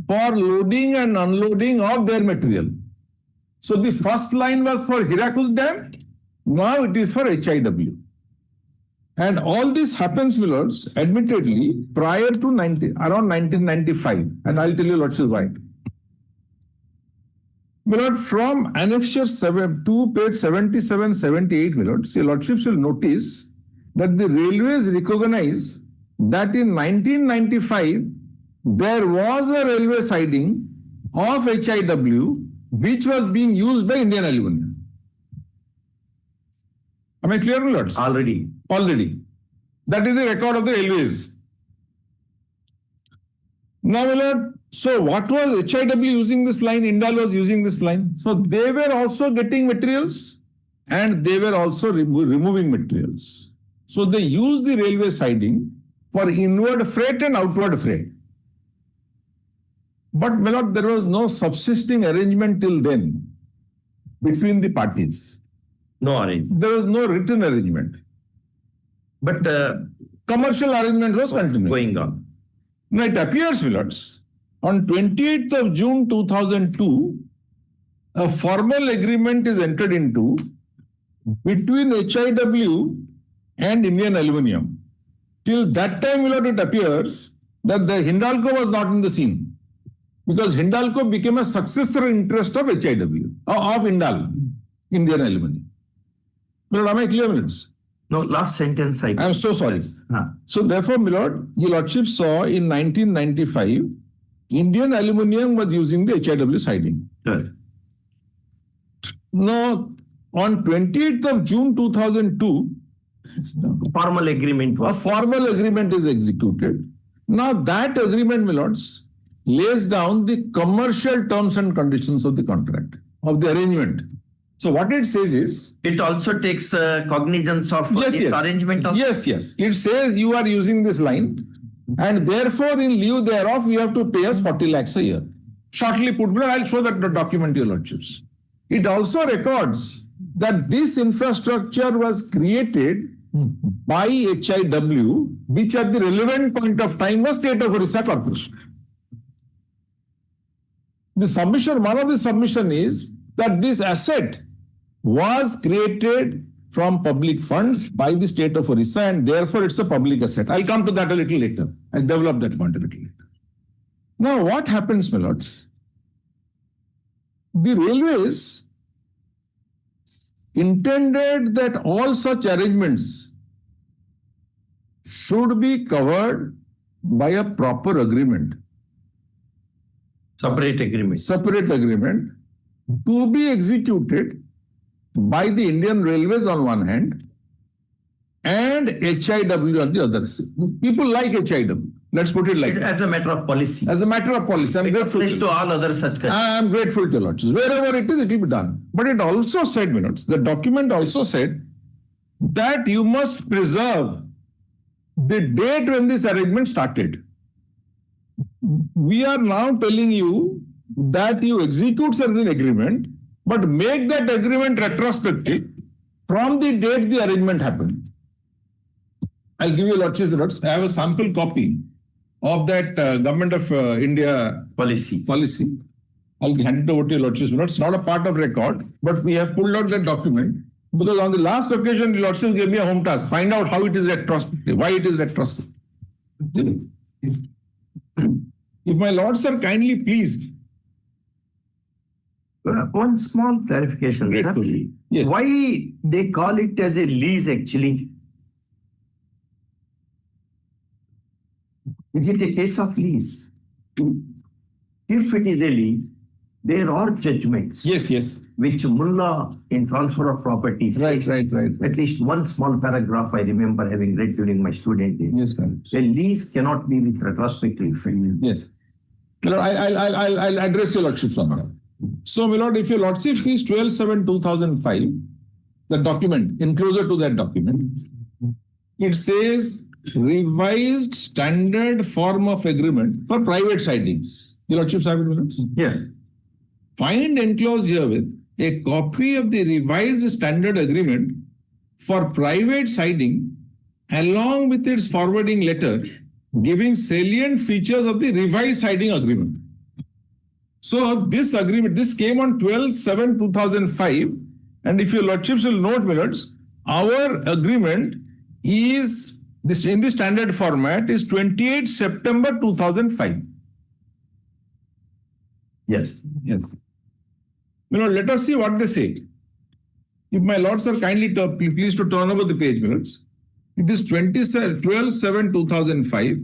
for loading and unloading of their material. So the first line was for Hirakud Dam, now it is for HIW. And all this happens, my lords, admittedly, prior to around 1995. And I'll tell you lordship why. My lord, from Annexure 2, page 77, 78, my lords, your lordships will notice that the railways recognize that in 1995, there was a railway siding of HIW which was being used by Indian Aluminium. Am I clear, my lords? Already. That is the record of the railways. Now, my lord, so what was HIW using this line? Indal was using this line. So they were also getting materials and they were also removing materials. So they used the railway siding for inward freight and outward freight. But, my lord, there was no subsisting arrangement till then between the parties. No arrangement. There was no written arrangement. But commercial arrangement was continuing. Going on. Now it appears, my lords, on 28th of June 2002, a formal agreement is entered into between HIW and Indian Aluminium. Till that time, my lord, it appears that the Hindalco was not in the scene, because Hindalco became a successor interest of HIW, of Indal, Indian Aluminium. My lord, am I clear, my lords? No, last sentence I am so sorry. So therefore, my lord, your lordship saw in 1995, Indian Aluminium was using the HIW siding. Right. Now, on 28th of June 2002, formal agreement was. A formal agreement is executed. Now that agreement, my lords, lays down the commercial terms and conditions of the contract, of the arrangement. So what it says is, it also takes cognizance of this arrangement of. Yes. It says you are using this line, and therefore in lieu thereof you have to pay us 40 lakhs a year. Shortly put, but I'll show that the document, your lordships. It also records that this infrastructure was created by HIW, which at the relevant point of time was State of Orissa Corporation. The submission, one of the submission is that this asset was created from public funds by the state of Orissa, and therefore it's a public asset. I'll come to that a little later. I'll develop that point a little later. Now, what happens, my lords? The railways intended that all such arrangements should be covered by a proper agreement. Separate agreement. Separate agreement to be executed by the Indian Railways on one hand and HIW on the other. People like HIW. Let's put it like that. As a matter of policy. As a matter of policy. I'm grateful to all other such countries. I'm grateful to your lords. Wherever it is, it will be done. But it also said, my lords, the document also said that you must preserve the date when this arrangement started. We are now telling you that you execute certain agreement, but make that agreement retrospective from the date the arrangement happened. I'll give you lots of notes. I have a sample copy of that Government of India policy. I'll hand it over to you, Lordship. It's not a part of record, but we have pulled out that document because on the last occasion, the Lordship gave me a home task. Find out how it is retrospective, why it is retrospective. If my lords are kindly pleased. One small clarification. Gratefully. Yes. Why they call it as a lease actually? Is it a case of lease? If it is a lease, there are judgments. Yes. Which Mullah in transfer of property says. Right. At least one small paragraph I remember having read during my student days. Yes, ma'am. A lease cannot be with retrospective effect. Yes. I'll address your lordships on that. So, my lord, if your lordship sees 12/7/2005, the document, enclosure to that document, it says revised standard form of agreement for private sidings. Your lordships have it, my lords? Yeah. Find enclosed herewith a copy of the revised standard agreement for private siding along with its forwarding letter giving salient features of the revised siding agreement. So this agreement, this came on 12/7/2005, and if your lordships will note, my lords, our agreement is this in the standard format is 28 September 2005. Yes. Let us see what they say. If my lords are kindly pleased to turn over the page, my lords. It is 12/7/2005.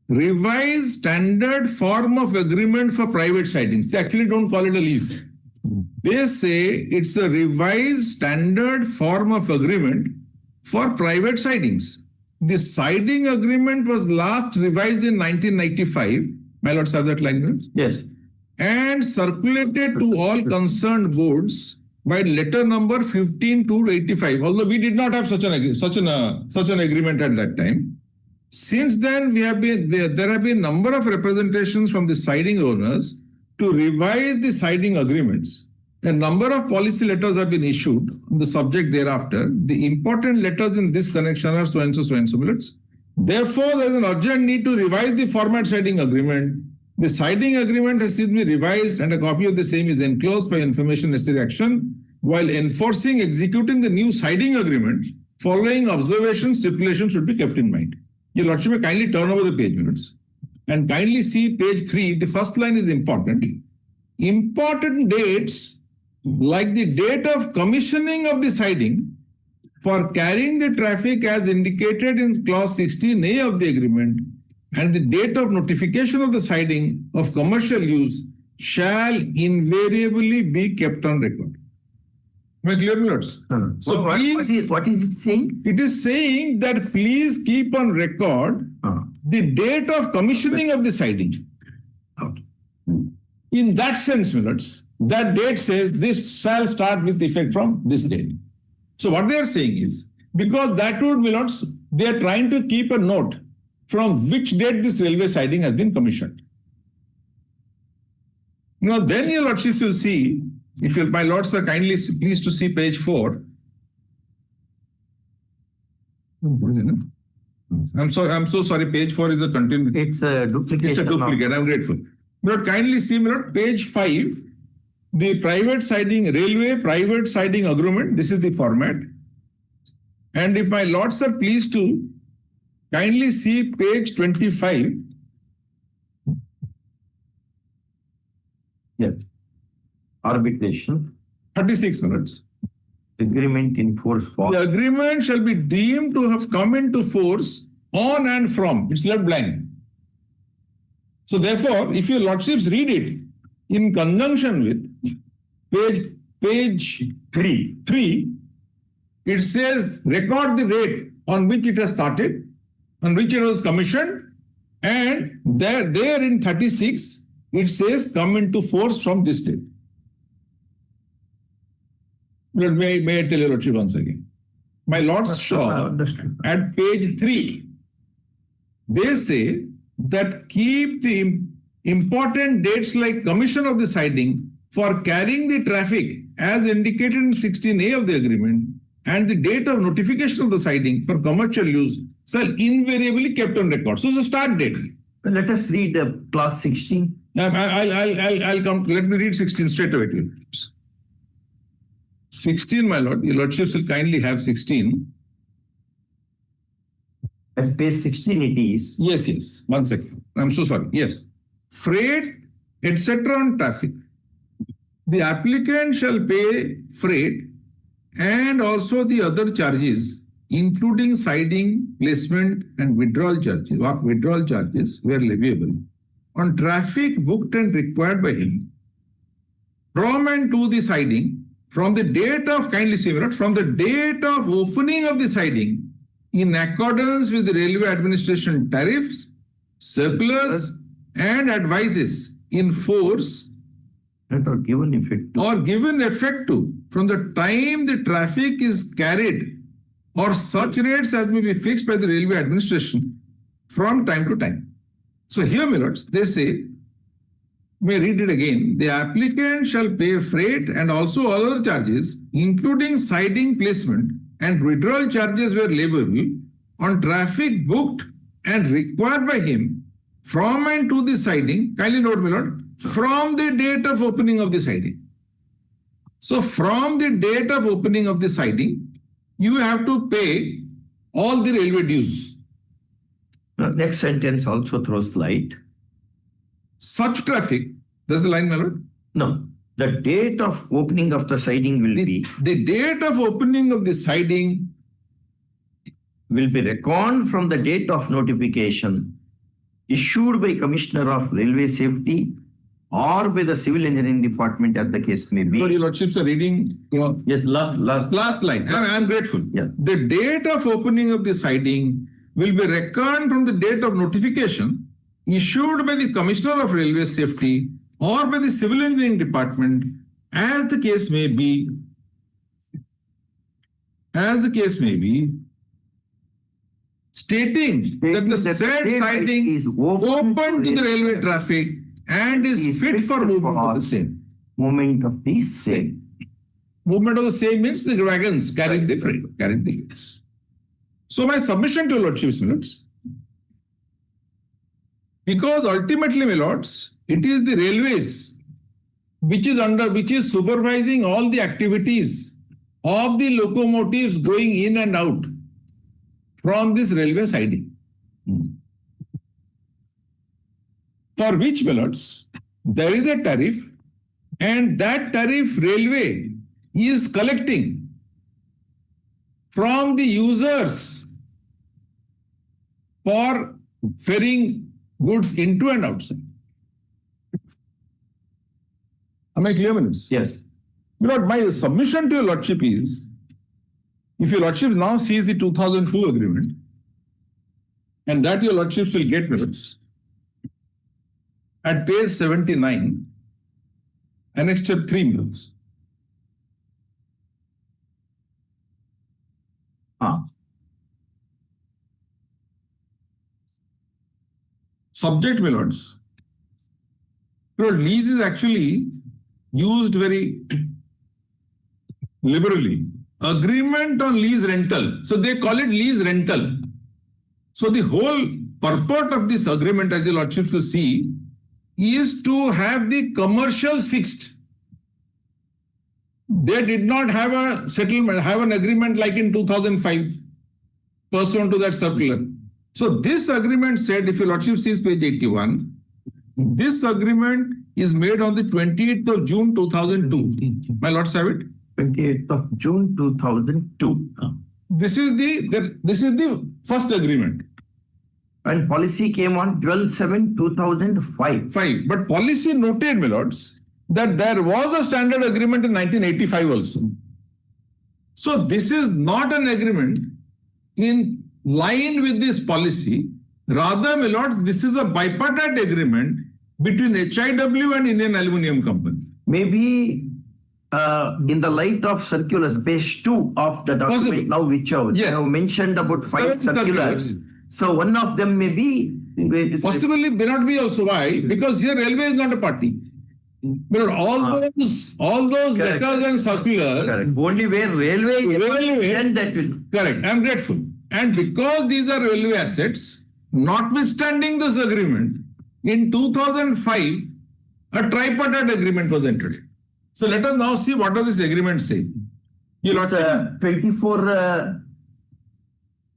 Revised standard form of agreement for private sidings. They actually don't call it a lease. They say it's a revised standard form of agreement for private sidings. The siding agreement was last revised in 1995. My lords have that language? Yes. And circulated to all concerned boards by letter number 15/285. Although we did not have such an agreement at that time. Since then, there have been number of representations from the siding owners to revise the siding agreements. A number of policy letters have been issued on the subject thereafter. The important letters in this connection are so and so minutes. Therefore, there is an urgent need to revise the format siding agreement. The siding agreement has since been revised and a copy of the same is enclosed for information necessary action. While executing the new siding agreement, following observations, stipulations should be kept in mind. Your lordship may kindly turn over the page minutes and kindly see page 3. The first line is important. Important dates like the date of commissioning of the siding for carrying the traffic as indicated in clause 16A of the agreement and the date of notification of the siding of commercial use shall invariably be kept on record. Am I clear, lords? So what is it saying? It is saying that please keep on record the date of commissioning of the siding. In that sense, lords, that date says this shall start with effect from this date. So what they are saying is, because that would, lords, they are trying to keep a note from which date this railway siding has been commissioned. Now, then your lordship will see, if my lords are kindly pleased to see page 4. I'm so sorry, page 4 is a continuity. It's a duplicate. It's a duplicate, I'm grateful. But kindly see, page 5, the private siding, railway private siding agreement, this is the format. And if my lords are pleased to kindly see page 25. Yes. Arbitration. 36 minutes. Agreement in force for. The agreement shall be deemed to have come into force on and from. It's left blank. So therefore, if your lordships read it in conjunction with page 3, it says record the rate on which it has started, on which it was commissioned, and there in 36, it says come into force from this date. May I tell your lordship once again? My lords saw at page 3, they say that keep the important dates like commission of the siding for carrying the traffic as indicated in 16A of the agreement and the date of notification of the siding for commercial use shall invariably kept on record. So it's a start date. Let us read clause 16. I'll come. Let me read 16 straight away to you. 16, my lord. Your lordships will kindly have 16. At page 16 it is. Yes. 1 second. I'm so sorry. Yes. Freight, etc. on traffic. The applicant shall pay freight and also the other charges, including siding, placement, and withdrawal charges, or withdrawal charges were leviable on traffic booked and required by him from and to the siding from the date of, kindly see, from the date of opening of the siding in accordance with the railway administration tariffs, circulars, and advices in force or given effect to from the time the traffic is carried or such rates as may be fixed by the railway administration from time to time. So here, my lords, they say, may read it again, the applicant shall pay freight and also other charges, including siding placement and withdrawal charges were leviable on traffic booked and required by him from and to the siding, kindly note, my lord, from the date of opening of the siding. So from the date of opening of the siding, you have to pay all the railway dues. Next sentence also throws light. Such traffic, that's the line, my lord? No. The date of opening of the siding will be. The date of opening of the siding will be reckoned from the date of notification issued by Commissioner of Railway Safety or by the Civil Engineering Department as the case may be. So your lordships are reading. Yes, last line. I'm grateful. Yeah. The date of opening of the siding will be reckoned from the date of notification issued by the Commissioner of Railway Safety or by the Civil Engineering Department as the case may be. Stating that the said siding is open to the railway traffic and is fit for movement of the same. Movement of the same. Movement of the same means the wagons carrying the freight, carrying the goods. So my submission to your lordships, my lords, because ultimately, my lords, it is the railways which is supervising all the activities of the locomotives going in and out from this railway siding. For which, my lords, there is a tariff, and that tariff railway is collecting from the users for ferrying goods into and outside. Am I clear, my lords? Yes. My lord, my submission to your lordship is, if your lordship now sees the 2002 agreement, and that your lordships will get, my lords, at page 79, annexed chapter 3, my lords. Subject, my lords. Lord, lease is actually used very liberally. Agreement on lease rental. So they call it lease rental. So the whole purport of this agreement, as your lordship will see, is to have the commercials fixed. They did not have a settlement, have an agreement like in 2005. pursuant to that circular. So this agreement said, if your lordship sees page 81, this agreement is made on the 28th of June 2002. My lords have it? 28th of June 2002. This is the first agreement. And policy came on 12/7/2005. But policy noted, my lords, that there was a standard agreement in 1985 also. So this is not an agreement in line with this policy. Rather, my lords, this is a bipartite agreement between HIW and Indian Aluminium Company. Maybe in the light of circulars, page 2 of the document, Possible. now which you have mentioned about 5 circulars. So one of them may be... Possibly may not be also. Why? Because here railway is not a party. But all those Correct. letters and circulars. Correct. Only where railway then that will... Correct. I am grateful. And because these are railway assets, notwithstanding this agreement, in 2005, a tripartite agreement was entered. So let us now see what does this agreement say. It's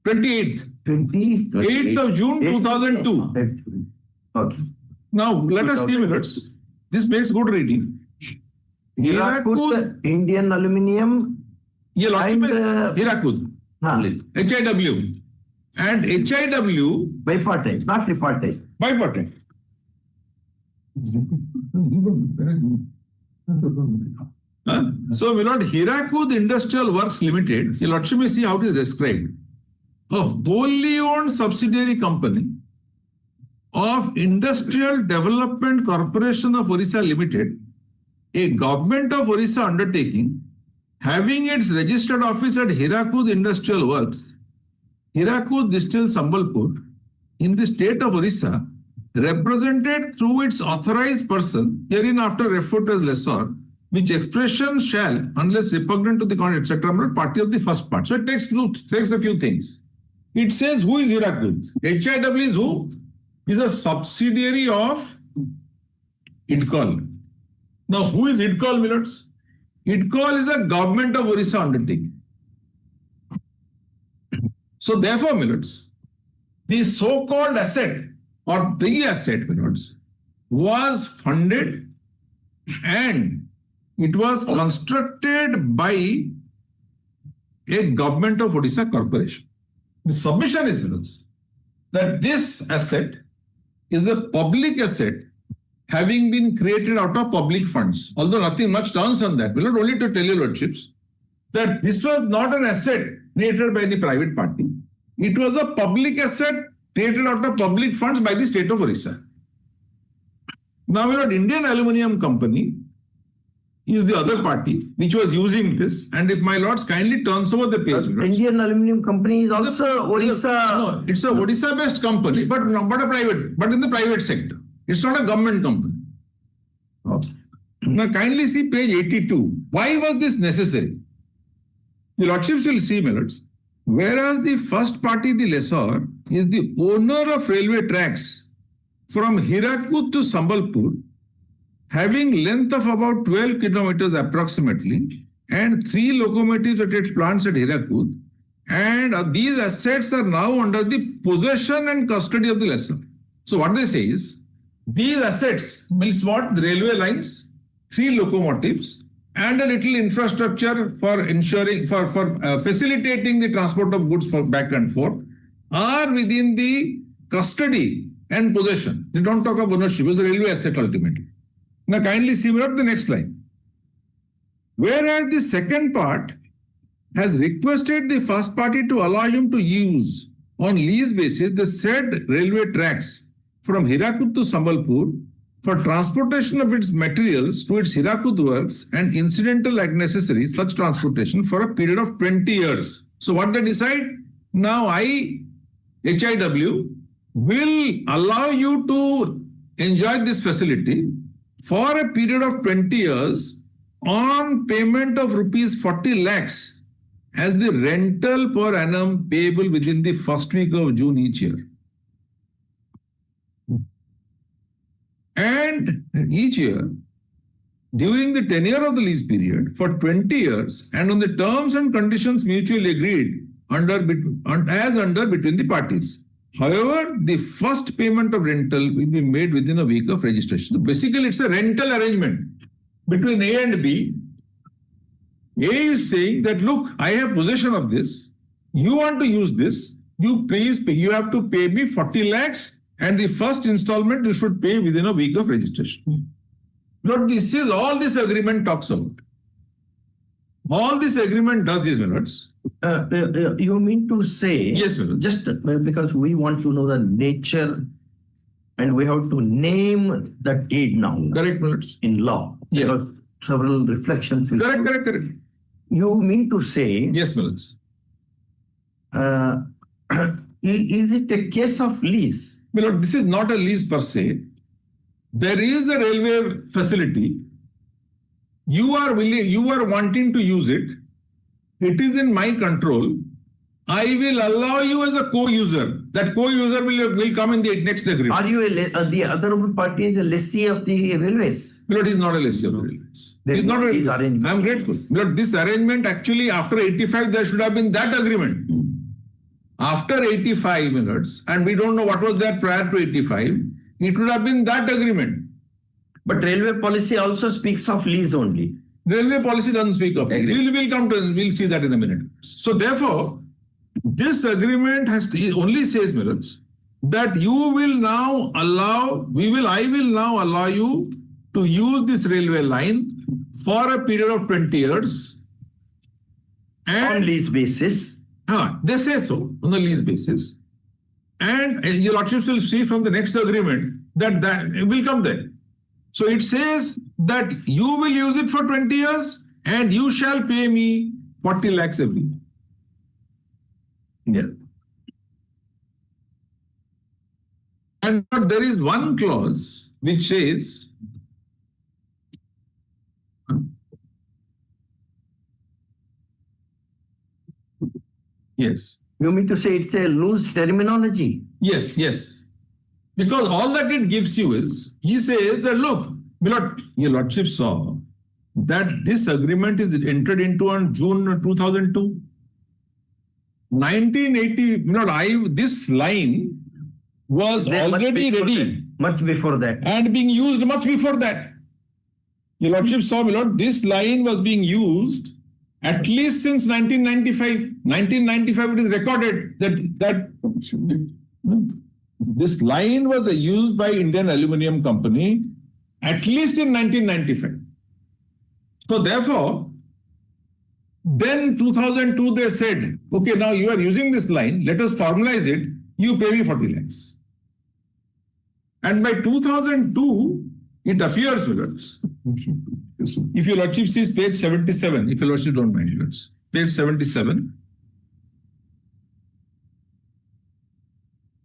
28th of June 2002. Okay. Now let us see minutes. This makes good reading. Hirakud, Indian Aluminium, Hirakud, HIW. And HIW... Bipartite, not tripartite. Bipartite. So, my lord, Hirakud Industrial Works Limited, your lordship may see how it is described. A wholly owned subsidiary company of Industrial Development Corporation of Orissa Limited, a government of Orissa undertaking, having its registered office at Hirakud Industrial Works, Hirakud District, Sambalpur, in the state of Orissa, represented through its authorized person, hereinafter referred to as lessor, which expression shall, unless repugnant to the contract, etc., not party of the first part. So it takes a few things. It says who is Hirakud? HIW is who? Is a subsidiary of IDCOL. Now who is IDCOL, millards? IDCOL is a government of Orissa undertaking. So therefore, millards, the so-called asset or the asset, millards, was funded and it was constructed by a government of Odisha corporation. The submission is, millards, that this asset is a public asset having been created out of public funds. Although nothing much turns on that, millards, only to tell your lordships that this was not an asset created by any private party. It was a public asset created out of public funds by the state of Orissa. Now, milord, Indian Aluminium Company is the other party which was using this. And if my lords kindly turns over the page. Indian Aluminium Company is also Orissa. No, it's a Odisha-based company, but in the private sector. It's not a government company. Okay. Now, kindly see page 82. Why was this necessary? The lordships will see, my lords. Whereas the first party, the lessor, is the owner of railway tracks from Hirakud to Sambalpur, having length of about 12 kilometers approximately, and 3 locomotives at its plants at Hirakud, and these assets are now under the possession and custody of the lessor. So what they say is, these assets means what? The railway lines, 3 locomotives, and a little infrastructure for ensuring, for facilitating the transport of goods for back and forth, are within the custody and possession. They don't talk of ownership, it's a railway asset ultimately. Now kindly see the next line. Whereas the second part has requested the first party to allow him to use on lease basis the said railway tracks from Hirakud to Sambalpur for transportation of its materials to its Hirakud works and incidental like necessary such transportation for a period of 20 years. So what they decide? Now HIW will allow you to enjoy this facility for a period of 20 years on payment of rupees 40 lakhs as the rental per annum payable within the first week of June each year. And each year, during the tenure of the lease period for 20 years and on the terms and conditions mutually agreed under between the parties. However, the first payment of rental will be made within a week of registration. So basically, it's a rental arrangement between A and B. A is saying that, look, I have possession of this. You want to use this. You please pay. You have to pay me 40 lakhs, and the first installment you should pay within a week of registration. Look, this is all this agreement talks about. All this agreement does is, my lords. You mean to say? Yes, my lord. Just because we want to know the nature and we have to name the deed now. Correct, my lords. In law. Yes. Because several reflections. Correct. You mean to say? Yes, my lords. Is it a case of lease? My lord, this is not a lease per se. There is a railway facility. You are wanting to use it. It is in my control. I will allow you as a co-user. That co-user will come in the next agreement. Are you the other party is a lessee of the railways? My lord, he is not a lessee of the railways. He is not a I am grateful. My lord, this arrangement actually after 85 there should have been that agreement. After 85 minutes, and we don't know what was there prior to 85, it would have been that agreement. But railway policy also speaks of lease only. Railway policy doesn't speak of it. We'll see that in a minute. So therefore, this agreement only says, Millards, that you will now allow, I will now allow you to use this railway line for a period of 20 years. And on lease basis. They say so, on the lease basis. And your lordships will see from the next agreement that it will come there. So it says that you will use it for 20 years and you shall pay me 40 lakhs every year. Yeah. And there is one clause which says, yes. You mean to say it's a loose terminology? Yes. Because all that it gives you is, he says that, look, your lordship saw that this agreement is entered into on June 2002. 1980, this line was already ready. Much before that. And being used much before that. Your lordship saw, my lord, this line was being used at least since 1995. 1995 it is recorded that this line was used by Indian Aluminium Company at least in 1995. So therefore, then 2002 they said, okay, now you are using this line, let us formalize it, you pay me 40 lakhs. And by 2002, it appears, if your lordship sees page 77, if your lordship don't mind, page 77.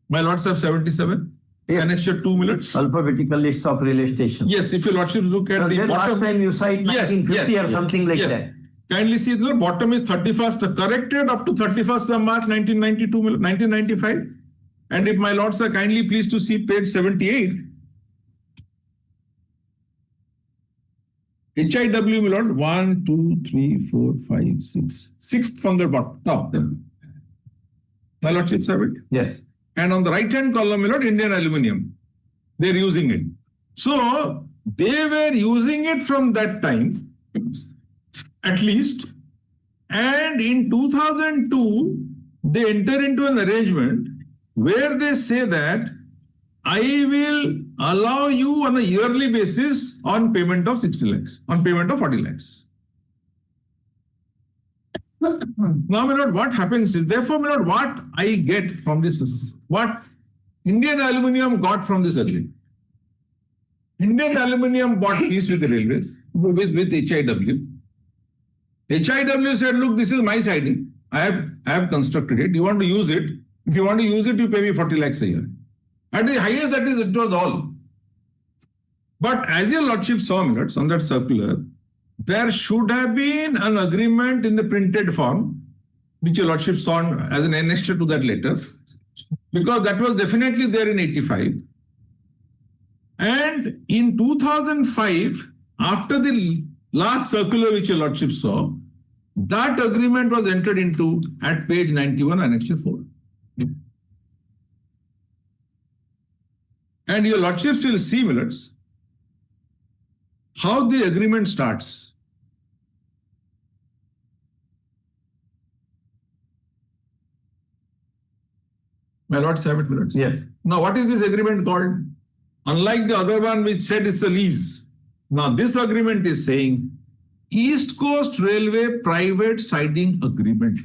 My lords have 77. Yes. Annexure 2 minutes. Alphabetical list of railway stations. Yes, if your lordship look at the bottom. Last time you cite 1950 or something like that. Kindly see the bottom is 31st, corrected up to 31st of March 1995. And if my lords are kindly pleased to see page 78. HIW, my lord, 1, 2, 3, 4, 5, 6. Sixth from the bottom, top. My lordships have it? Yes. And on the right-hand column, my lord, Indian Aluminium. They're using it. So, they were using it from that time, at least. And in 2002, they enter into an arrangement where they say that I will allow you on a yearly basis on payment of 60 lakhs, on payment of 40 lakhs. Now, my lord, what happens is, therefore, my lord, what I get from this is, what Indian Aluminium got from this agreement. Indian Aluminium bought peace with the railways, with HIW. HIW said, look, this is my siding. I have constructed it. You want to use it? If you want to use it, you pay me 40 lakhs a year. At the highest, that is, it was all. But as your lordship saw, minutes on that circular, there should have been an agreement in the printed form, which your lordship saw as an annexure to that letter, because that was definitely there in 85. And in 2005, after the last circular which your lordship saw, That agreement was entered into at page 91, annexure 4. And your lordships will see, Millets, how the agreement starts. My lords have it, Millets. Yes. Now, what is this agreement called? Unlike the other one which said it's a lease. Now, this agreement is saying East Coast Railway Private Siding Agreement.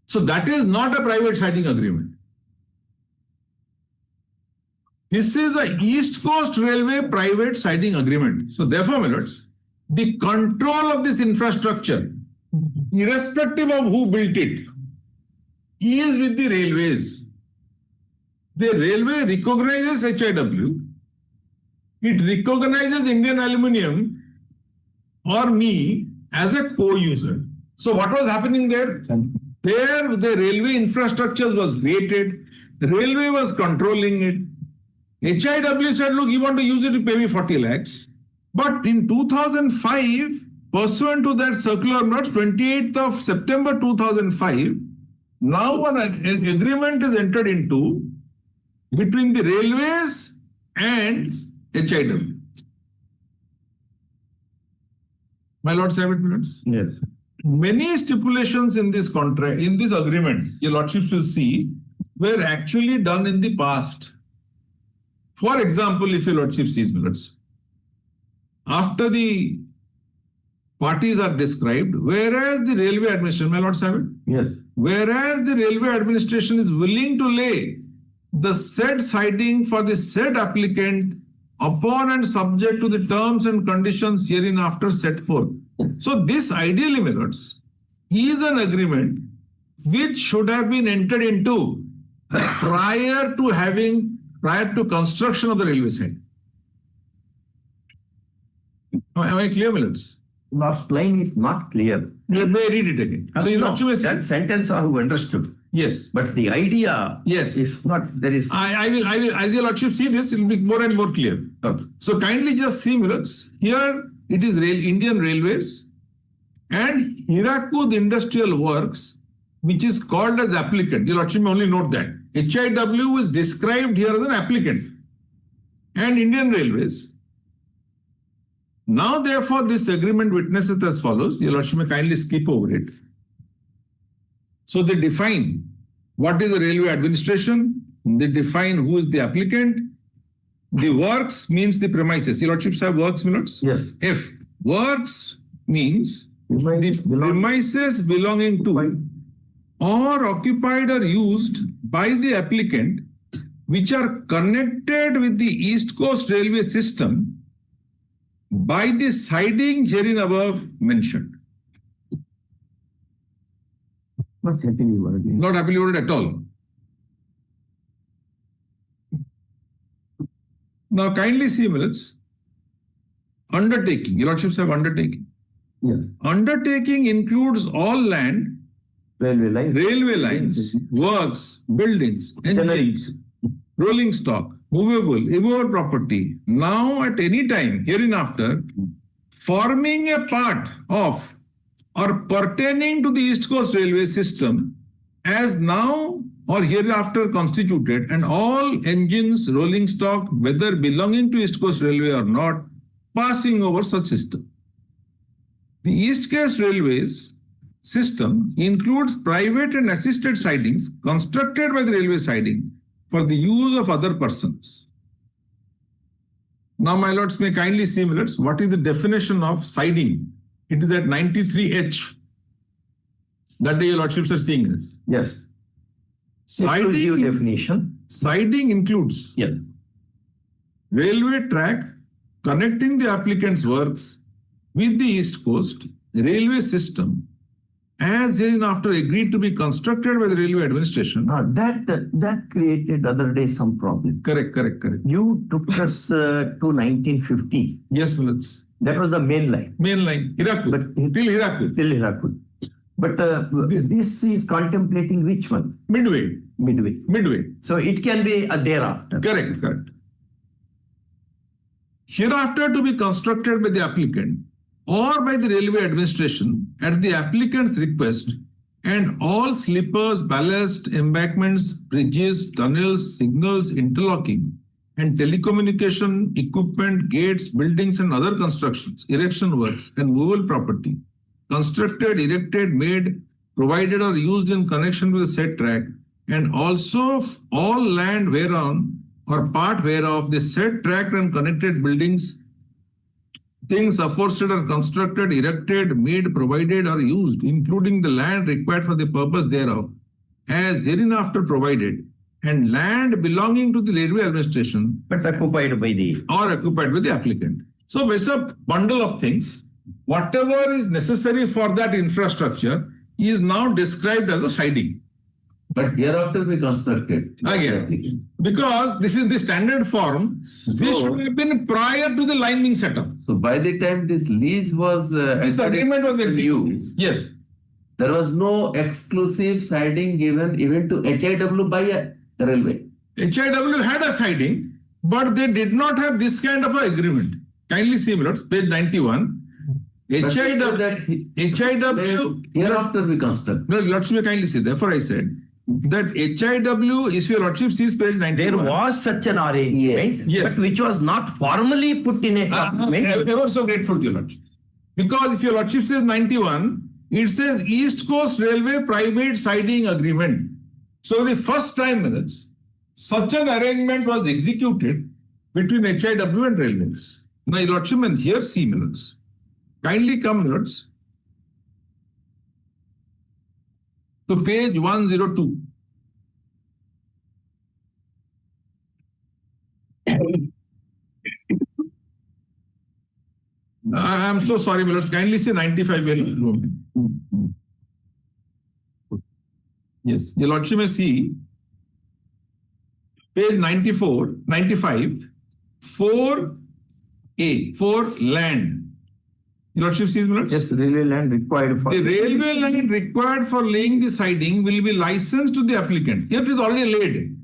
So that is not a private siding agreement. This is the East Coast Railway Private Siding Agreement. So therefore, Millets, the control of this infrastructure, irrespective of who built it, is with the railways. The railway recognizes HIW, it recognizes Indian Aluminium or me as a co-user. So what was happening there? There the railway infrastructure was created, the railway was controlling it. HIW said, look, you want to use it to pay me 40 lakhs. But in 2005, pursuant to that circular note, 28th of September 2005, now an agreement is entered into between the railways and HIW. My lords have it, Millets? Yes. Many stipulations in this contract, in this agreement, your lordships will see, were actually done in the past. For example, if your lordship sees, Millets, after the parties are described, whereas the railway administration, my lords have it? Yes. Whereas the railway administration is willing to lay the said siding for the said applicant upon and subject to the terms and conditions hereinafter set forth. So this ideally, Millets, is an agreement which should have been entered into prior to construction of the railway side. Am I clear, Millets? Last line is not clear. Let me read it again. So No, that sentence I have understood. Yes. But the idea is not, there is. I will, as your lordship see this, it will be more and more clear. Okay. So kindly just see, Millets, here it is Indian Railways and Hirakud Industrial Works, which is called as applicant. Your lordship may only note that. HIW is described here as an applicant and Indian Railways. Now, therefore, this agreement witnesses as follows. Your lordship may kindly skip over it. So they define what is the railway administration. They define who is the applicant. The works means the premises. Your lordships have works, Millets? Yes. If works means the premises belonging to or occupied or used by the applicant which are connected with the East Coast Railway system by the siding herein above mentioned. Not happily worded. Not happily worded at all. Now kindly see, Millets, undertaking. Your lordships have undertaking. Yes. Undertaking includes all land, railway lines, works, buildings, engines, rolling stock, movable, immovable property, now at any time hereinafter, forming a part of or pertaining to the East Coast Railway system as now or hereafter constituted, and all engines, rolling stock, whether belonging to East Coast Railway or not, passing over such system. The East Coast Railways system includes private and assisted sidings constructed by the railway siding for the use of other persons. Now, my lords may kindly see, Millets, what is the definition of siding? It is at 93H. That day your lordships are seeing this. Yes. Siding definition. Siding includes railway track connecting the applicant's works with the East Coast Railway system as hereinafter agreed to be constructed by the railway administration. That created other day some problem. Correct. You took us to 1950. Yes, Millets. That was the main line. Main line, Hirakud. Till Hirakud. Till Hirakud. But this is contemplating which one? Midway. So it can be thereafter. Correct. Hereafter to be constructed by the applicant or by the railway administration at the applicant's request, and all sleepers, ballast, embankments, bridges, tunnels, signals, interlocking, and telecommunication equipment, gates, buildings, and other constructions, erection works, and movable property, constructed, erected, made, provided, or used in connection with the said track, and also all land whereon or part whereof the said tract and connected buildings, things aforesaid are constructed, erected, made, provided, or used, including the land required for the purpose thereof, as hereinafter provided, and land belonging to the railway administration, But occupied by the. or occupied by the applicant. So it's a bundle of things. Whatever is necessary for that infrastructure is now described as a siding. But hereafter we constructed. Again, because this is the standard form, this should have been prior to the line being set up. So by the time this lease was This agreement was executed. Yes. there was no exclusive siding given even to HIW by a railway. HIW had a siding, but they did not have this kind of an agreement. Kindly see, Milords, page 91. HIW. Hereafter we construct. No, Lordship, you kindly see. Therefore, I said that HIW, if your Lordship sees page 91. There was such an arrangement, Yes. but which was not formally put in a document. I'm ever so grateful to your Lordship. Because if your Lordship says 91, it says East Coast Railway Private Siding Agreement. So the first time, Milords, such an arrangement was executed between HIW and railways. Now, your Lordship, and here see, Milords. Kindly come, Milords, to page 102. I'm so sorry, Milords. Kindly say 95. Yes, your Lordship may see page 94, 95, 4A, 4 land. Your Lordship sees, Milords? Yes, railway land required for. The railway land required for laying the siding will be licensed to the applicant. Here it is already laid.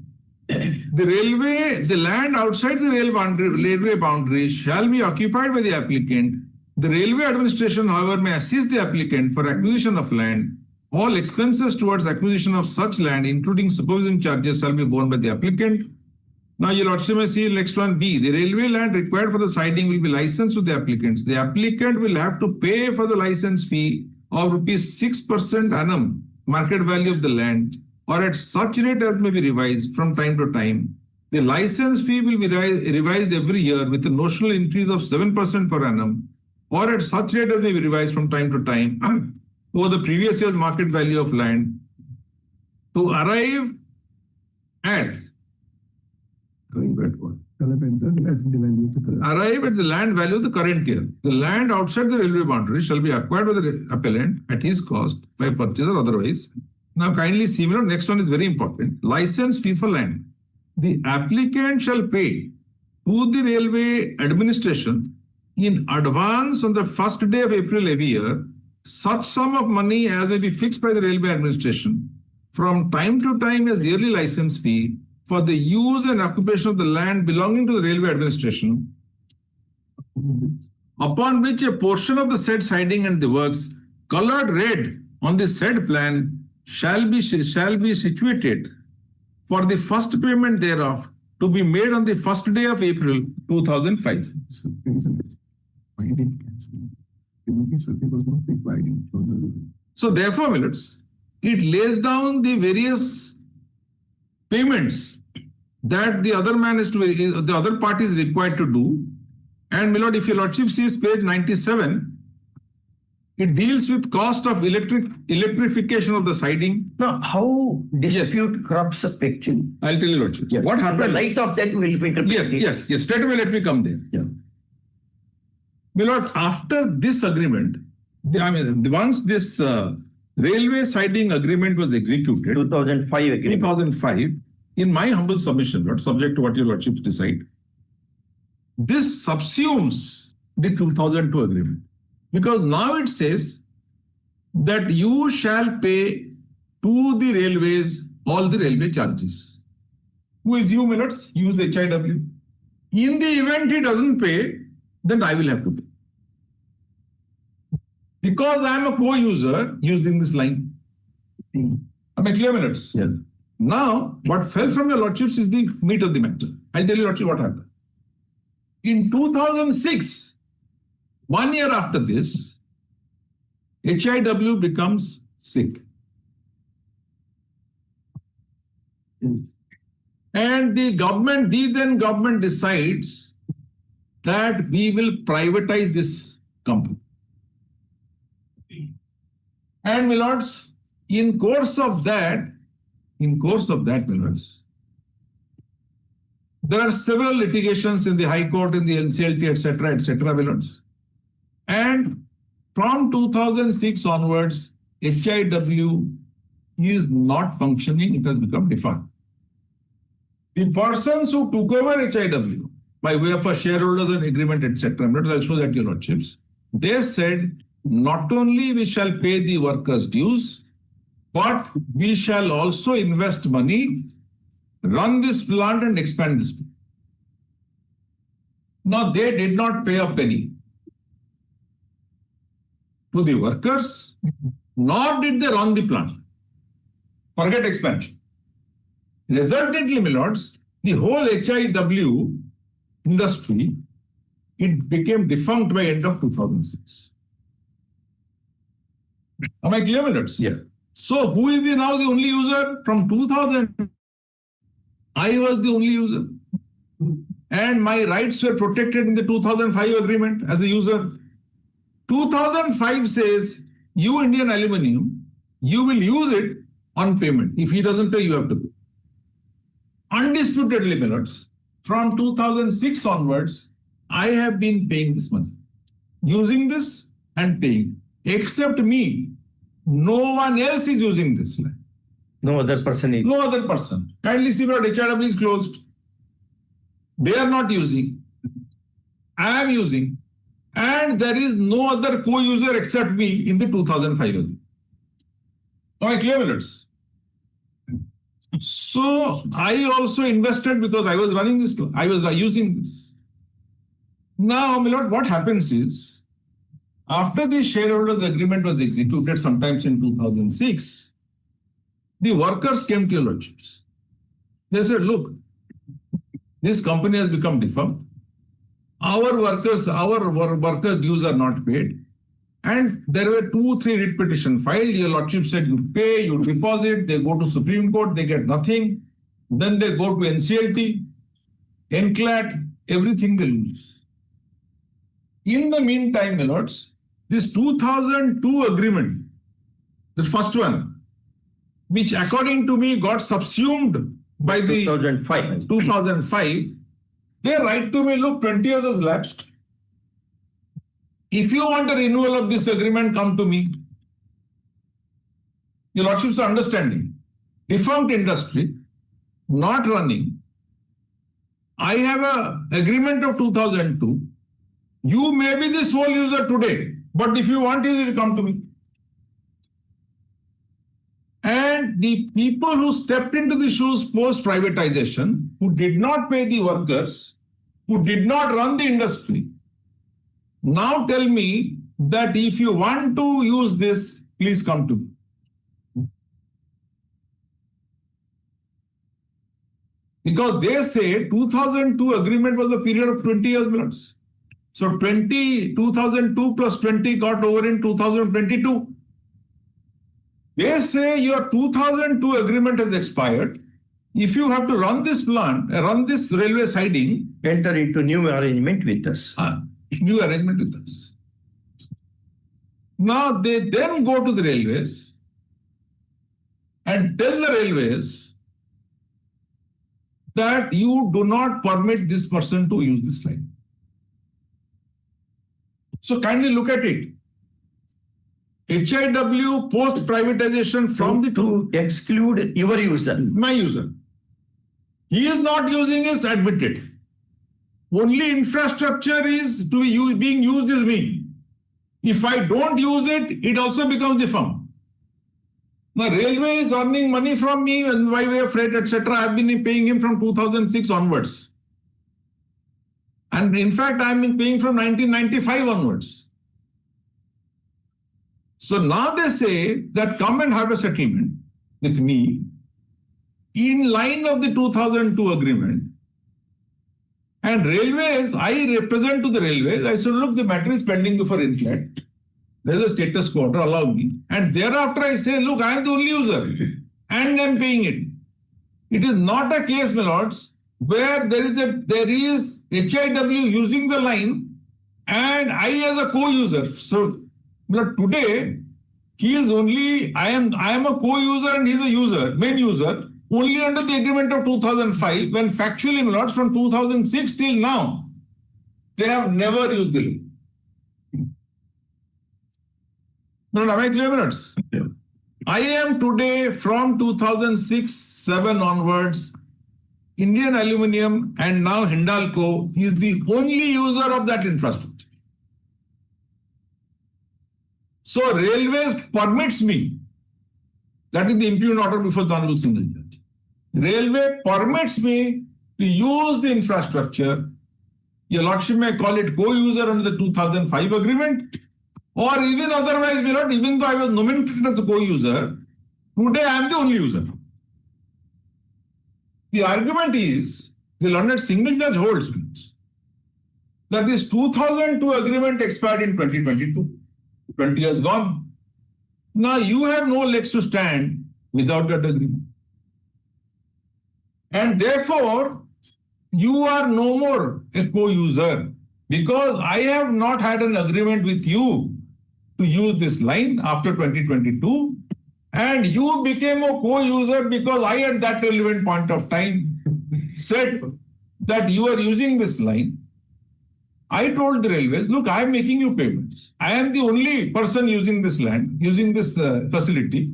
The land outside the railway boundary shall be occupied by the applicant. The railway administration, however, may assist the applicant for acquisition of land. All expenses towards acquisition of such land, including supervision charges, shall be borne by the applicant. Now, your Lordship may see next one B. The railway land required for the siding will be licensed to the applicants. The applicant will have to pay for the license fee of ₹6% annum market value of the land, or at such rate as may be revised from time to time. The license fee will be revised every year with a notional increase of 7% per annum, or at such rate as may be revised from time to time over the previous year's market value of land, to arrive at the land value of the current year. The land outside the railway boundary shall be acquired by the appellant at his cost by purchase or otherwise. Now kindly see, next one is very important. License fee for land. The applicant shall pay to the railway administration in advance on the first day of April every year such sum of money as may be fixed by the railway administration from time to time as yearly license fee for the use and occupation of the land belonging to the railway administration, upon which a portion of the said siding and the works colored red on the said plan shall be situated for the first payment thereof to be made on the first day of April 2005. So therefore, Milords, it lays down the various payments that the other party is required to do. And Milord, if your Lordship sees page 97, it deals with cost of electrification of the siding. Now, how dispute corrupts a picture? I'll tell you, Lordship. What happened? The light of that will be interpreted. Yes. Straight away, let me come there. Yeah. Milord, after this agreement, once this railway siding agreement was executed, 2005 agreement. 2005, in my humble submission, Lord, subject to what your Lordships decide, this subsumes the 2002 agreement. Because now it says that you shall pay to the railways all the railway charges. Who is you, Milords? You is HIW. In the event he doesn't pay, then I will have to pay. Because I am a co-user using this line. Am I clear, my lords? Yeah. Now, what fell from your lordships is the meat of the matter. I'll tell you lordship what happened. In 2006, 1 year after this, HIW becomes sick. And the then government decides that we will privatize this company. And, my lords, in course of that, my lords, there are several litigations in the High Court, in the NCLT, etc., my lords. And from 2006 onwards, HIW is not functioning, it has become defunct. The persons who took over HIW by way of a shareholders and agreement, etc., I'll show that, your lordships, they said, not only we shall pay the workers' dues, but we shall also invest money, run this plant and expand this plant. Now, they did not pay a penny to the workers, nor did they run the plant. Forget expansion. Resultantly, my lords, the whole HIW industry, it became defunct by end of 2006. Am I clear, my lords? Yeah. So, who is now the only user? From 2000, I was the only user. And my rights were protected in the 2005 agreement as a user. 2005 says, you Indian Aluminium, you will use it on payment. If he doesn't pay, you have to pay. Undisputedly, my lords, from 2006 onwards, I have been paying this money. Using this and paying. Except me, no one else is using this land. No other person is. No other person. Kindly see what HIW is closed. They are not using. I am using. And there is no other co-user except me in the 2005 agreement. Am I clear, my lords? So I also invested because I was running this, I was using this. Now, my lord, what happens is, after the shareholders agreement was executed sometimes in 2006, the workers came to your lordships. They said, look, this company has become defunct. Our workers' dues are not paid. And there were 2-3 writ petitions filed. Your lordship said you pay, you deposit, they go to Supreme Court, they get nothing. Then they go to NCLT, NCLAT, everything they lose. In the meantime, my lords, this 2002 agreement, the first one, which according to me got subsumed by the 2005, they write to me, look, 20 years has lapsed. If you want a renewal of this agreement, come to me. Your lordship's understanding. Defunct industry, not running. I have an agreement of 2002. You may be the sole user today, but if you want it, come to me. And the people who stepped into the shoes post-privatization, who did not pay the workers, who did not run the industry, now tell me that if you want to use this, please come to me. Because they say 2002 agreement was a period of 20 years, minutes. So 2002 plus 20 got over in 2022. They say your 2002 agreement has expired. If you have to run this plant, run this railway siding, enter into new arrangement with us. New arrangement with us. Now they then go to the railways and tell the railways that you do not permit this person to use this line. So kindly look at it. HIW post-privatization from to exclude your user. My user. He is not using it, admitted. Only infrastructure is to be being used is me. If I don't use it, it also becomes defunct. The railway is earning money from me and by way of freight, etc. I've been paying him from 2006 onwards. And in fact, I've been paying from 1995 onwards. So now they say that come and have a settlement with me in line of the 2002 agreement. And railways, I represent to the railways. I said, look, the matter is pending before intellect. There's a status quo, allow me. And thereafter I say, look, I am the only user and I'm paying it. It is not a case, my lords, where there is HIW using the line and I as a co-user. So but today, he is only, I am a co-user and he is a user, main user, only under the agreement of 2005, when factually, my lords, from 2006 till now, they have never used the line. No, am I clear, my lords? Yeah. I am today from 2006-7 onwards, Indian Aluminium and now Hindalco is the only user of that infrastructure. So railways permits me, that is the impugned order before the Honorable Single Judge. Railway permits me to use the infrastructure. Your Lordship may call it co-user under the 2005 agreement, or even otherwise, even though I was nomenclated as a co-user, today I am the only user. The argument is, the learned single judge holds that this 2002 agreement expired in 2022. 20 years gone. Now you have no legs to stand without that agreement. And therefore, you are no more a co-user because I have not had an agreement with you to use this line after 2022. And you became a co-user because I at that relevant point of time said that you are using this line. I told the railways, look, I am making you payments. I am the only person using this land, using this facility.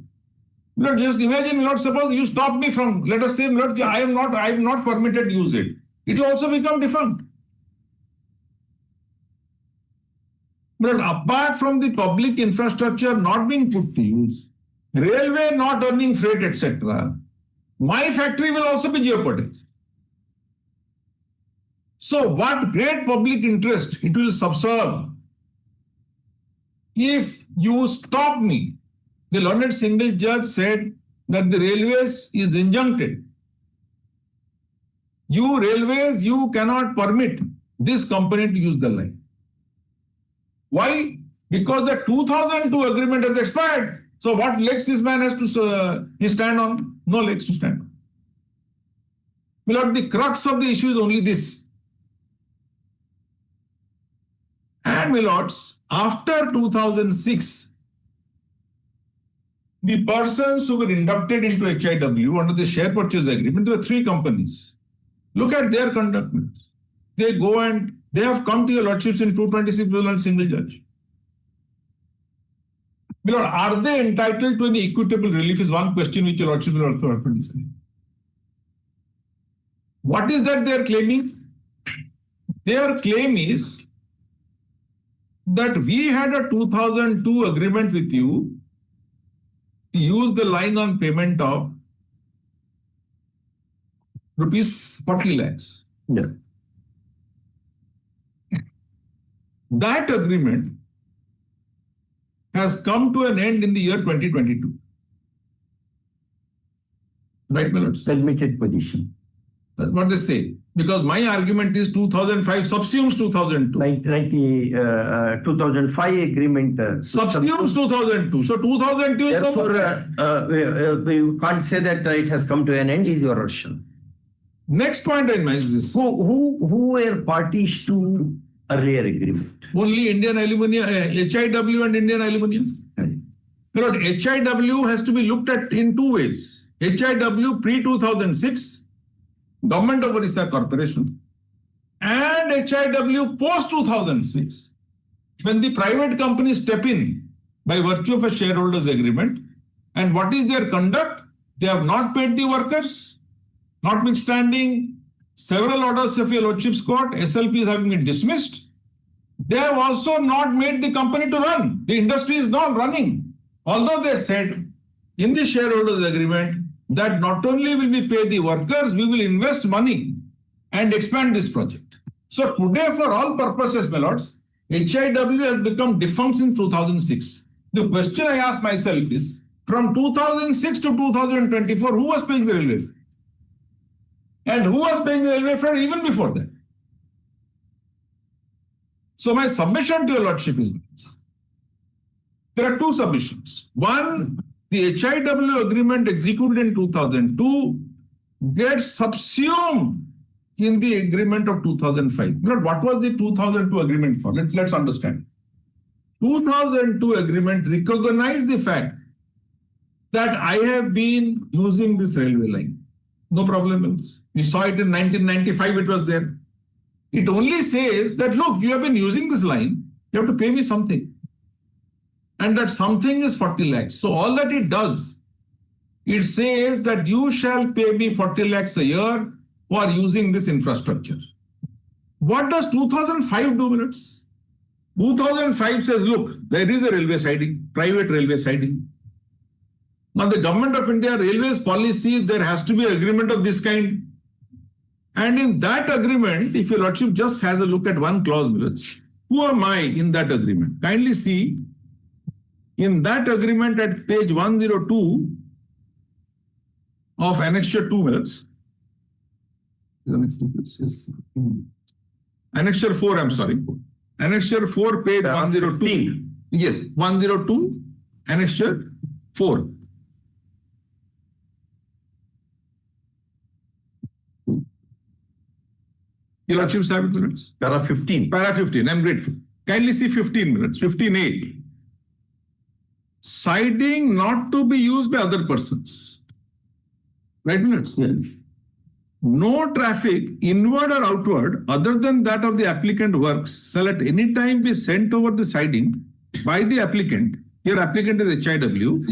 Lord, just imagine, Lord, suppose you stop me from, let us say, Lord, I am not permitted to use it. It will also become defunct. But apart from the public infrastructure not being put to use, railway not earning freight, etc., my factory will also be jeopardized. So what great public interest it will subserve if you stop me. The learned single judge said that the railways is injuncted. You railways, you cannot permit this company to use the line. Why? Because the 2002 agreement has expired. So what legs this man has to stand on? No legs to stand on. But the crux of the issue is only this. And my lords, after 2006, the persons who were inducted into HIW under the share purchase agreement, there were 3 companies. Look at their conduct. They go and they have come to your lordships in 226 and single judge. My lord, are they entitled to any equitable relief is one question which your lordship will also have to decide. What is that they are claiming? Their claim is that we had a 2002 agreement with you to use the line on payment of rupees 40 lakhs. Yeah. That agreement has come to an end in the year 2022. Right, my lords? Admitted position. That's what they say. Because my argument is 2005 subsumes 2002. Like the 2005 agreement. Subsumes 2002. So 2002 is therefore, you can't say that it has come to an end is your version. Next point I mentioned is this. Who were parties to earlier agreement? Only Indian Aluminium, HIW and Indian Aluminium. But HIW has to be looked at in 2 ways. HIW pre-2006, Government of Orissa Corporation, and HIW post-2006, when the private companies step in by virtue of a shareholders agreement. And what is their conduct? They have not paid the workers, notwithstanding several orders of your lordship's court, SLPs having been dismissed. They have also not made the company to run. The industry is not running. Although they said in the shareholders agreement that not only will we pay the workers, we will invest money and expand this project. So today, for all purposes, my lords, HIW has become defunct since 2006. The question I ask myself is, from 2006 to 2024, who was paying the railway fare? And who was paying the railway fare even before that? So my submission to your lordship is, there are two submissions. One, the HIW agreement executed in 2002 gets subsumed in the agreement of 2005. But what was the 2002 agreement for? Let's understand. 2002 agreement recognized the fact that I have been using this railway line. No problem. We saw it in 1995, it was there. It only says that, look, you have been using this line, you have to pay me something. And that something is 40 lakhs. So all that it does, it says that you shall pay me 40 lakhs a year for using this infrastructure. What does 2005 do, minutes? 2005 says, look, there is a railway siding, private railway siding. Now the government of India railways policy, there has to be an agreement of this kind. And in that agreement, if your lordship just has a look at one clause, minutes, who am I in that agreement? Kindly see, in that agreement at page 102 of Annexure 2, minutes. Annexure 4, I'm sorry. Annexure 4, page 102. Yes, 102, Annexure 4. Your lordships have it, minutes? Para 15. Para 15, I'm grateful. Kindly see 15 minutes, 15A. Siding not to be used by other persons. Right, minutes? Yes. No traffic, inward or outward, other than that of the applicant works, shall at any time be sent over the siding by the applicant. Your applicant is HIW,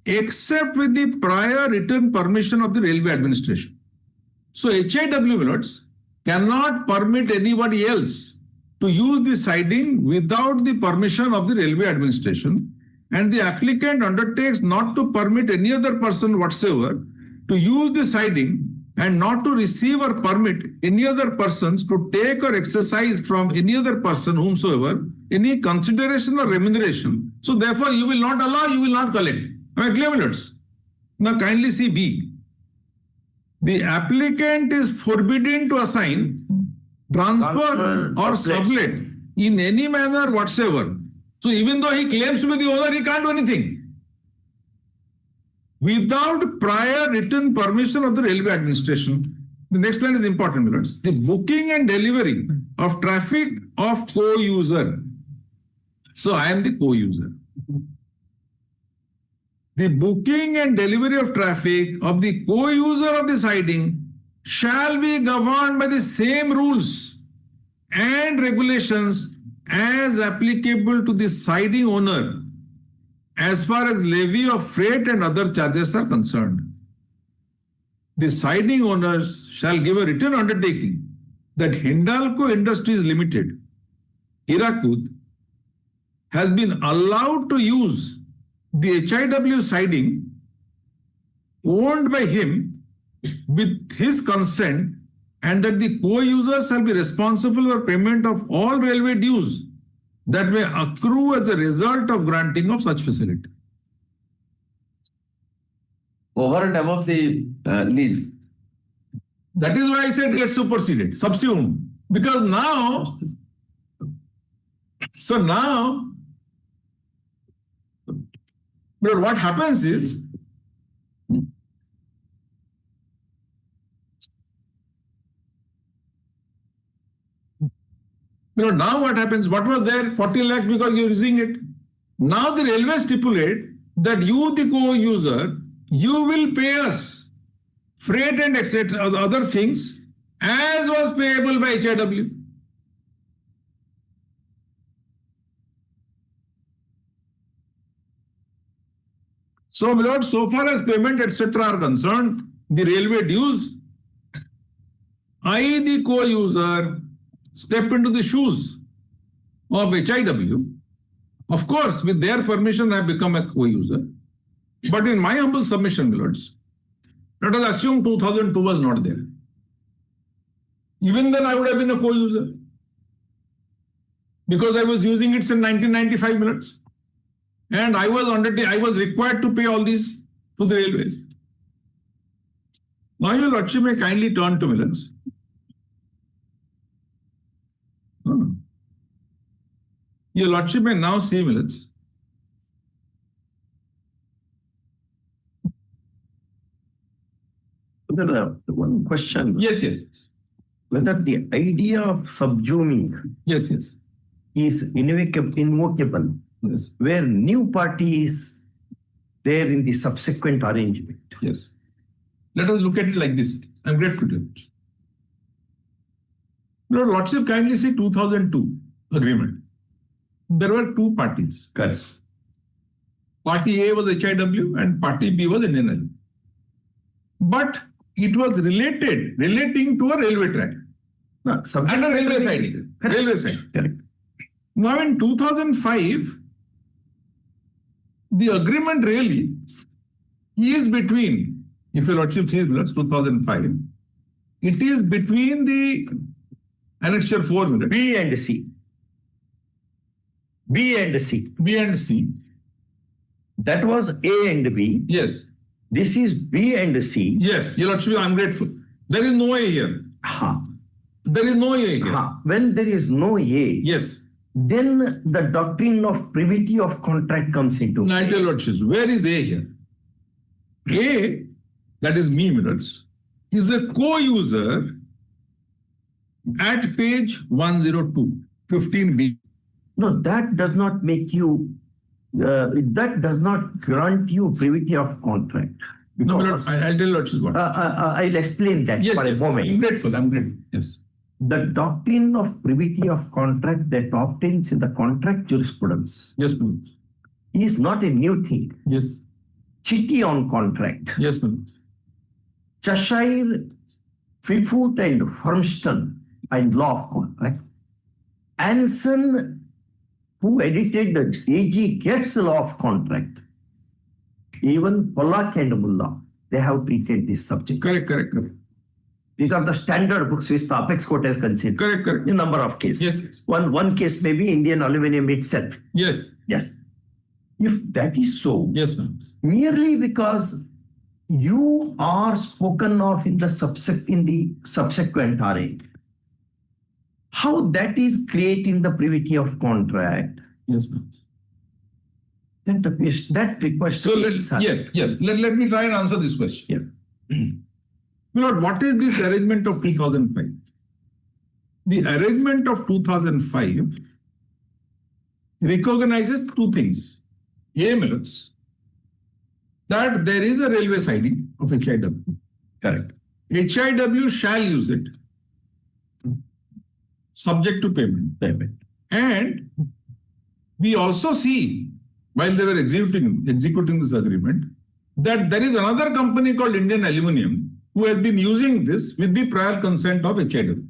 except with the prior written permission of the railway administration. So HIW, minutes, cannot permit anybody else to use the siding without the permission of the railway administration, and the applicant undertakes not to permit any other person whatsoever to use the siding and not to receive or permit any other persons to take or exercise from any other person whomsoever any consideration or remuneration. So therefore you will not allow, you will not collect. Am I clear, minutes? Now kindly see B. The applicant is forbidden to assign, transfer or sublet in any manner whatsoever. So even though he claims to be the owner, he can't do anything without prior written permission of the railway administration. The next line is important, minutes. The booking and delivery of traffic of co-user. So I am the co-user. The booking and delivery of traffic of the co-user of the siding shall be governed by the same rules and regulations as applicable to the siding owner as far as levy of freight and other charges are concerned. The siding owners shall give a written undertaking that Hindalco Industries Limited, Hirakud, has been allowed to use the HIW siding owned by him with his consent, and that the co-user shall be responsible for payment of all railway dues that may accrue as a result of granting of such facility. Over and above the lease. That is why I said get superseded, subsumed. Because now, but what happens is, now what happens? What was there? 40 lakhs because you're using it. Now the railway stipulate that you, the co-user, you will pay us freight and etc. other things as was payable by HIW. So, my lord, so far as payment etc. are concerned, the railway dues, I, the co-user, step into the shoes of HIW. Of course, with their permission, I become a co-user. But in my humble submission, lords, let us assume 2002 was not there. Even then, I would have been a co-user because I was using it since 1995 minutes. And I was required to pay all these to the railways. Now your lordship may kindly turn to minutes. Your lordship may now see minutes. One question. Yes, yes. Whether the idea of subsuming Yes, yes. is invocable, Yes. where new party is there in the subsequent arrangement. Yes. Let us look at it like this. I'm grateful to you. Your lordship kindly see 2002 agreement. There were two parties. Correct. Party A was HIW and Party B was Indian Railways. But it was relating to a railway track. And a railway siding. Railway siding. Correct. Now in 2005, the agreement really is between, if your lordship sees minutes, 2005, it is between the annexure 4 minutes. B and C. B and C. B and C. That was A and B. Yes. This is B and C. Yes, your lordship, I'm grateful. There is no A here. There is no A here. When there is no A, Yes. then the doctrine of privity of contract comes into Now, play. your lordship, where is A here? A, that is me minutes, is a co-user at page 102, 15B. No, that does not make you, that does not grant you privity of contract. No, Because- I'll tell you lordship what. I'll explain that Yes, for a yes, moment. I'm grateful. Yes. The doctrine of privity of contract that obtains in the contract jurisprudence Yes, please. is not a new thing. Yes. Chitty on contract. Yes, please. Cheshire, Fifoot and Firmston and law of contract. Anson, who edited the A.G. Getz law of contract. Even Pollack and Mullah, they have treated this subject. Correct. These are the standard books which the apex court has considered. Correct. In number of cases. Yes. One case may be Indian Aluminium itself. Yes. Yes. If that is so, Yes, ma'am. merely because you are spoken of in the subsequent array, how that is creating the privity of contract, Yes, ma'am. that requires. So yes. Let me try and answer this question. Lord, what is this arrangement of 2005? The arrangement of 2005 recognizes two things. A, minutes, that there is a railway siding of HIW. Correct. HIW shall use it subject to payment. And we also see, while they were executing this agreement, that there is another company called Indian Aluminium who has been using this with the prior consent of HIW.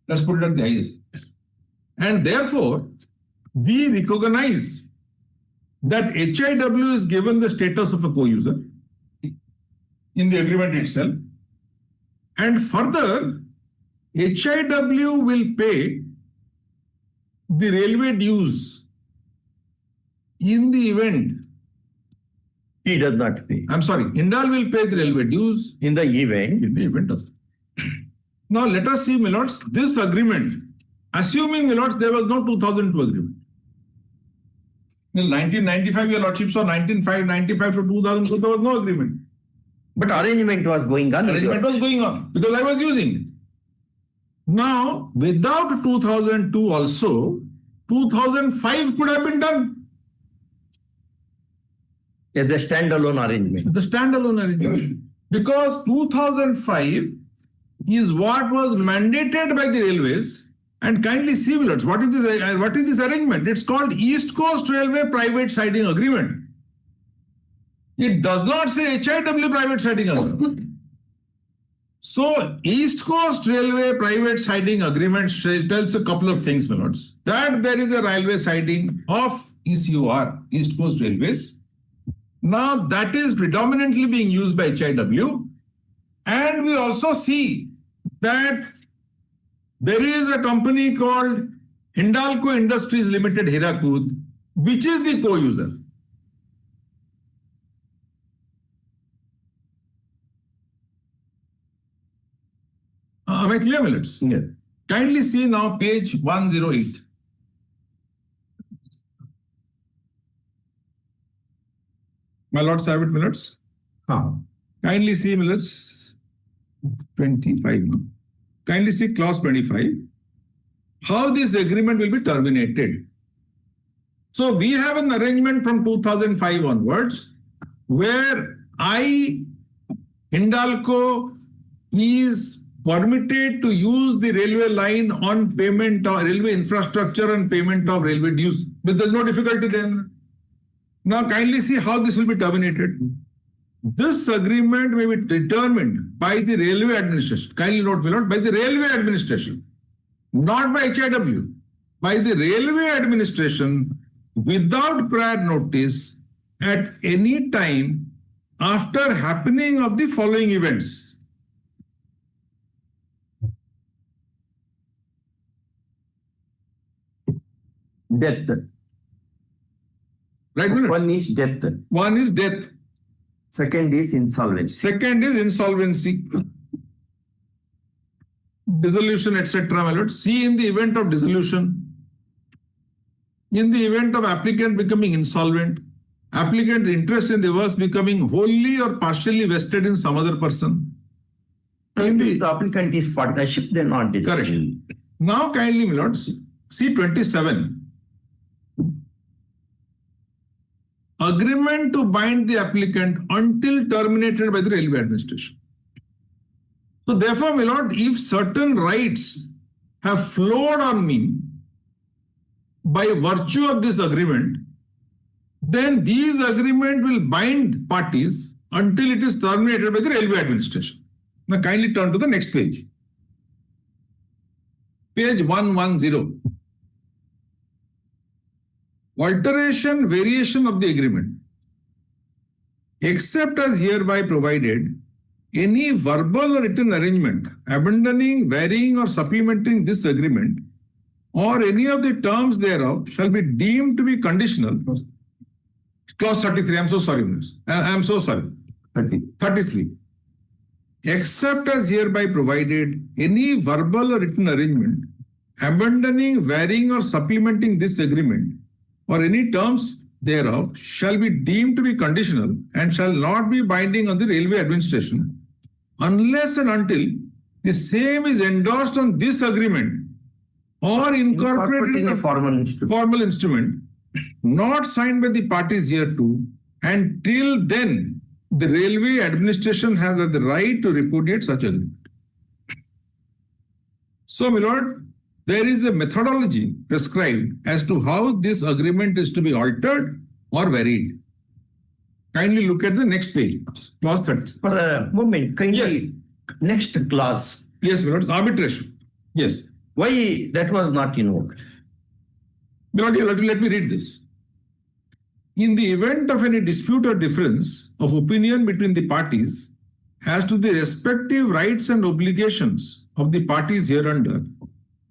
Let's put it at the highest. And therefore, we recognize that HIW is given the status of a co-user in the agreement itself. And further, HIW will pay the railway dues in the event. He does not pay. I'm sorry, Hindal will pay the railway dues in the event. In the event also. Now let us see, my lords, this agreement, assuming, my lords, there was no 2002 agreement. In 1995, your lordship saw 1995 to 2002, there was no agreement. But arrangement was going on. Arrangement was going on because I was using it. Now, without 2002 also, 2005 could have been done. As a standalone arrangement. The standalone arrangement. Because 2005 is what was mandated by the railways. And kindly see, lords, what is this arrangement? It's called East Coast Railway Private Siding Agreement. It does not say HIW Private Siding Agreement. So, East Coast Railway Private Siding Agreement tells a couple of things, my lords. That there is a railway siding of ECOR, East Coast Railways. Now, that is predominantly being used by HIW. And we also see that there is a company called Hindalco Industries Limited, Hirakud, which is the co-user. Am I clear, my lords? Yeah. Kindly see now page 108. My lords have it, my lords? Kindly see, my lords, 25 now. Kindly see clause 25. How this agreement will be terminated. So we have an arrangement from 2005 onwards where Hindalco is permitted to use the railway line on payment of railway infrastructure and payment of railway dues. But there's no difficulty then. Now kindly see how this will be terminated. This agreement may be determined by the railway administration. Kindly note, my lord, by the railway administration, not by HIW, by the railway administration without prior notice at any time after happening of the following events. Death. Right, one is death. One is death. Second is insolvency. Second is insolvency. Dissolution, etc. My lord. See, in the event of dissolution, in the event of applicant becoming insolvent, applicant interest in the works becoming wholly or partially vested in some other person. In the applicant is partnership, then not dissolution. Correct. Now kindly, my lords, see 27. Agreement to bind the applicant until terminated by the railway administration. So therefore, my lord, if certain rights have flowed on me by virtue of this agreement, then these agreement will bind parties until it is terminated by the railway administration. Now kindly turn to the next page. Page 110. Alteration, variation of the agreement. Except as hereby provided, any verbal or written arrangement abandoning, varying or supplementing this agreement or any of the terms thereof shall be deemed to be conditional. Clause 33, I'm so sorry. I'm so sorry. 33. Except as hereby provided, any verbal or written arrangement abandoning, varying or supplementing this agreement or any terms thereof shall be deemed to be conditional and shall not be binding on the railway administration unless and until the same is endorsed on this agreement or incorporated in a formal instrument not signed by the parties hereto, and till then the railway administration has the right to repudiate such agreement. So, my lord, there is a methodology prescribed as to how this agreement is to be altered or varied. Kindly look at the next page, clause 30. For a moment, kindly, yes. Next clause. Yes, my lord, arbitration. Yes. Why that was not invoked? My lord, let me read this. In the event of any dispute or difference of opinion between the parties as to the respective rights and obligations of the parties hereunder,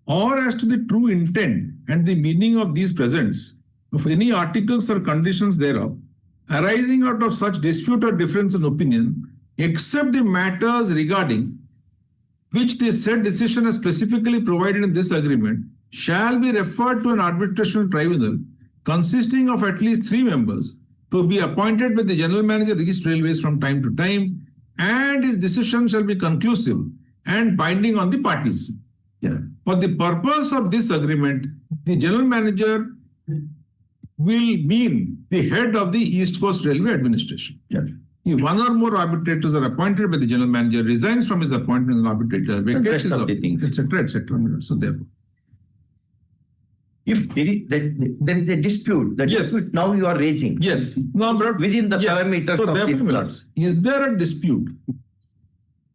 or as to the true intent and the meaning of these presents, of any articles or conditions thereof, arising out of such dispute or difference in opinion, except the matters regarding which the said decision is specifically provided in this agreement, shall be referred to an arbitration tribunal consisting of at least 3 members to be appointed by the General Manager East Railways from time to time, and his decision shall be conclusive and binding on the parties. For the purpose of this agreement, the General Manager will mean the head of the East Coast Railway Administration. If one or more arbitrators are appointed by the General Manager, resigns from his appointment as an arbitrator, vacates his office, etc., etc. So therefore, if there is a dispute, the dispute now you are raising. Yes. Now, within the parameters so of this clause. Is there a dispute?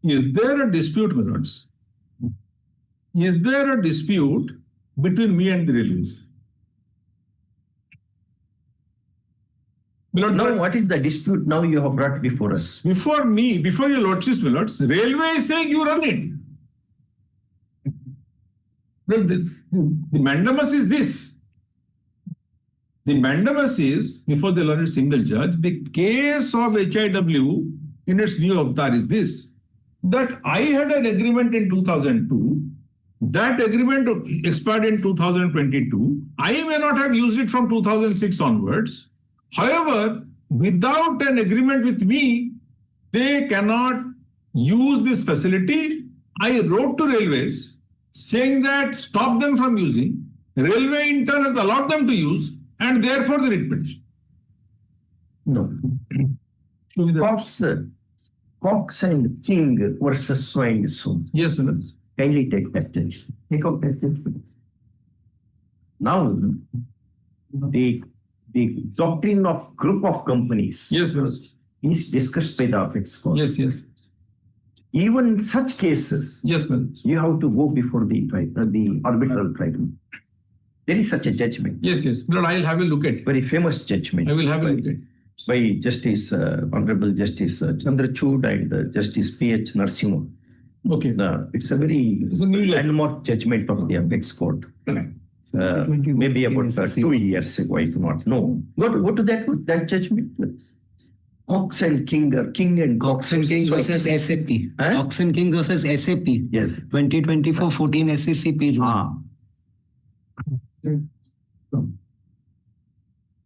Is there a dispute, my lords? Is there a dispute between me and the railways? Now, what is the dispute now you have brought before us? Before me, before your lordships, my lords, railway is saying you run it. The mandamus is this. The mandamus is, before the learned single judge, the case of HIW in its new avatar is this, that I had an agreement in 2002, that agreement expired in 2022, I may not have used it from 2006 onwards. However, without an agreement with me, they cannot use this facility. I wrote to railways saying that stop them from using. Railway in turn has allowed them to use, and therefore the writ petition. No. Cox and King versus Swainson. Yes, Vinod. Kindly take that judge. Take out that judgment. Now, the doctrine of group of companies. Yes, Vinod. Is discussed by the apex court. Yes, yes. Even in such cases, yes, Vinod. You have to go before the arbitral tribunal. There is such a judgment. Yes, yes. But I'll have a look at it. Very famous judgment. I will have a look at it. By Justice, Honorable Justice Chandrachud and Justice P.H. Narasimha. Okay. It's a very landmark judgment of the apex court. Maybe about 2 years ago, I do not know. Go to that judgment. Cox and King, or King and Cox and King versus SAP. Cox and King versus SAP. Yes. 2024-14 SEC page 1.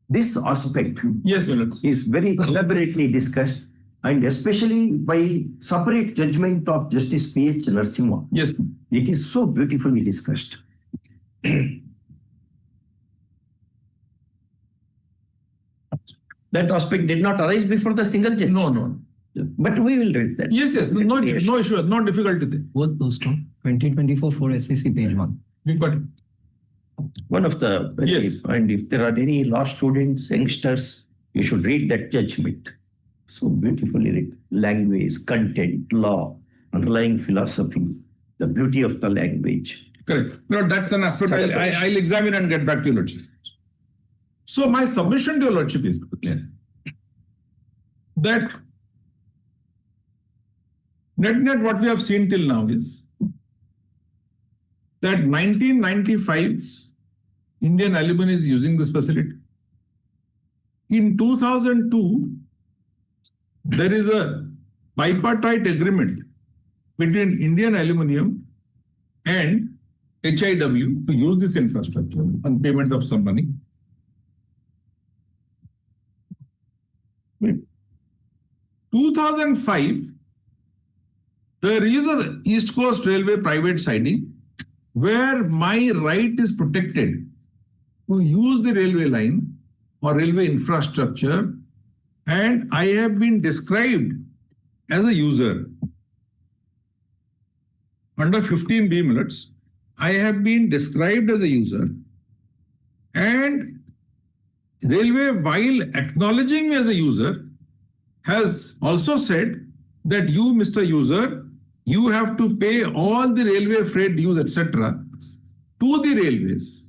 This aspect yes, is very elaborately discussed, and especially by separate judgment of Justice P.H. Narasimha. Yes. It is so beautifully discussed. That aspect did not arise before the single judge. No. But we will raise that. Yes, yes. No issue, no difficulty there. Both those two. 2024 for SEC page 1. We got it. One of the, yes. And if there are any law students, youngsters, you should read that judgment. So beautifully written. Language, content, law, underlying philosophy, the beauty of the language. Correct. No, that's an aspect I'll examine and get back to you, Lordship. So my submission to your Lordship is that net what we have seen till now is that 1995 Indian Aluminum is using this facility. In 2002, there is a bipartite agreement between Indian Aluminum and HIW to use this infrastructure on payment of some money. 2005, there is a East Coast Railway private siding where my right is protected to use the railway line or railway infrastructure, and I have been described as a user. Under 15B minutes, I have been described as a user, and railway, while acknowledging me as a user, has also said that you, Mr. User, you have to pay all the railway freight dues, etc., to the railways,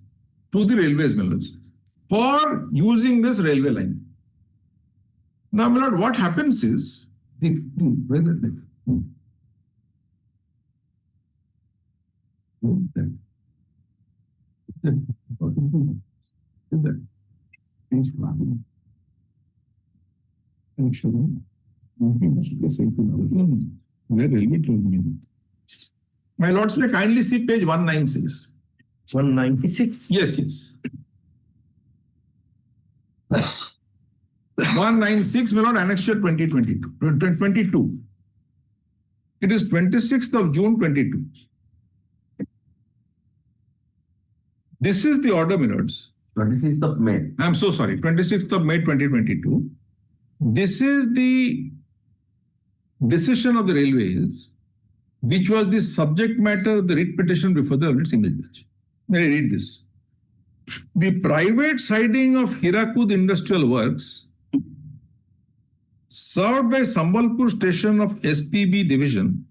Melons, for using this railway line. Now, my lord, what happens is my lords, may kindly see page 196. 196? Yes. 196, my lord, annexure 2022. It is 26th of June 22. This is the order, my lords. 26th of May. I'm so sorry, 26th of May 2022. This is the decision of the railways, which was the subject matter of the writ petition before the single judge. May I read this? The private siding of Hirakud Industrial Works, served by Sambalpur station of SPB division,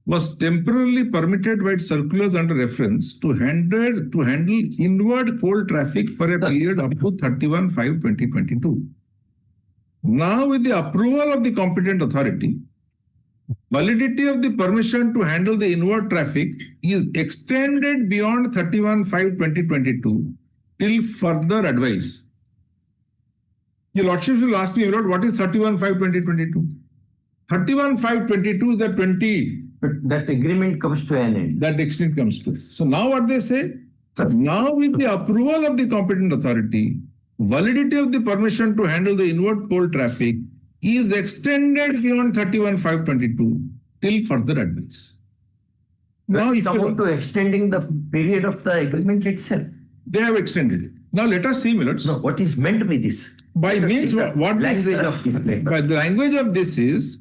was temporarily permitted by circulars under reference to handle inward coal traffic for a period up to 31/5/2022. Now, with the approval of the competent authority, validity of the permission to handle the inward traffic is extended beyond 31/5/2022 till further advice. Your Lordship will ask me, Lord, what is 31/5/2022? 31/5/22 is the 20. But that agreement comes to an end. That extent comes to. So now what they say? Now with the approval of the competent authority, validity of the permission to handle the inward pole traffic is extended beyond 31/5/22 till further advice. Now if come on to extending the period of the agreement itself. They have extended it. Now let us see, Millards. No, what is meant by this? By means what this, language of this. by the language of this is,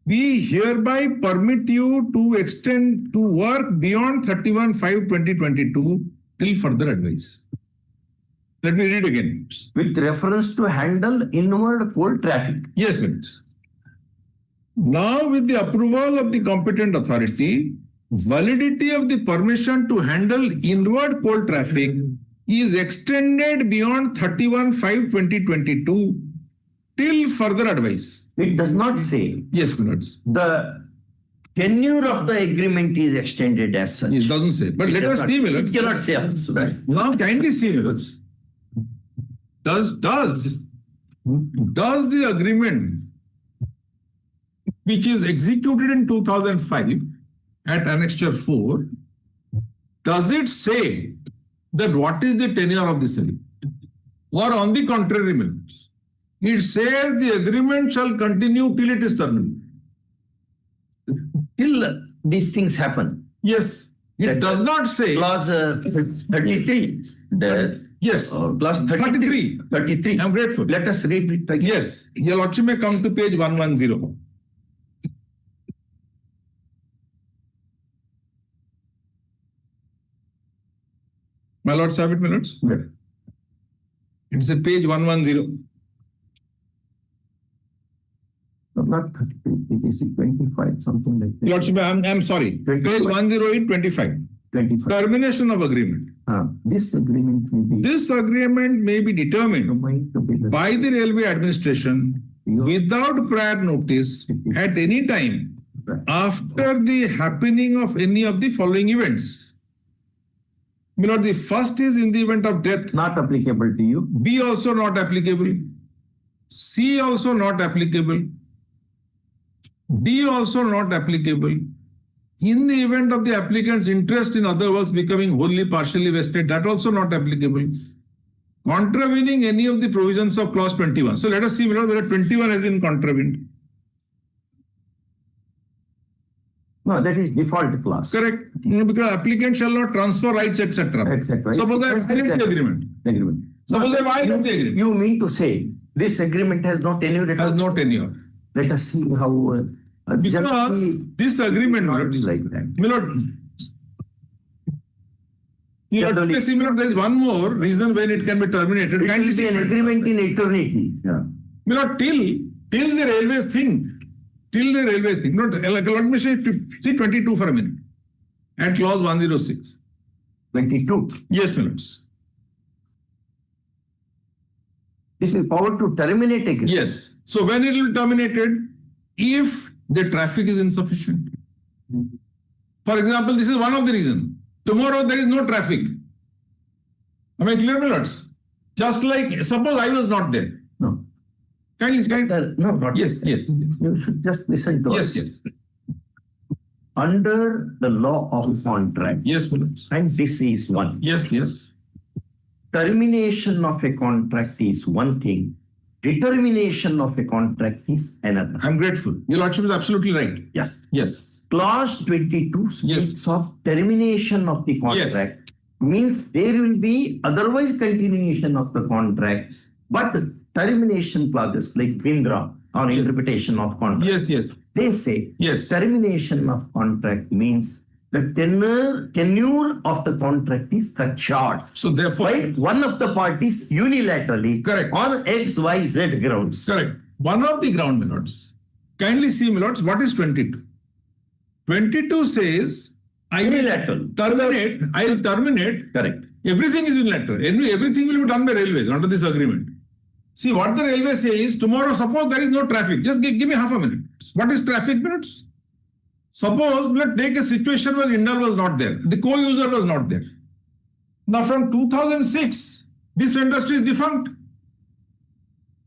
we hereby permit you to extend to work beyond 31/5/2022 till further advice. Let me read again. With reference to handle inward pole traffic. Yes, Millards. Now with the approval of the competent authority, validity of the permission to handle inward pole traffic is extended beyond 31/5/2022 till further advice. It does not say. Yes, Millards. The tenure of the agreement is extended as such. It doesn't say. But let us see, Millards. It cannot say also. Right. Now kindly see, Millards. Does the agreement which is executed in 2005 at Annexure 4, does it say that what is the tenure of this agreement? Or on the contrary, Millards, it says the agreement shall continue till it is terminated. Till these things happen. Yes. It does not say. Clause 33. Yes. Clause 33. 33. I'm grateful. Let us read it again. Yes. Your Lordship may come to page 110. My lords have it, my lords? Yes. It's a page 110. No, not 33, it is 25, something like that. Lordship, I'm sorry. 25. Page 108, 25. 25. Termination of agreement. This agreement may be. This agreement may be determined by the railway administration without prior notice at any time after the happening of any of the following events. The first is in the event of death. Not applicable to you. B also not applicable. C also not applicable. D also not applicable. In the event of the applicant's interest in other works becoming wholly partially vested, that also not applicable. Contravening any of the provisions of clause 21. So let us see whether 21 has been contravened. No, that is default clause. Correct. Because applicant shall not transfer rights, etc. Etc. Suppose I violate the agreement. Suppose I violate the agreement. You mean to say this agreement has no tenure? Has no tenure. Let us see how. Because this agreement, like that. There is one more reason when it can be terminated. It will be an agreement in eternity. Till the railways thing. Till the railway thing. Let me see 22 for a minute. At clause 106. 22. Yes, my lords. This is power to terminate agreement. Yes. So when it will be terminated, if the traffic is insufficient. For example, this is one of the reasons. Tomorrow there is no traffic. Am I clear, my lords? Just like, suppose I was not there. No. Kindly. No, not yes. You should just listen to us. Yes. Under the law of contract. Yes, my lords. And this is one. Yes. Termination of a contract is one thing. Determination of a contract is another. I'm grateful. Your Lordship is absolutely right. Yes. Clause 22 speaks of termination of the contract. Means there will be otherwise continuation of the contracts, but termination clauses like Vindra on interpretation of contract. Yes. They say termination of contract means the tenure of the contract is cut short. So therefore, by one of the parties unilaterally correct on XYZ grounds. Correct. One of the ground, my lords. Kindly see, my lords, what is 22? 22 says, I will terminate. Correct. Everything is unilateral. Everything will be done by railways under this agreement. See, what the railway says, tomorrow, suppose there is no traffic. Just give me half a minute. What is traffic minutes? Suppose, let's take a situation where Indal was not there. The co-user was not there. Now, from 2006, this industry is defunct.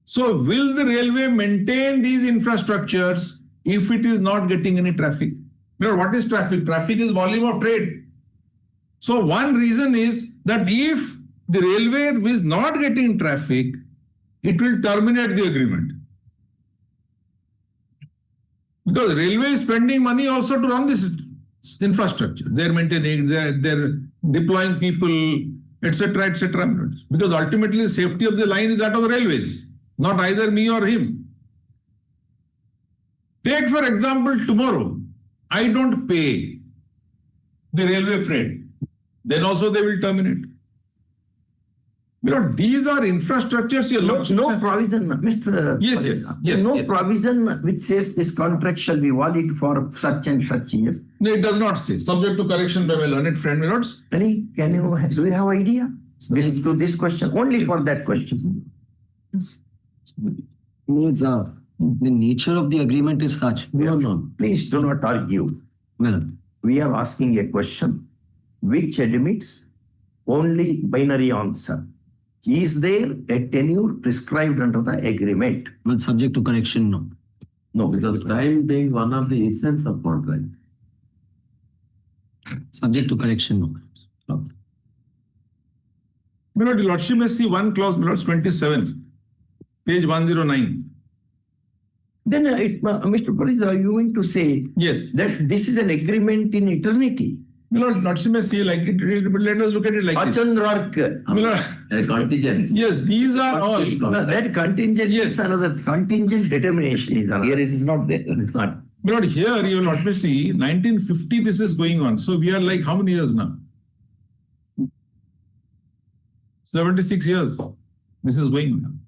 So will the railway maintain these infrastructures if it is not getting any traffic? What is traffic? Traffic is volume of trade. So one reason is that if the railway is not getting traffic, it will terminate the agreement. Because railway is spending money also to run this infrastructure. They're maintaining, they're deploying people, etc., etc. Because ultimately the safety of the line is that of the railways, not either me or him. Take for example, tomorrow, I don't pay the railway freight, then also they will terminate. These are infrastructures. No provision, Mr. Yes. No provision which says this contract shall be valid for such and such years. No, it does not say. Subject to correction by my learned friend, my lords. Do you have idea? To this question, only for that question. Means, the nature of the agreement is such. No. Please do not argue. Well, we are asking a question which admits only binary answer. Is there a tenure prescribed under the agreement? well, subject to correction, no. No, Because time being one of the essence of contract. Subject to correction, no. Your Lordship may see one clause, my lords, 27, page 109. Then, Mr. Police, are you going to say Yes. that this is an agreement in eternity? My lord, Lordship may see like it, let us look at it like this. Achandrak. My lord, A contingent. yes, these are all. That contingent is another contingent determination. Is another. Here it is not there. It's not. My lord, here you will not may see 1950 this is going on. So we are like how many years now? 76 years. This is going on.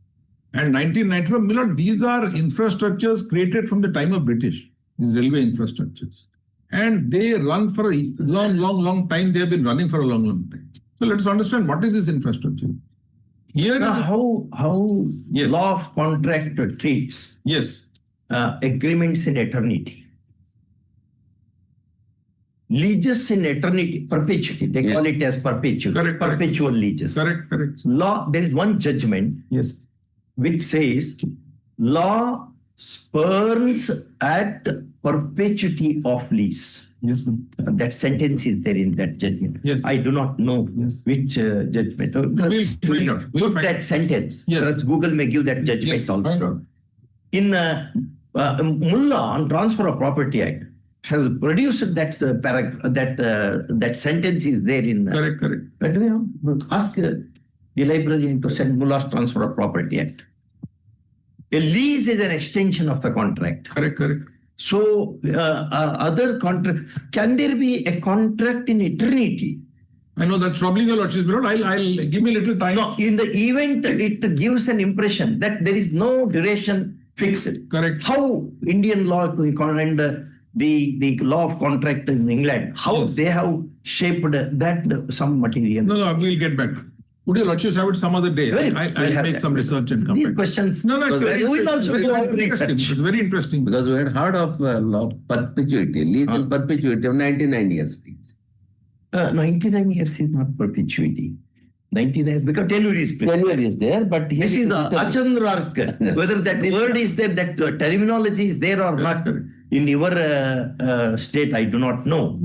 And 1995, my lord, these are infrastructures created from the time of British, these railway infrastructures. And they run for a long time. They have been running for a long time. So let's understand what is this infrastructure. Here Now, how Yes. law of contract treats Yes. agreements in eternity. Leases in eternity, perpetuity. They call it as perpetuity. Correct. Perpetual leases. Correct. Law, there is one judgment Yes. which says law spurns at perpetuity of lease. Yes. That sentence is there in that judgment. Yes. I do not know which judgment. We'll find out. We'll Put find that sentence. Yes. Perhaps Google may give that judgment Yes. also. Find out. In Mullah on Transfer of Property Act has produced that that sentence is there in. Correct. But we have ask the librarian to send Mullah's Transfer of Property Act. A lease is an extension of the contract. Correct. So other contract, can there be a contract in eternity? I know that's troubling your lordship, but I'll give me a little time. No, in the event it gives an impression that there is no duration fixed. Correct. How Indian law and the law of contract in England, how they have shaped that some material. No, we'll get back. Would your lordship have it some other day? I'll make some research and come These back. questions. No, it's we will also do our research. It's very interesting. Because we had heard of law of perpetuity, lease in perpetuity of 99 years. 99 years is not perpetuity. 99 because tenure is Tenure is there, but this is Achandrak. Whether that word is there, that terminology is there or not. In your state, I do not know.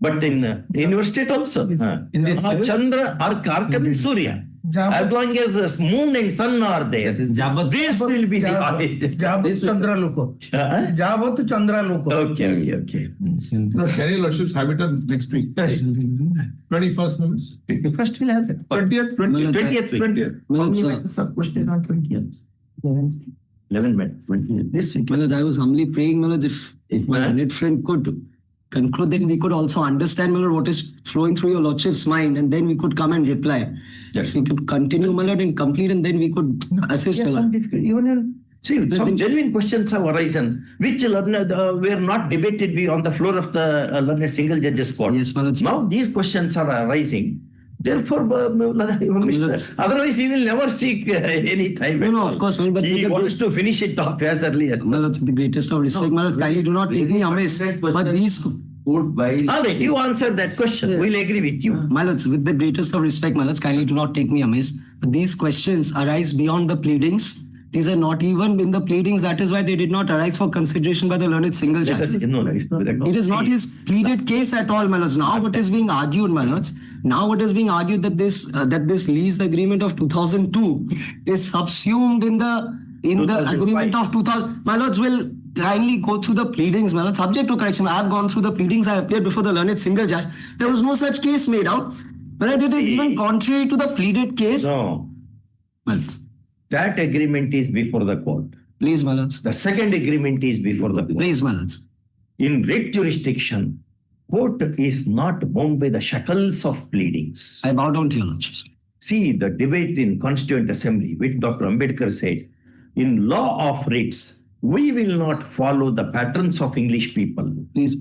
But in your state also. In this Chandra, Arka means Surya. As long as moon and sun are there, this will be the Chandra Loko. Jabat Chandra Loko. Okay. Can your lordships have it on next week? 21st minutes. 21st will have it. 20th. Question on 20th. 11 minutes. 20th. This week. Manoj, I was humbly praying, Manoj, if my learned friend could conclude, then we could also understand, Manoj, what is flowing through your lordship's mind, and then we could come and reply. Yes. We could continue, Manoj, and complete, and then we could assist. Yes, some genuine questions have arisen, which were not debated on the floor of the learned single judges court. Yes, Manoj. Now these questions are arising. Therefore, otherwise he will never seek any time. No, of course, but he wants to finish it off as early as possible. Manoj, with the greatest of respect, Manoj, kindly do not take me amiss, but these... You answered that question. We'll agree with you. Manoj, with the greatest of respect, Manoj, kindly do not take me amiss, but these questions arise beyond the pleadings These are not even in the pleadings. That is why they did not arise for consideration by the learned single Let judge. us, no, no, it's not that. It is not his pleaded case at all, my lords. Now what is being argued, my lords? Now what is being argued that this lease agreement of 2002 is subsumed in the agreement of 2000. My lords will kindly go through the pleadings, my lords. Subject to correction, I have gone through the pleadings. I appeared before the learned single judge. There was no such case made out. But it is even contrary to the pleaded case. No, My lords. that agreement is before the court. Please, my lords. The second agreement is before the court. Please, my lords. In writ jurisdiction, court is not bound by the shackles of pleadings. I bow down to your lords. See the debate in Constituent Assembly, which Dr. Ambedkar said, in law of writs, we will not follow the patterns of English people. Please.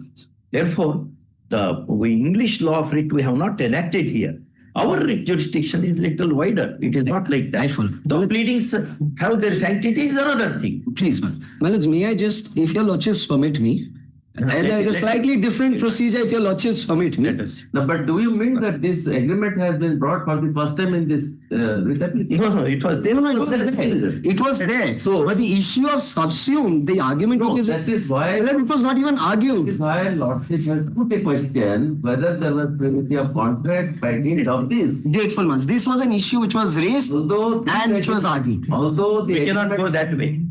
Therefore, the English law of writ we have not enacted here. Our writ jurisdiction is little wider. It is not like that. The pleadings have their sanctity is another thing. Please, my lords, may I just, if your lordships permit me, and a slightly different procedure, if your lordships permit me. No, but do you mean that this agreement has been brought for the first time in this writ application? No, it was there. No, it was there. It was there. So, but the issue of subsumed, the argument no, is that is why it was not even that argued. is why Lordship has put a question whether there was privity of contract by dint of this. Grateful months. This was an issue which was raised and which was argued. Although We cannot go that way.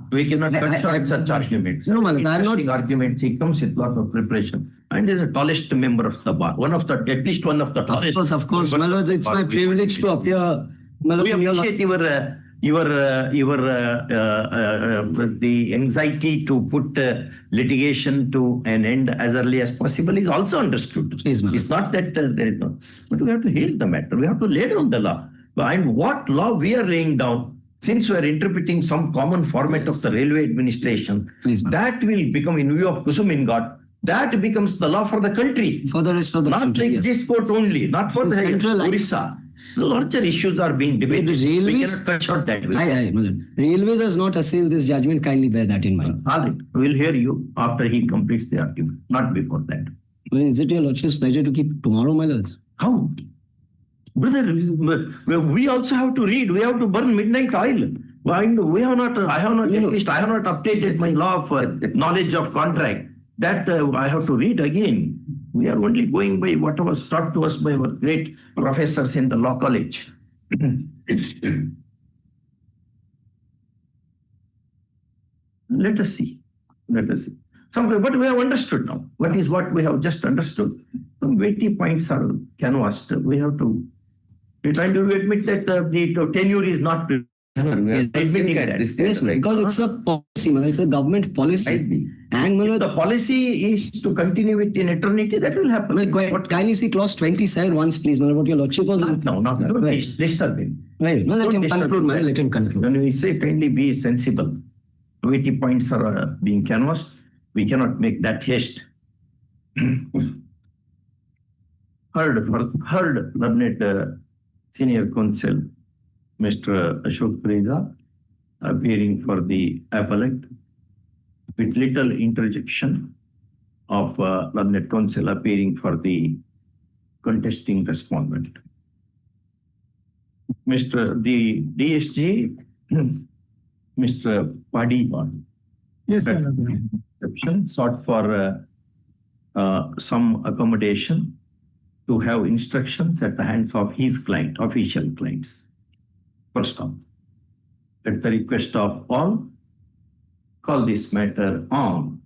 We cannot construct such arguments. No, Malad, I am not. Interesting arguments. He comes with lot of preparation and is the tallest member of the bar. At least one of the tallest. Of course, my lords, it's my privilege to appear. My lord, We appreciate the anxiety to put litigation to an end as early as possible is also understood. Please, my lord. It's not that there is no, but we have to hear the matter. We have to lay down the law. And what law we are laying down, since we are interpreting some common format of the railway administration, Please, that will become in view of Kusumingat, that becomes the law for the country. For the rest of the Not country, like yes. this court only, not for the Central line. Orissa. Larger issues are being debated. We Railways- cannot touch on that way. Aye, my lord. Railways has not assailed this judgment. Kindly bear that in mind. All right, we'll hear you after he completes the argument, not before that. Well, is it your lordship's pleasure to keep tomorrow, my lords? How? Brother, we also have to read, we have to burn midnight oil. We have not, I have not, at least I have not updated my law of knowledge of contract. That I have to read again. We are only going by what was taught to us by our great professors in the law college. Let us see. Let us see. But we have understood now. What is what we have just understood? Some weighty points are canvassed. We have to. We're trying to admit that the tenure is not. Admitting that. Yes, because it's a policy, my lord. It's a government policy. And my If lord, the policy is to continue it in eternity, that will happen. kindly see clause 27 once, please, my lord. What your lordship was. No, not Right. disturb him. Right. No, let Don't him disturb conclude, him. my lord. Let him conclude. When we say kindly be sensible, weighty points are being canvassed, we cannot make that haste. Heard, learned senior counsel, Mr. Ashok Preza, appearing for the appellate, with little interjection of learned counsel appearing for the contesting respondent. The DSG, Mr. Padiwan. Yes, Exception sought for some accommodation to have instructions at the hands of his client, official clients. First off, at the request of all, call this matter on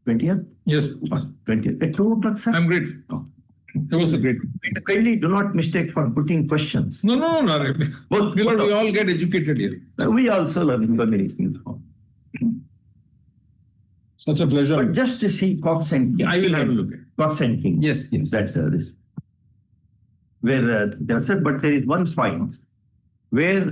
20th? Yes, 20th. At 2 o'clock, sir? I'm grateful. It was a great. Kindly do not mistake for putting questions. No, really. Both, We all get educated here. we also learn many things. Such a pleasure. But just to see Cox and King. I will have a look at it. Cox and King. Yes. That's this. Where but there is one point where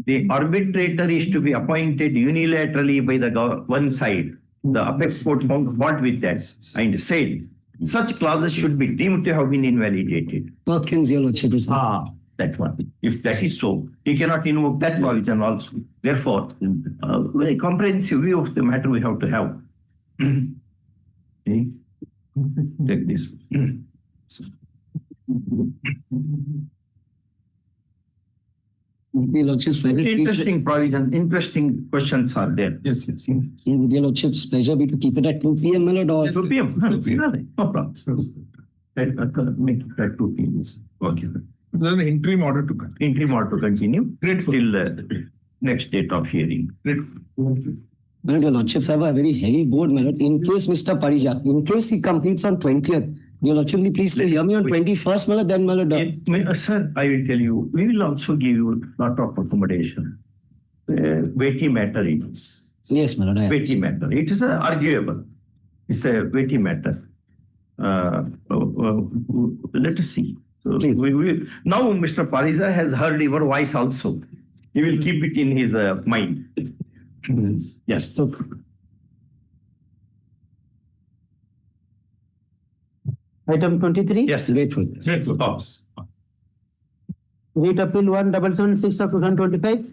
the arbitrator is to be appointed unilaterally by the one side. The apex court found fault with that and said such clauses should be deemed to have been invalidated. Perkins, your lordship is. That one. If that is so, he cannot invoke that provision also. Therefore, a very comprehensive view of the matter we have to have. Okay. Take this. The Lordship's pleasure. Interesting provision, interesting questions are there. Yes, yes. Would your Lordship's pleasure be to keep it at 2 p.m. my lord, or 2 p.m. No problem. Make it at 2 p.m. Okay. There's an interim order to cut. Interim order to continue Grateful. till next date of hearing. my lord, your Lordships have a very heavy board, my lord. In case Mr. Parija, in case he completes on 20th, your Lordship be pleased to hear me on 21st, my lord, then my lord. Sir, I will tell you, we will also give you a lot of accommodation. Weighty matter it is. Yes, my lord. Weighty matter. It is arguable. It's a weighty matter. Let us see. So now Mr. Parisa has heard your voice also. He will keep it in his mind. Yes. Item 23. Yes. Grateful. Grateful. Thoughts. Rate appeal 1776 of 2025.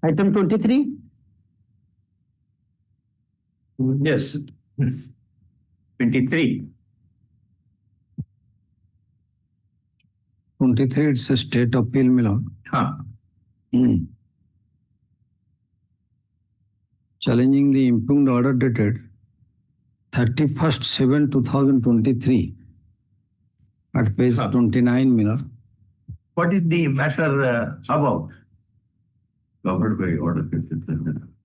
Item 23. Yes. 23. 23, it's a state appeal, my lord. Challenging the impugned order dated 31st/7/2023 at page 29, my lord. What is the matter about? Covered by order.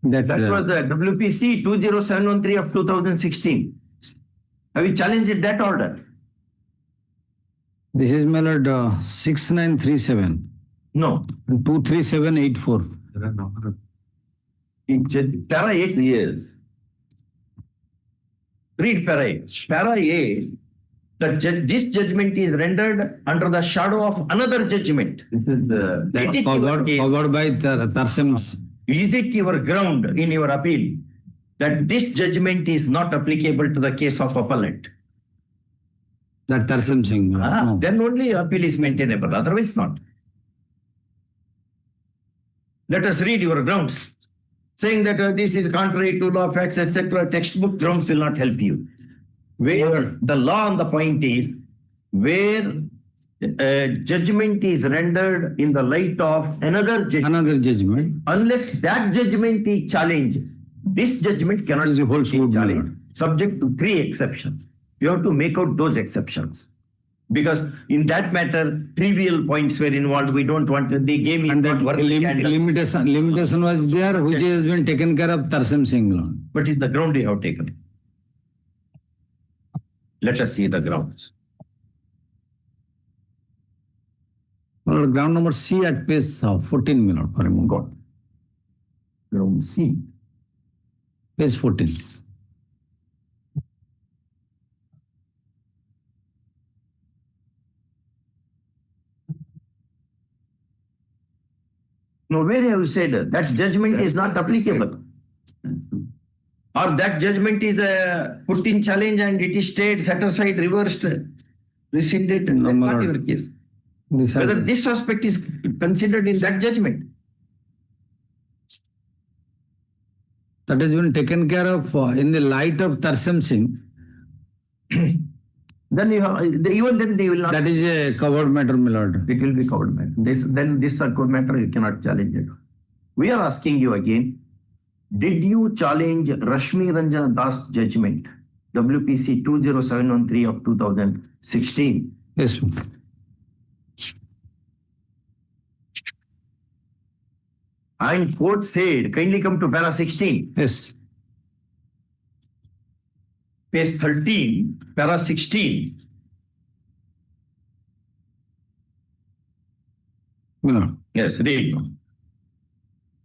That was the WPC 20713 of 2016. Have you challenged that order? This is, my lord, 6937. No. 23784. Para 8 years. Read para 8. Para 8. This judgment is rendered under the shadow of another judgment. This is the Forgot by Tarsem's. Is it your ground in your appeal that this judgment is not applicable to the case of appellant? That Tarsem Singh. No. Then only appeal is maintainable, otherwise not. Let us read your grounds. Saying that this is contrary to law, facts, etc. Textbook grounds will not help you. Where the law on the point is, where judgment is rendered in the light of another judgment. Unless that judgment is challenged, this judgment cannot be challenged. Subject to 3 exceptions. You have to make out those exceptions. Because in that matter, trivial points were involved. We don't want to, they gave me and that limitation was there, which has been taken care of Tarsem Singh. What is the ground you have taken? Let us see the grounds. Well, ground number C at page 14 minutes for a moment. Ground C. Page 14. No, where have you said that judgment is not applicable? Or that judgment is put in challenge and it is stayed, set aside, reversed, rescinded? That's not your case. Whether this aspect is considered in that judgment? That has been taken care of in the light of Tarsem Singh. Then you have, even then they will not. That is a covered matter, my lord. It will be covered matter. Then this covered matter, you cannot challenge it. We are asking you again, did you challenge Rashmi Ranjan Das judgment, WPC 20713 of 2016? Yes. And court said, kindly come to para 16. Yes. Page 13, para 16. No. Yes, read.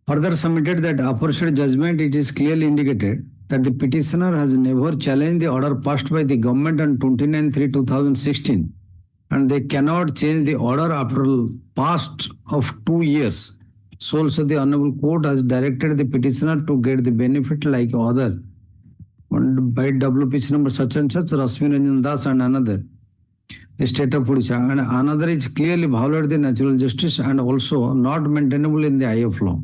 Further submitted that aforesaid judgment, it is clearly indicated that the petitioner has never challenged the order passed by the government on 29/3/2016, and they cannot change the order after past of 2 years. So also the Hon'Ble Court has directed the petitioner to get the benefit like other by WPC number such and such, Rashmi Ranjan Das and another, the state of Odisha, and another is clearly violated the natural justice and also not maintainable in the eye of law.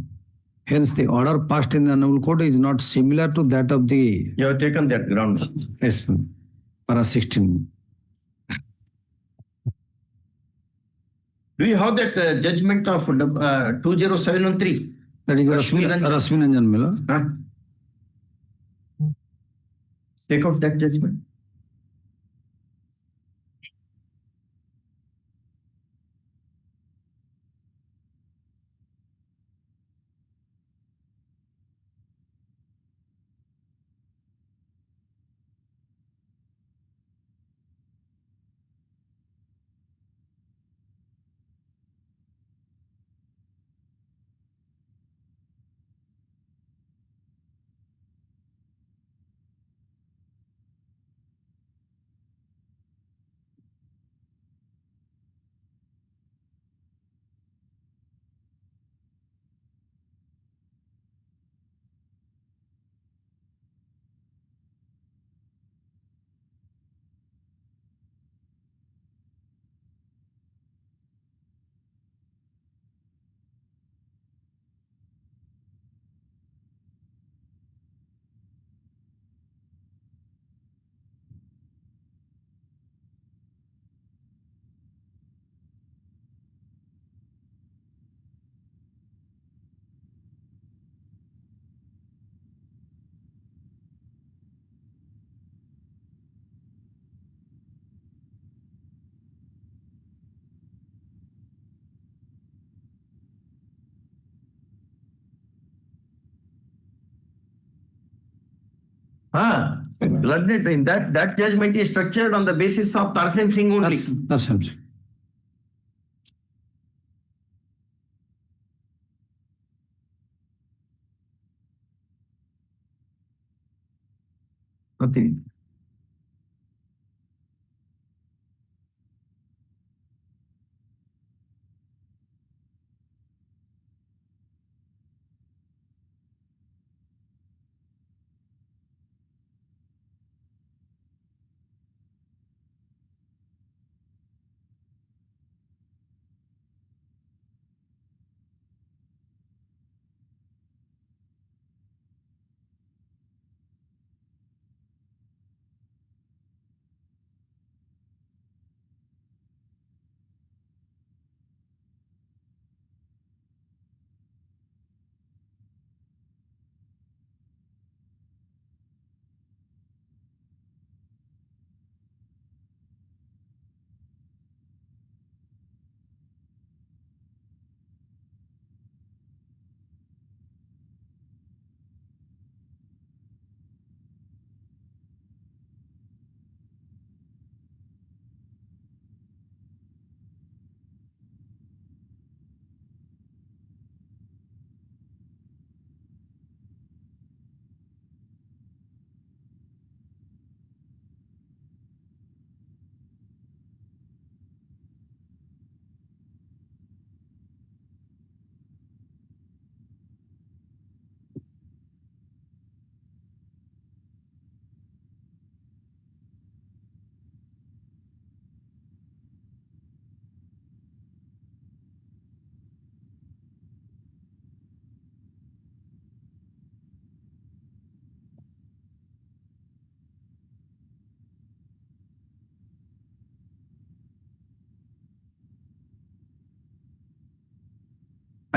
Hence, the order passed in the Hon'Ble Court is not similar to that of the You have taken that ground. yes, para 16. Do you have that judgment of 20713? That is Rashmi Miller. Huh? Take out that judgment. In that judgment is structured on the basis of Tarsem Singh only. Tarsem Singh. Nothing.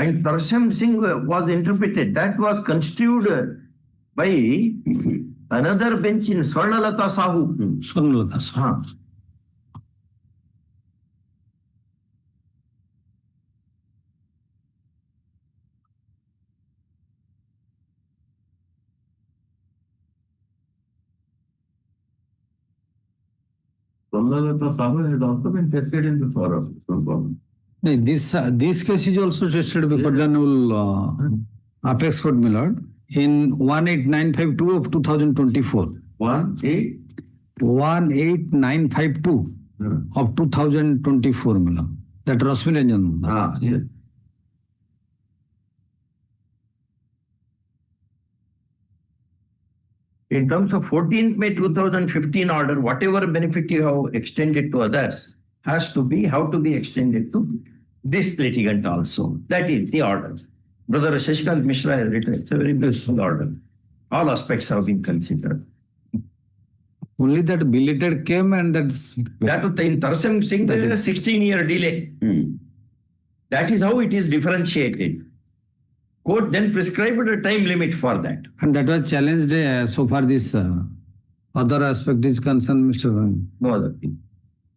And Tarsem Singh was interpreted, that was construed by another bench in Swarnalata Sahu. Swarnalata Sahu. Swarnalata Sahu has also been tested in the forum. This case is also tested before the Hon'Ble Apex Court, my lord, in 18952 of 2024. 18952 of 2024, my lord. That Rashmi. Yes. In terms of 14th May 2015 order, whatever benefit you have extended to others has to be, how to be extended to this litigant also. That is the order. Brother Shashikant Mishra has written, it's a very beautiful order. All aspects have been considered. Only that belated came and that's. That in Tarsam Singh, there is a 16-year delay. That is how it is differentiated. Court then prescribed a time limit for that. And that was challenged so far this other aspect is concerned, Mr. No other thing.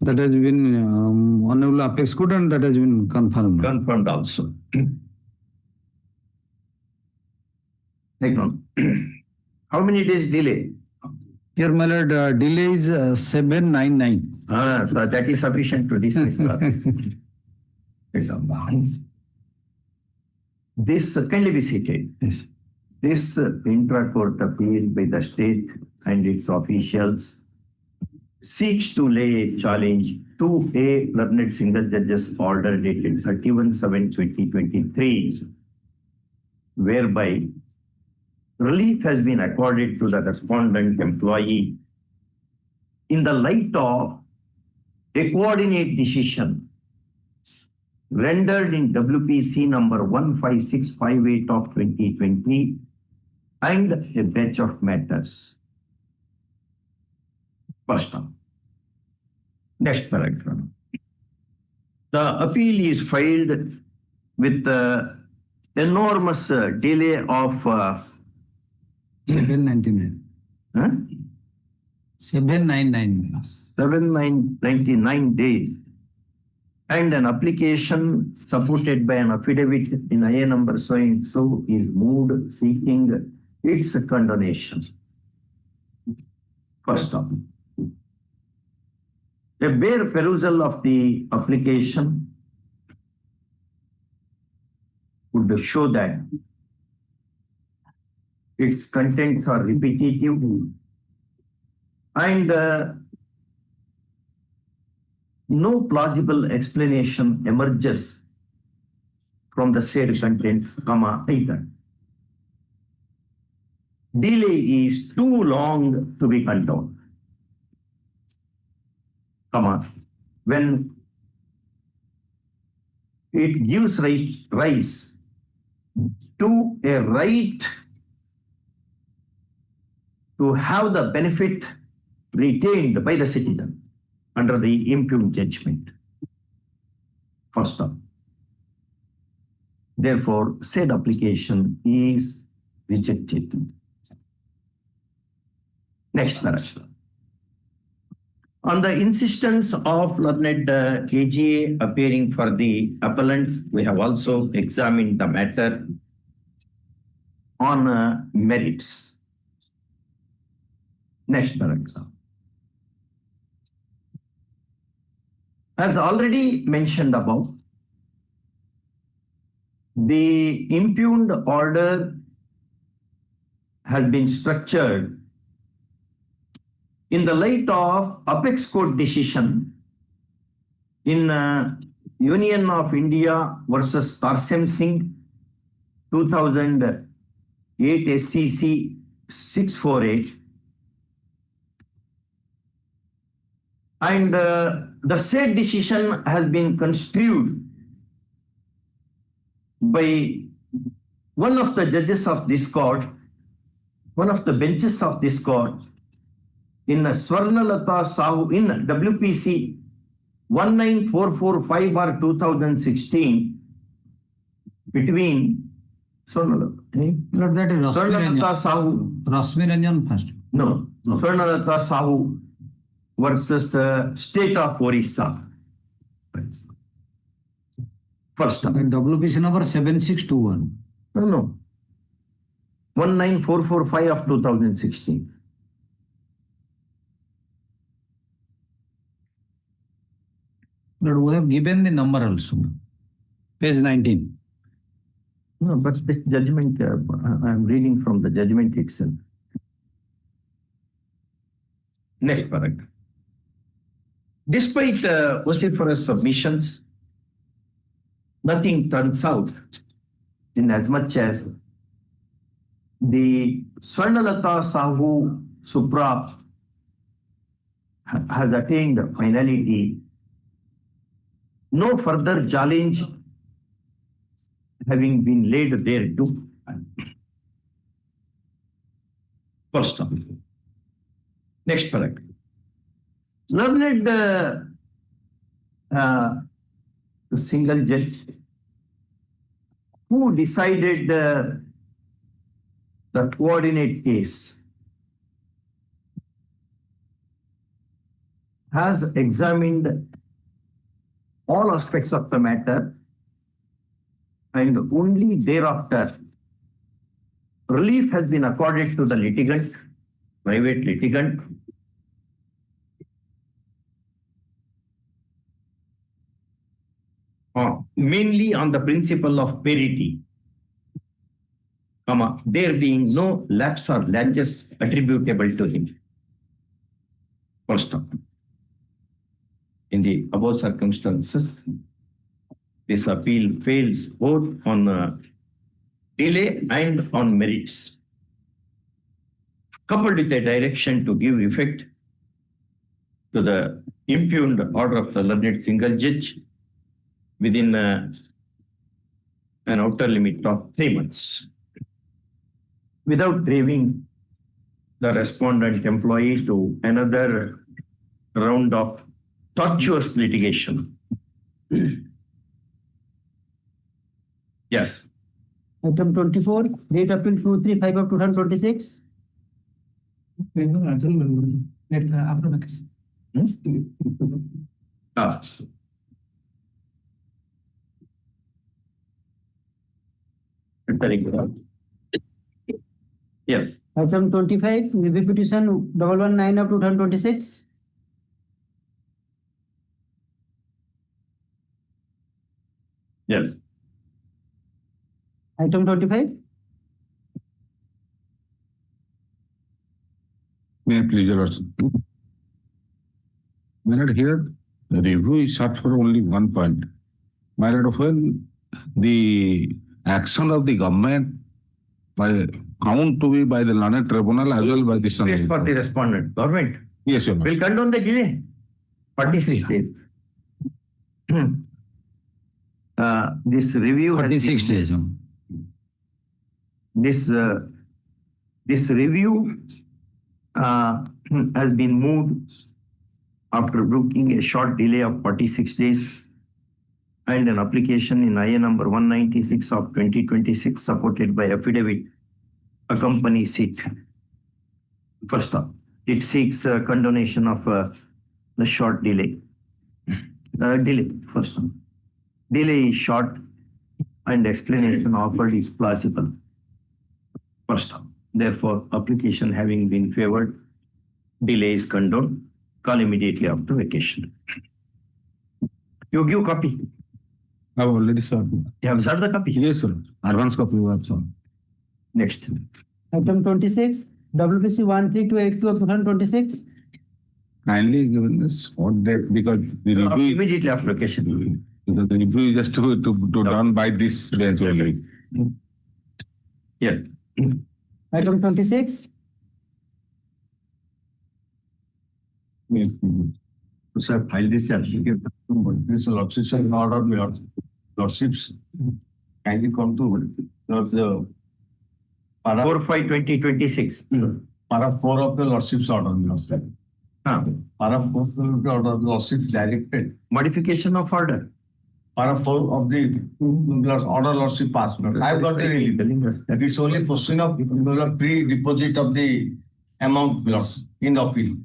That has been Hon'Ble Apex Court and that has been confirmed. Confirmed also. Take on. How many days delay? Here, my lord, delay is 799. So that is sufficient to dismiss. This, kindly be seated. Yes. This intra-court appeal by the state and its officials seeks to lay a challenge to a learned single judge's order dated 31/7/2023, whereby relief has been accorded to the respondent employee in the light of a coordinate decision rendered in WPC number 15658 of 2020 and a batch of matters. First one. Next paragraph. The appeal is filed with enormous delay of 799. 799. 799 days, and an application supported by an affidavit in IA number so and so is moved seeking its condonation. First up, a bare perusal of the application would show that its contents are repetitive and no plausible explanation emerges from the said contents, either. Delay is too long to be condoned, when it gives rise to a right to have the benefit retained by the citizen under the impugned judgment. First up. Therefore, said application is rejected. Next paragraph. On the insistence of learned AGA appearing for the appellant, we have also examined the matter on merits. Next paragraph. As already mentioned above, the impugned order has been structured in the light of Apex Court decision in Union of India versus Tarsem Singh 2008 SCC 648, and the said decision has been construed by one of the judges of this court, one of the benches of this court, in Swarnalata Sahu in WPC 19445 or 2016 between Swarnalata Sahu. Rosmiranjan first. No, Swarnalata Sahu versus State of Orissa. First up. WPC number 7621. No. 19445 of 2016. But we have given the number also. Page 19. No, but the judgment, I am reading from the judgment itself. Next paragraph. Despite vociferous submissions, nothing turns out, in as much as the Swarnalata Sahu Supra has attained finality. No further challenge having been laid there too. First of all. Next paragraph. Learned the single judge who decided the coordinate case has examined all aspects of the matter, and only thereafter relief has been accorded to the litigant, private litigant, mainly on the principle of parity, there being no lapse or laches attributable to him. First of all, in the above circumstances, this appeal fails both on delay and on merits, coupled with a direction to give effect to the impugned order of the learned single judge within an outer limit of 3 months, without driving the respondent employee to another round of tortuous litigation. Yes. Item 24, Rate Appeal 235 of 2026. Yes. Item 25, Review Petition 119 of 2026. Yes. Item 25. May I please, Your Lordship? My Lord, here the review is sought for only one point. My Lord, when the action of the government found to be by the learned tribunal as well by the Yes, for the respondent. Government Yes, Your Lord. will condone the delay. 46 days. This review has 46 been- days. This review has been moved after booking a short delay of 46 days and an application in IA number 196 of 2026 supported by affidavit accompanies it. First up, it seeks condonation of the short delay. First up. Delay is short and explanation offered is plausible. First up. Therefore, application having been favored, delay is condoned. Call immediately after vacation. You give copy. I have already served. You have served the copy? Yes, sir. Advance copy you have served. Next. Item 26, WPC 13282 of 2026. Kindly given this what they, because the review Immediately after vacation. because the review is just to done by this bench only. Yes. Item 26. Sir, file this certificate. This lordships are not of your lordships. Kindly come to the 4/5/2026. para 4 of the lordships order. Para 4 of the order lordships directed. Modification of order. Para 4 of the order lordship passed. I've got the relief. It's only question of pre-deposit of the amount lost in the appeal.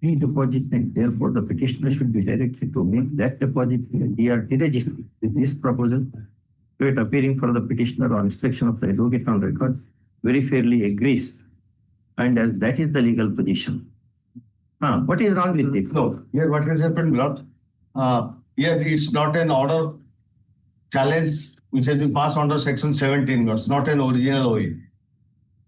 Pre-deposit, and therefore the petitioner should be directed to make that deposit DRT registered. With this proposal, to it appearing for the petitioner on instruction of the advocate on record, very fairly agrees. And as that is the legal position. What is wrong with this? No, here what has happened, Lord? Here it's not an order challenge which has been passed under section 17, Lord. It's not an original OA.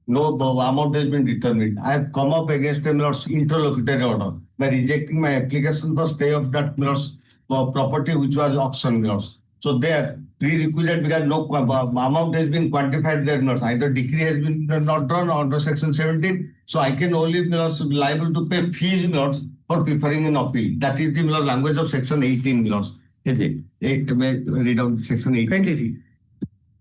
No amount has been determined. I have come up against a Lord's interlocutory order by rejecting my application for stay of that Lord's property which was auction, Lord's. So there, prerequisite because no amount has been quantified there, Lord's. Either decree has been not drawn under section 17, so I can only be liable to pay fees, Lord's, for preferring an appeal. That is the language of section 18, Lord's. Read out section 18.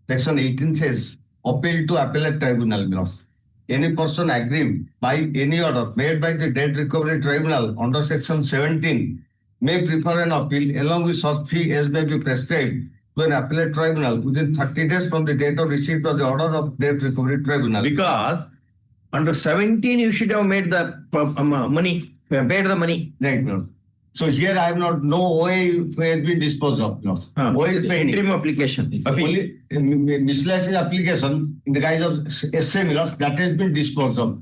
Section 18 says, appeal to appellate tribunal, my lords. Any person aggrieved by any order made by the debt recovery tribunal under section 17 may prefer an appeal along with such fee as may be prescribed to an appellate tribunal within 30 days from the date of receipt of the order of debt recovery tribunal. Because under 17, you should have made the money, paid the money. Right, my lord. So here I have not, no OA has been disposed of. No. OA is pending. Interim application. Only miscellaneous application in the guise of essay, my lord, that has been disposed of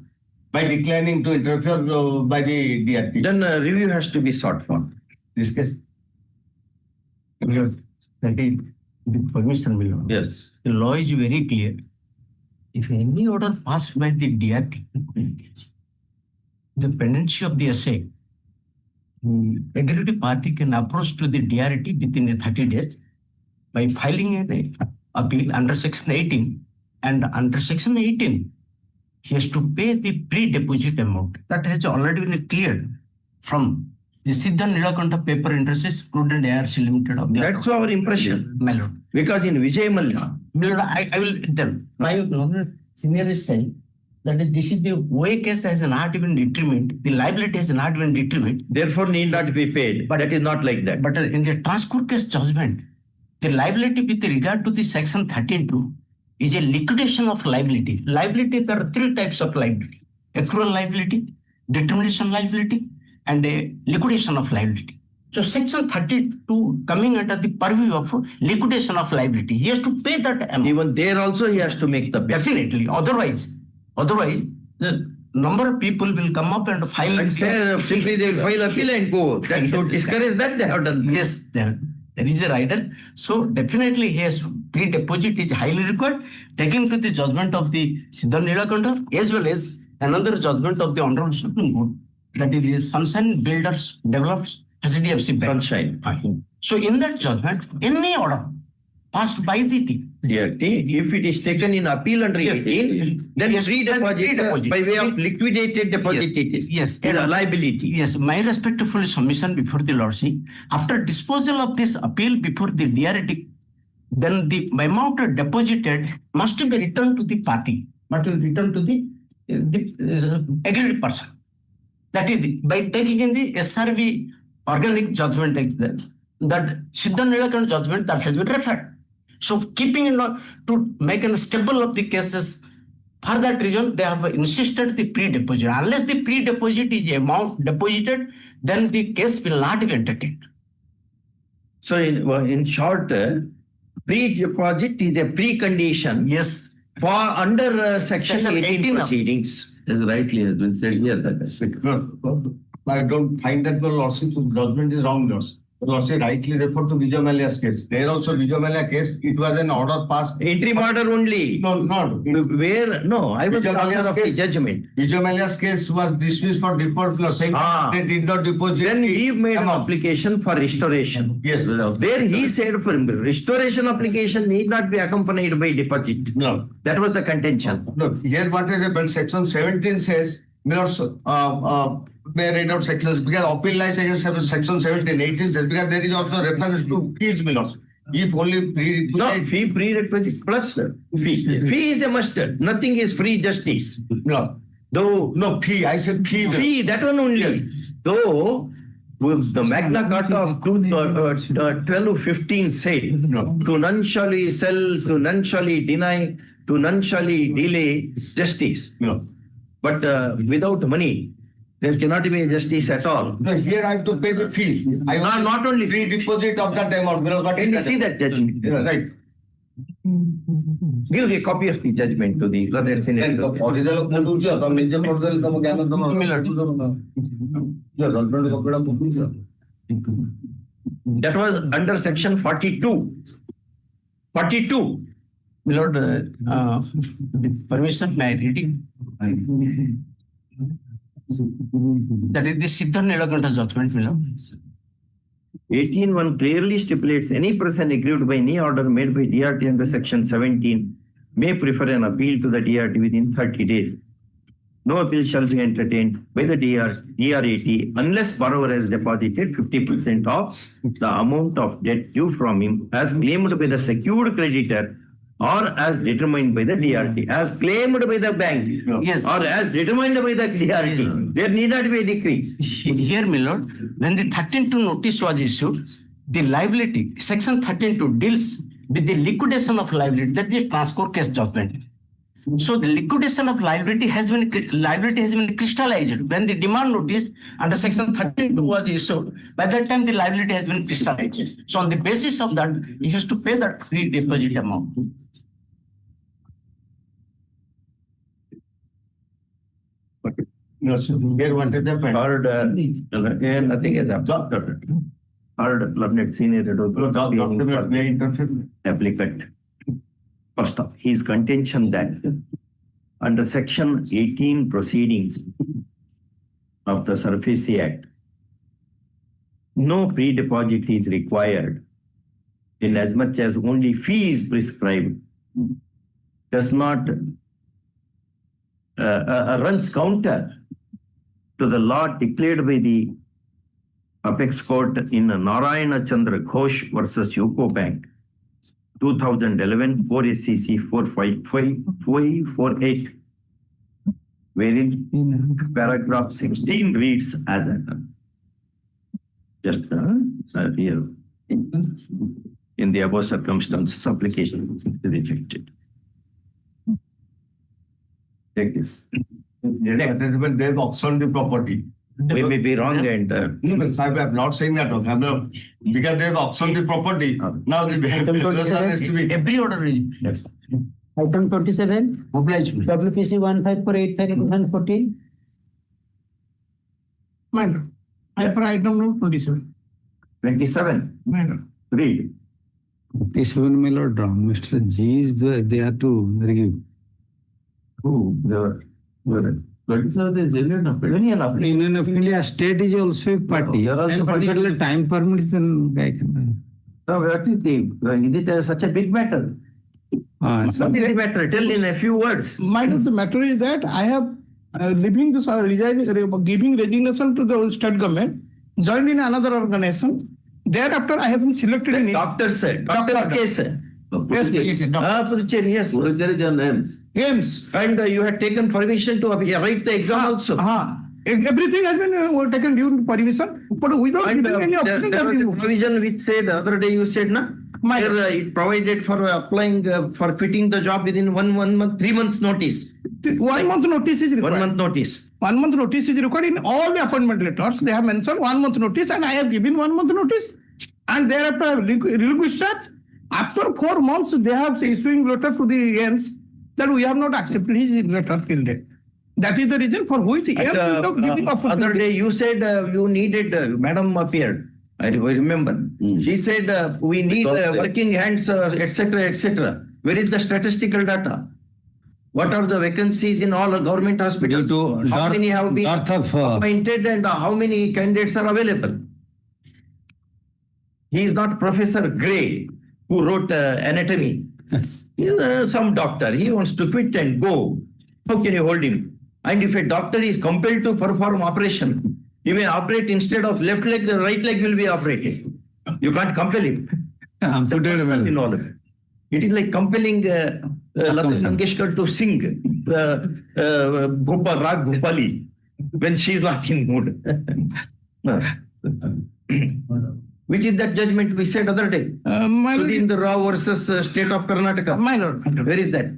by declining to interfere by the DRT. Then review has to be sought for. This case. The permission will not. Yes. The law is very clear. If any order passed by the DRT, the pendency of the essay, the aggrieved party can approach to the DRT within 30 days by filing an appeal under section 18. And under section 18, he has to pay the pre-deposit amount. That has already been cleared from the Siddha Nilakanta paper interests, Prudent ARC Limited of the. That's our impression. My lord. Because in Vijay Mallya, My lord, I will tell. My senior is saying that this is the OA case has not even determined, the liability has not even determined. therefore need not be paid. But that is not like that. But in the transcourt case judgment, the liability with regard to the section 13(2) is a liquidation of liability. Liability, there are three types of liability: accrual liability, determination liability, and a liquidation of liability. So section 32 coming under the purview of liquidation of liability, he has to pay that amount. Even there also he has to make the payment. Definitely. Otherwise, the number of people will come up and file. And say, simply they will file appeal and go. That to discourage that they have done. Yes, there is a rider. So definitely he has pre-deposit is highly required, taking to the judgment of the Siddha Nilakanta as well as another judgment of the Honorable Supreme Court, that is the Sunshine Builders Developers HDFC Bank. Sunshine. So in that judgment, any order passed by the DRT, if it is taken in appeal under 18, then pre-deposit by way of liquidated deposit it is. Yes. It is a liability. Yes, my respectful submission before the Lordship, after disposal of this appeal before the DRT, then the amount deposited must be returned to the party, but will return to the aggrieved person. That is by taking in the SRV organic judgment that Siddha Nilakanta judgment that has been referred. So keeping in to make a stable of the cases, for that reason they have insisted the pre-deposit. Unless the pre-deposit is amount deposited, then the case will not be entertained. So in short, pre-deposit is a precondition. Yes. For under section 18 proceedings. As rightly has been said here, that I don't find that the lordship judgment is wrong, lords. The lordship rightly referred to Vijay Mallya's case. There also Vijay Mallya case, it was an order passed. Interim order only. No, not. Where? No, I was the author of the judgment. Vijay Mallya's case was dismissed for default clause, saying they did not deposit. Then he made an application for restoration. Yes. Where he said for restoration application need not be accompanied by deposit. No. That was the contention. No, here what is happened, section 17 says, may read out sections, because appeal lies against section 17, 18 says, because there is also reference to fees, Milos. If only prerequisite plus fee. Fee is a must. Nothing is free justice. No. Though no fee, I said fee. Fee, that one only. Yes. Though with the Magna Carta of 1215 said, to none shall he sell, to none shall he deny, to none shall he delay justice. No. But without money, there cannot be a justice at all. No, here I have to pay the fees. I not only pre-deposit of that amount. Can you see that judgment? Right. Give a copy of the judgment to the brother senator. That was under section 42. 42. My lord, the permission by reading. That is the Siddha Nilakanta judgment, my lord. 18(1) clearly stipulates any person aggrieved by any order made by DRT under section 17 may prefer an appeal to the DRT within 30 days. No appeal shall be entertained by the DRAT unless borrower has deposited 50% of the amount of debt due from him as claimed by the secured creditor or as determined by the DRT, as claimed by the bank, Yes. or as determined by the DRT. There need not be a decree. Here, my lord, when the 13-2 notice was issued, the liability, section 13-2 deals with the liquidation of liability, that is transfer case judgment. So the liquidation of liability has been crystallized when the demand notice under section 13-2 was issued. By that time, the liability has been crystallized. So on the basis of that, he has to pay that free deposit amount. Here wanted the heard, here nothing is absorbed. Heard learned senior applicant. First off, his contention that under section 18 proceedings of the Surface Act, no pre-deposit is required in as much as only fee is prescribed, does not runs counter to the law declared by the Apex Court in Narayana Chandra Ghosh versus UCO Bank, 2011, 4 SCC 45548, wherein paragraph 16 reads as under. Just here, in the above circumstances, application is rejected. Take this. They've auctioned the property. We may be wrong and No, I'm not saying that. Because they've auctioned the property. Now the has to be Every order is. Item 27, Obligement. WPC 15485/2014. Minor. I for item number 27. 27. Minor. Read. 27 my lord, Mr. G is they have to review. Who? The 27 is Union of Union of India state is also a party. You're also And party. particular time permits, then guy can. So what is it such a big matter? What is the matter? Tell in a few words. Mind of the matter is that I have leaving this giving resignation to the state government, joined in another organization. Thereafter, I have been selected in Doctor said. Doctor's case. Yes, Puducherry, yes. Puducherry is names. Aims. And you had taken permission to write the exam also. Everything has been taken due permission, but without And giving any there was a provision which said, the other day you said, na? It provided for applying, for quitting the job within one month, 3 months notice. 1 month notice is required. 1 month notice. 1 month notice is required in all the appointment letters. They have mentioned 1 month notice, and I have given 1 month notice. And thereafter, I have relinquished that. After 4 months, they have issuing letter to the ends that we have not accepted his letter till date. That is the reason for which Other day you said you needed, madam appeared. I remember. She said we need working hands, etc., etc. Where is the statistical data? What are the vacancies in all government hospitals? How many have been appointed and how many candidates are available? He is not Professor Gray, who wrote anatomy. He is some doctor. He wants to quit and go. How can you hold him? And if a doctor is compelled to perform operation, he may operate instead of left leg, the right leg will be operated. You can't compel him. In all of it. It is like compelling Lata Mangeshkar to sing Rag Bhopali when she is not in mood. Which is that judgment we said other day? Sudhindra Rao versus State of Karnataka. Minor. Where is that?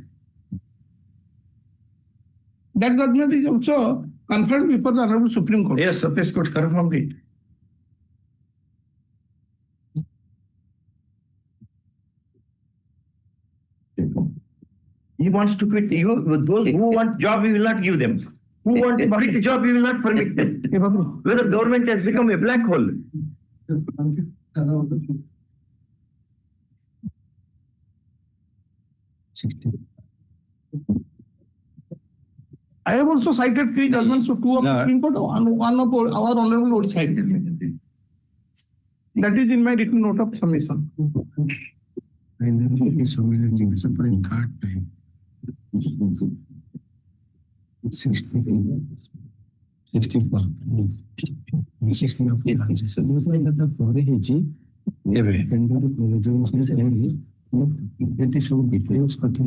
That judgment is also confirmed before the Honorable Supreme Court. Yes, Supreme Court confirmed it. He wants to quit. Those who want job, we will not give them. Who want a quit job, we will not permit them. Whether government has become a black hole. I have also cited 3 judgments, so 2 of the Supreme Court, one of our Honorable already cited. That is in my written note of submission. ଏଠି ସବୁ details କଥା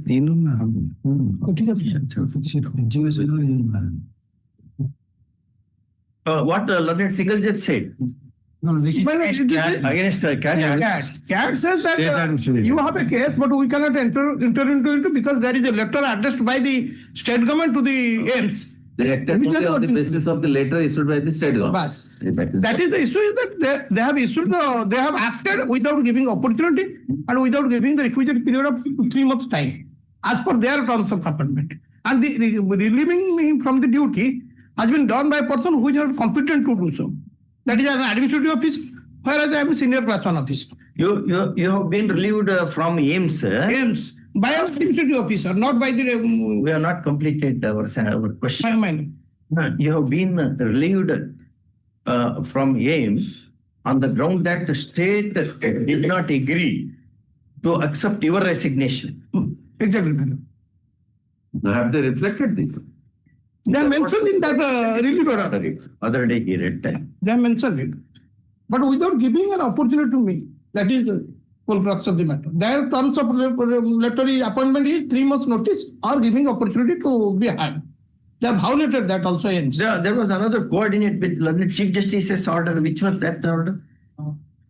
तीनों ना ठीक है What learned single judge said? No, this is Against CAT says that you have a case, but we cannot enter into it because there is a letter addressed by the state government to the aims. They acted Which only are on the not- basis of the letter issued by the state government. Bas. That That is the issue, is that they have issued they have acted without giving opportunity and without giving the requisite period of 3 months time as per their terms of appointment. And the relieving me from the duty has been done by a person who is not competent to do so. That is an administrative office, whereas I am a senior class 1 officer. You have been relieved from AIMS. Aims by an administrative officer, not by the. We have not completed our question. You have been relieved from AIMS on the ground that the state did not agree to accept your resignation. Exactly. have they reflected this? They are mentioned in that relief order. Other day he read that. They have mentioned it, but without giving an opportunity to me. That is the whole crux of the matter. Their terms of letter appointment is 3 months notice or giving opportunity to be had. They have violated that also. There was another coordinate with learned Chief Justice's order. Which was that order?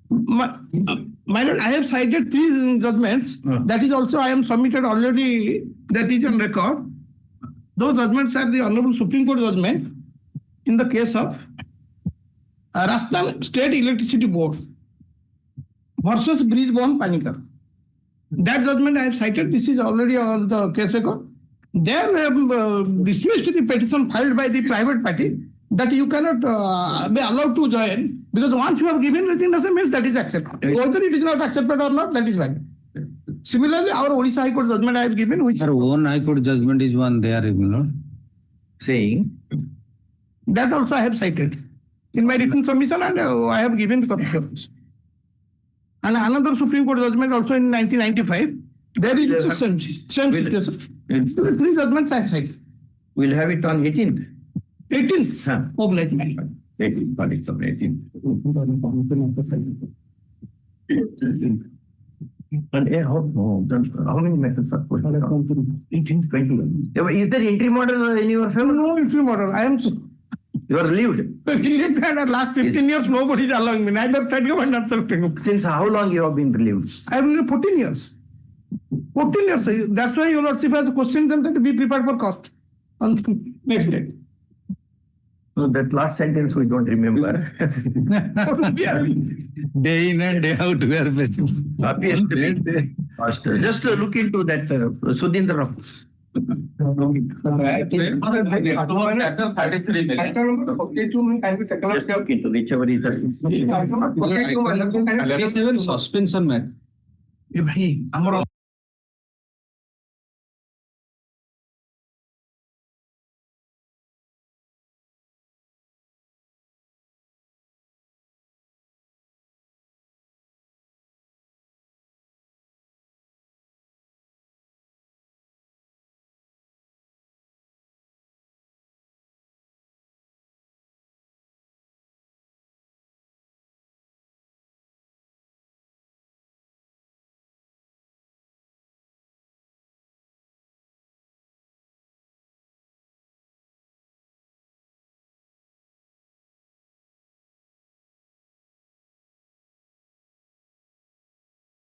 My lord, I have cited 3 judgments. That is also I am submitted already. That is on record. Those judgments are the Honorable Supreme Court judgment in the case of Rajasthan State Electricity Board versus Bridgebone Panikar. That judgment I have cited. This is already on the case record. There they have dismissed the petition filed by the private party that you cannot be allowed to join because once you have given resignation means that is accepted. Whether it is not accepted or not, that is valid. Similarly, our Orissa High Court judgment I have given, which our own High Court judgment is one there, saying that also I have cited in my written submission and I have given the copy of this. And another Supreme Court judgment also in 1995. There is the same situation. 3 judgments I have cited. We'll have it on 18th. 18th. Oh, bless me. 18th. And how many matters are put? 18, 21. Is there interim order in your favor? No interim order. I am. You are relieved. Relieved, and at last 15 years nobody is allowing me. Neither state government nor state government. Since how long you have been relieved? I have been 14 years. 14 years. That's why your lordship has questioned them that be prepared for cost on next day. So that last sentence we don't remember. Day in and day out we are facing. Appears to be faster. Just look into that, Sudhindra. Whichever is Suspension matter.